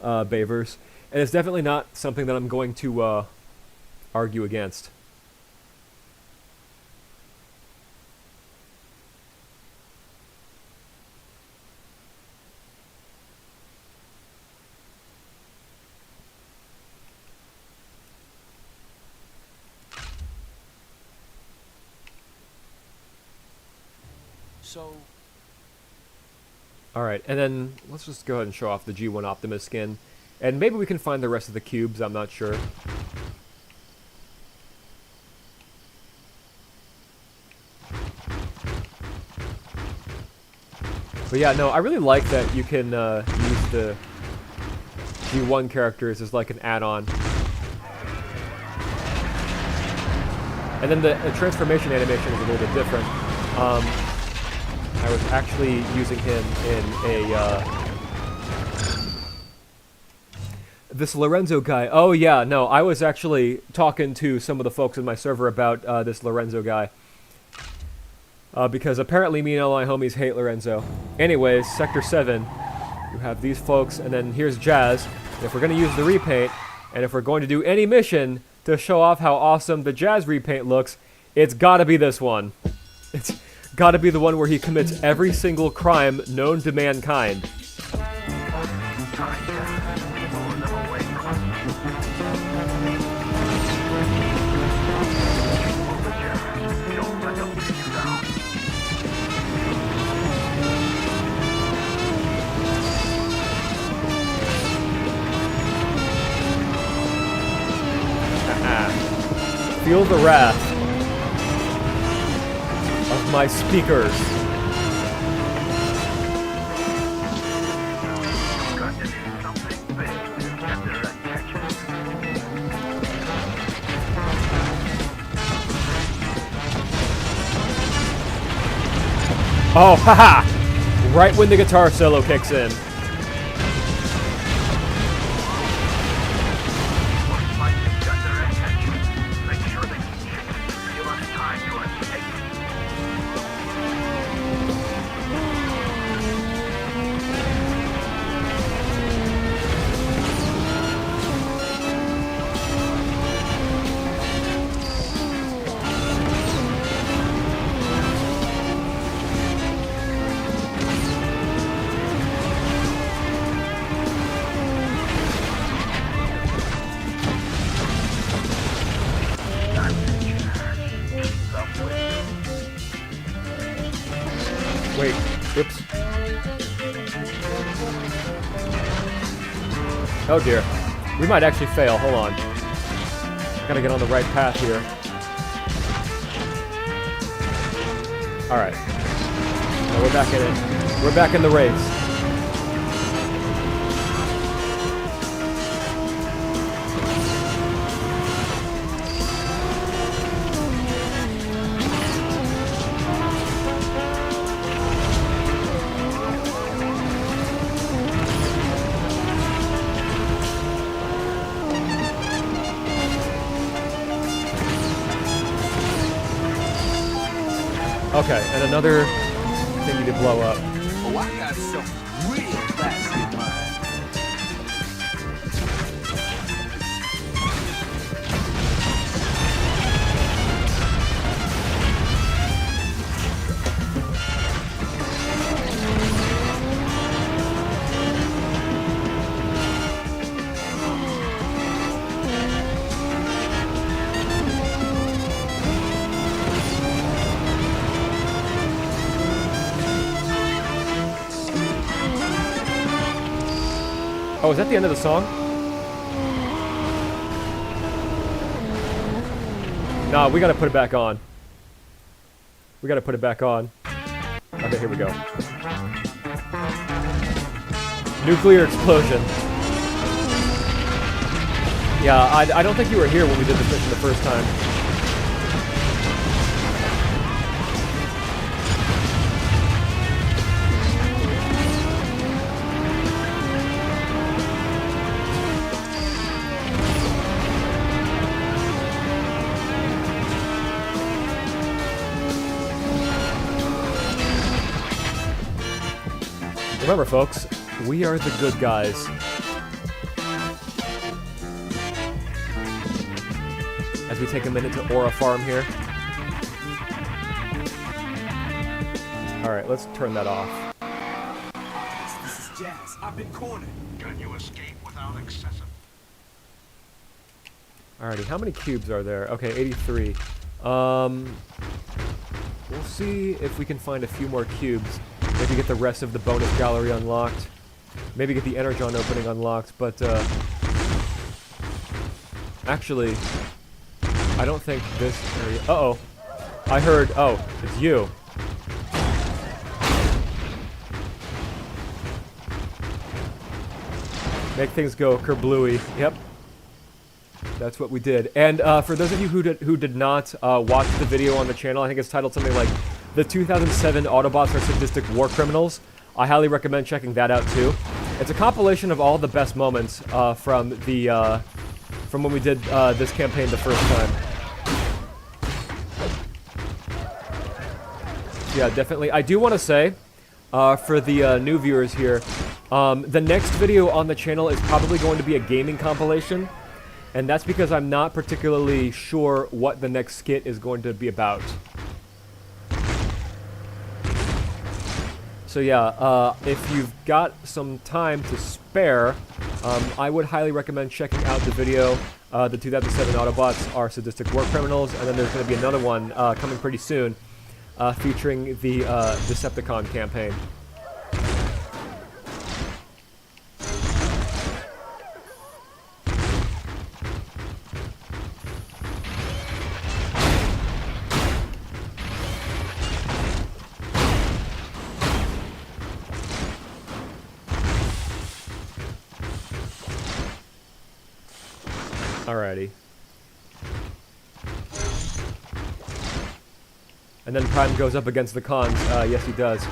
Bayverse. And it's definitely not something that I'm going to argue against. So, Alright, and then let's just go ahead and show off the G1 Optimus skin. And maybe we can find the rest of the cubes, I'm not sure. But yeah, no, I really like that you can use the G1 characters as like an add-on. And then the transformation animation is a little bit different. I was actually using him in a, this Lorenzo guy. Oh yeah, no, I was actually talking to some of the folks in my server about this Lorenzo guy. Because apparently me and all my homies hate Lorenzo. Anyways, Sector 7, you have these folks, and then here's Jazz. And if we're going to use the repaint, and if we're going to do any mission to show off how awesome the Jazz repaint looks, it's gotta be this one. It's gotta be the one where he commits every single crime known to mankind. Feel the wrath of my speakers. Oh, haha! Right when the guitar solo kicks in. Wait, whoops. Oh dear. We might actually fail, hold on. Gotta get on the right path here. Alright. So we're back in it. We're back in the race. Okay, and another thing to blow up. Oh, I got something real classy in mind. Oh, is that the end of the song? Nah, we gotta put it back on. We gotta put it back on. Okay, here we go. Nuclear explosion. Yeah, I don't think you were here when we did this mission the first time. Remember, folks, we are the good guys. As we take a minute to Aura Farm here. Alright, let's turn that off. This is Jazz. I've been cornered. Can you escape without excessive? Alrighty, how many cubes are there? Okay, 83. We'll see if we can find a few more cubes. Maybe get the rest of the bonus gallery unlocked. Maybe get the Energon opening unlocked, but, actually, I don't think this area... Uh-oh. I heard... Oh, it's you. Make things go kerblooey. Yep. That's what we did. And for those of you who did not watch the video on the channel, I think it's titled something like The 2007 Autobots Are Sadistic War Criminals. I highly recommend checking that out too. It's a compilation of all the best moments from when we did this campaign the first time. Yeah, definitely. I do want to say, for the new viewers here, the next video on the channel is probably going to be a gaming compilation. And that's because I'm not particularly sure what the next skit is going to be about. So yeah, if you've got some time to spare, I would highly recommend checking out the video, the 2007 Autobots Are Sadistic War Criminals, and then there's going to be another one coming pretty soon, featuring the Decepticon campaign. Alrighty. And then Prime goes up against the cons. Yes, he does.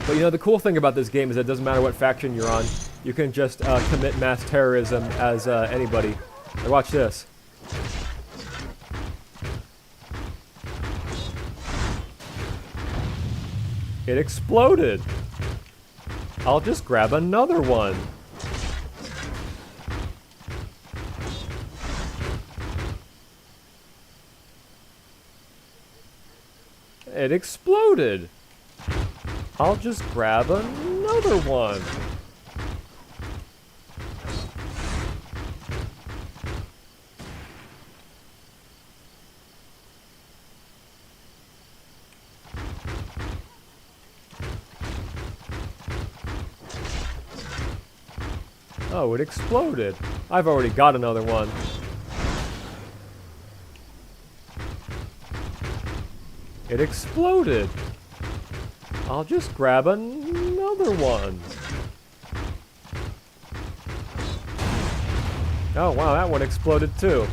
But you know, the cool thing about this game is that it doesn't matter what faction you're on. You can just commit mass terrorism as anybody. Now watch this. It exploded. I'll just grab another one. It exploded. I'll just grab another one. Oh, it exploded. I've already got another one. It exploded. I'll just grab another one. Oh wow, that one exploded too.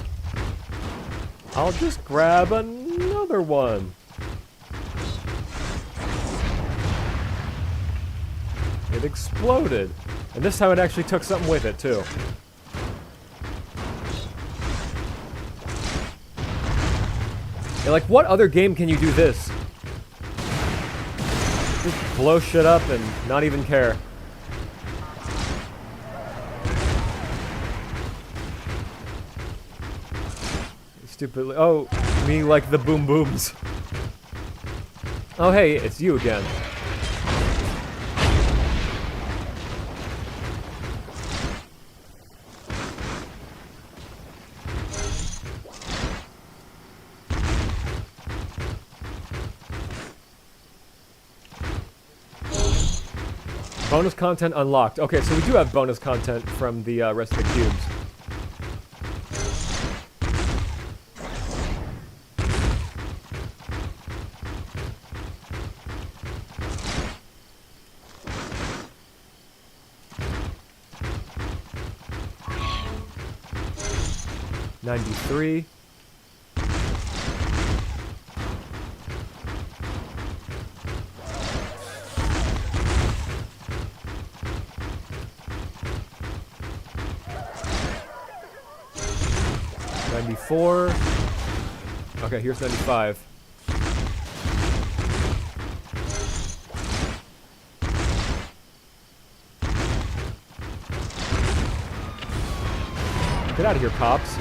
I'll just grab another one. It exploded. And this time it actually took something with it too. Yeah, like what other game can you do this? Just blow shit up and not even care. Stupidly. Oh, me like the boom booms. Oh hey, it's you again. Bonus content unlocked. Okay, so we do have bonus content from the rest of the cubes. $93. $94. Okay, here's 95. Get out of here, cops.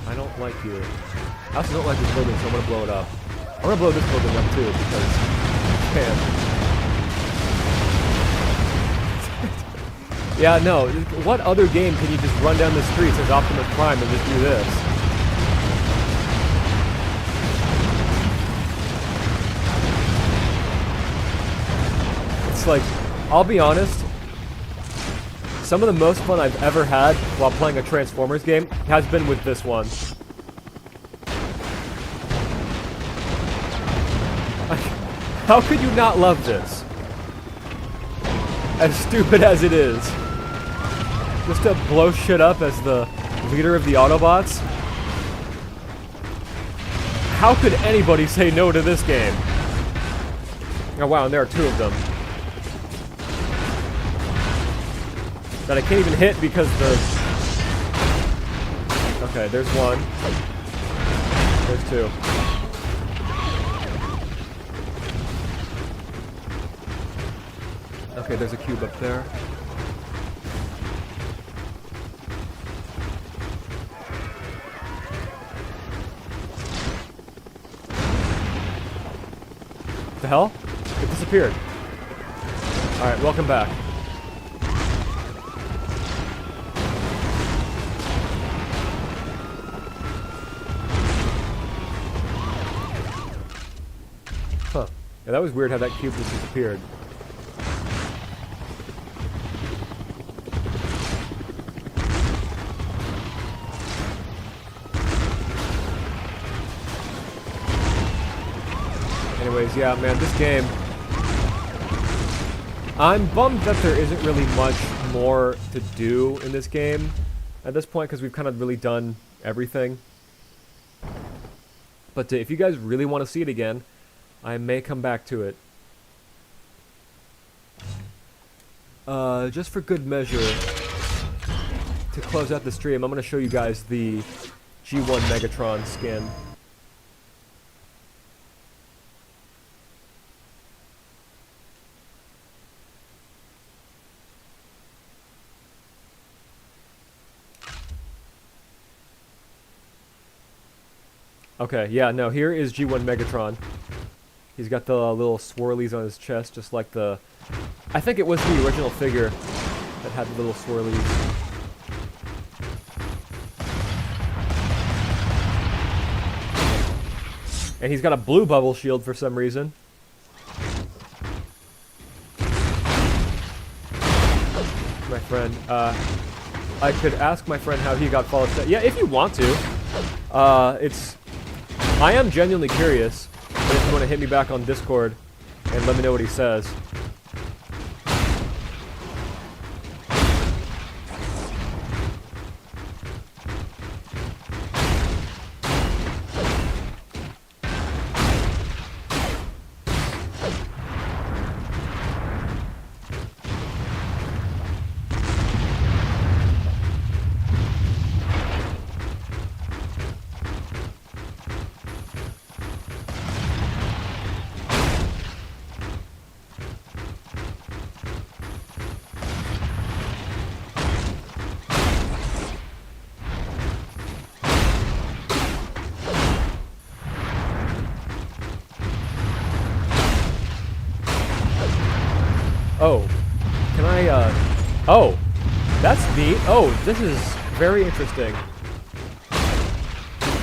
I don't like you. I also don't like this building, so I'm gonna blow it up. I'm gonna blow this building up too, because I can. Yeah, no. What other game can you just run down the streets as Optimus Prime and just do this? It's like, I'll be honest, some of the most fun I've ever had while playing a Transformers game has been with this one. How could you not love this? As stupid as it is. Just to blow shit up as the leader of the Autobots? How could anybody say no to this game? Oh wow, and there are two of them. That I can't even hit because the... Okay, there's one. There's two. Okay, there's a cube up there. The hell? It disappeared. Alright, welcome back. Huh. Yeah, that was weird how that cube just disappeared. Anyways, yeah, man, this game... I'm bummed that there isn't really much more to do in this game at this point, because we've kind of really done everything. But if you guys really want to see it again, I may come back to it. Just for good measure, to close out the stream, I'm going to show you guys the G1 Megatron skin. Okay, yeah, no, here is G1 Megatron. He's got the little swirlies on his chest, just like the... I think it was the original figure that had the little swirlies. And he's got a blue bubble shield for some reason. My friend, I could ask my friend how he got followed. Yeah, if you want to. It's I am genuinely curious, but if you want to hit me back on Discord and let me know what he says. Oh, can I, oh, that's neat. Oh, this is very interesting.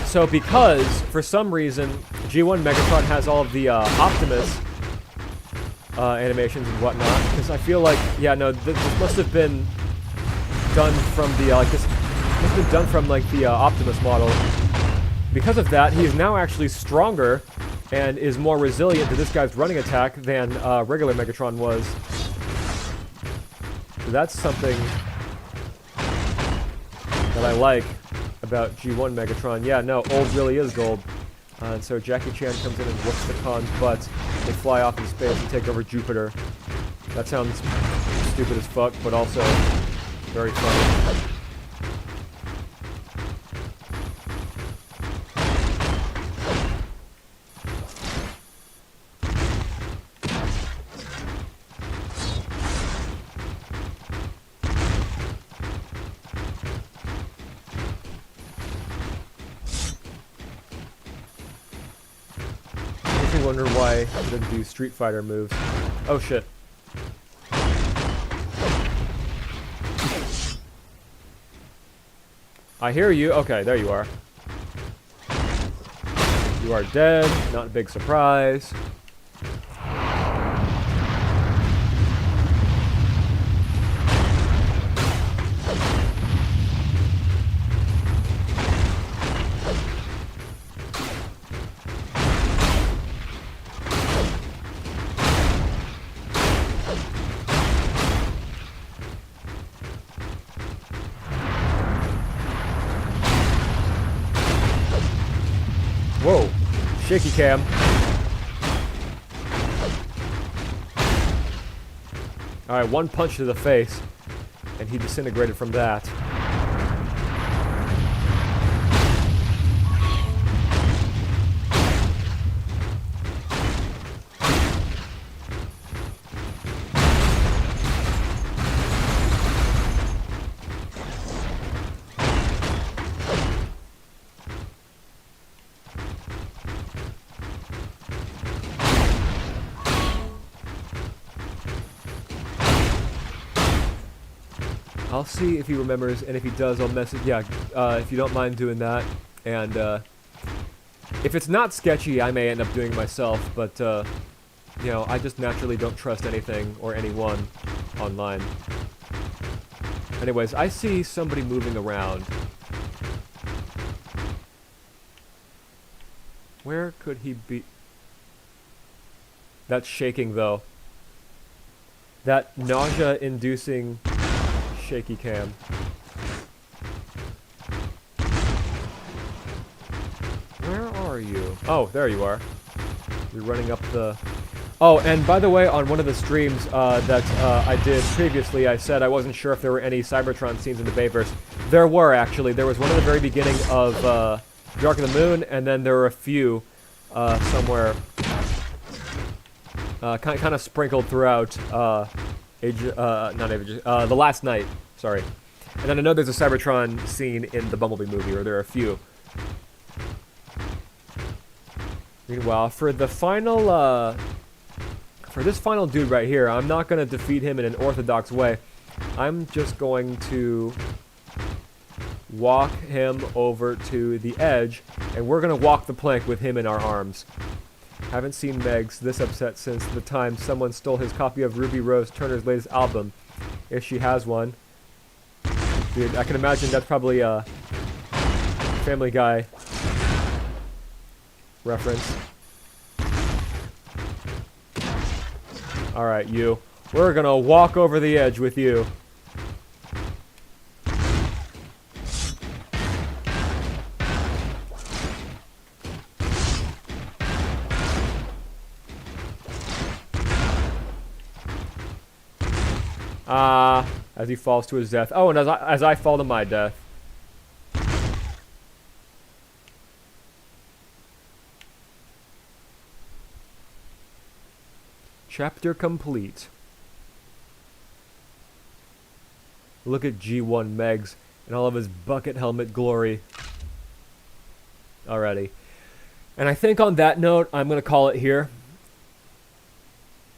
So because, for some reason, G1 Megatron has all of the, Optimus, animations and whatnot, because I feel like, yeah, no, this must have been done from the, this must have been done from, like, the, Optimus model. Because of that, he is now actually stronger and is more resilient to this guy's running attack than, regular Megatron was. So that's something that I like about G1 Megatron. Yeah, no, old really is gold. And so Jackie Chan comes in and whoops the Con's butt. They fly off in space and take over Jupiter. That sounds stupid as fuck, but also very funny. I wonder why he didn't do Street Fighter moves. Oh shit. I hear you. Okay, there you are. You are dead. Not a big surprise. Whoa, shaky cam. Alright, one punch to the face, and he disintegrated from that. I'll see if he remembers, and if he does, I'll message. Yeah, if you don't mind doing that. And if it's not sketchy, I may end up doing it myself. But you know, I just naturally don't trust anything or anyone online. Anyways, I see somebody moving around. Where could he be? That's shaking, though. That nausea-inducing shaky cam. Where are you? Oh, there you are. You're running up the... Oh, and by the way, on one of the streams that I did previously, I said I wasn't sure if there were any Cybertron scenes in the Bayverse. There were, actually. There was one at the very beginning of Dark of the Moon, and then there were a few somewhere kind of sprinkled throughout The Last Night, sorry. And then I know there's a Cybertron scene in the Bumblebee movie, or there are a few. Meanwhile, for the final, for this final dude right here, I'm not going to defeat him in an orthodox way. I'm just going to walk him over to the edge, and we're going to walk the plank with him in our arms. Haven't seen Megs this upset since the time someone stole his copy of Ruby Rose Turner's latest album. If she has one. Dude, I can imagine that's probably a Family Guy reference. Alright, you. We're gonna walk over the edge with you. As he falls to his death. Oh, and as I fall to my death. Chapter complete. Look at G1 Megs and all of his bucket helmet glory. Alrighty. And I think on that note, I'm going to call it here.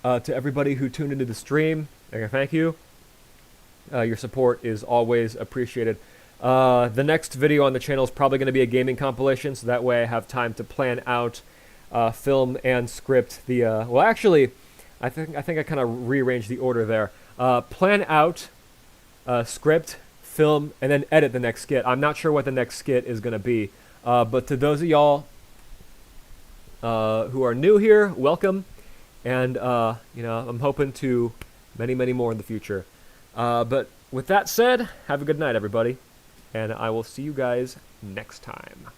To everybody who tuned into the stream, thank you. Your support is always appreciated. The next video on the channel is probably going to be a gaming compilation, so that way I have time to plan out, film, and script the... well, actually, I think I kind of rearranged the order there. Plan out, script, film, and then edit the next skit. I'm not sure what the next skit is going to be, but to those of y'all who are new here, welcome. And, you know, I'm hoping to many, many more in the future. But with that said, have a good night, everybody. And I will see you guys next time.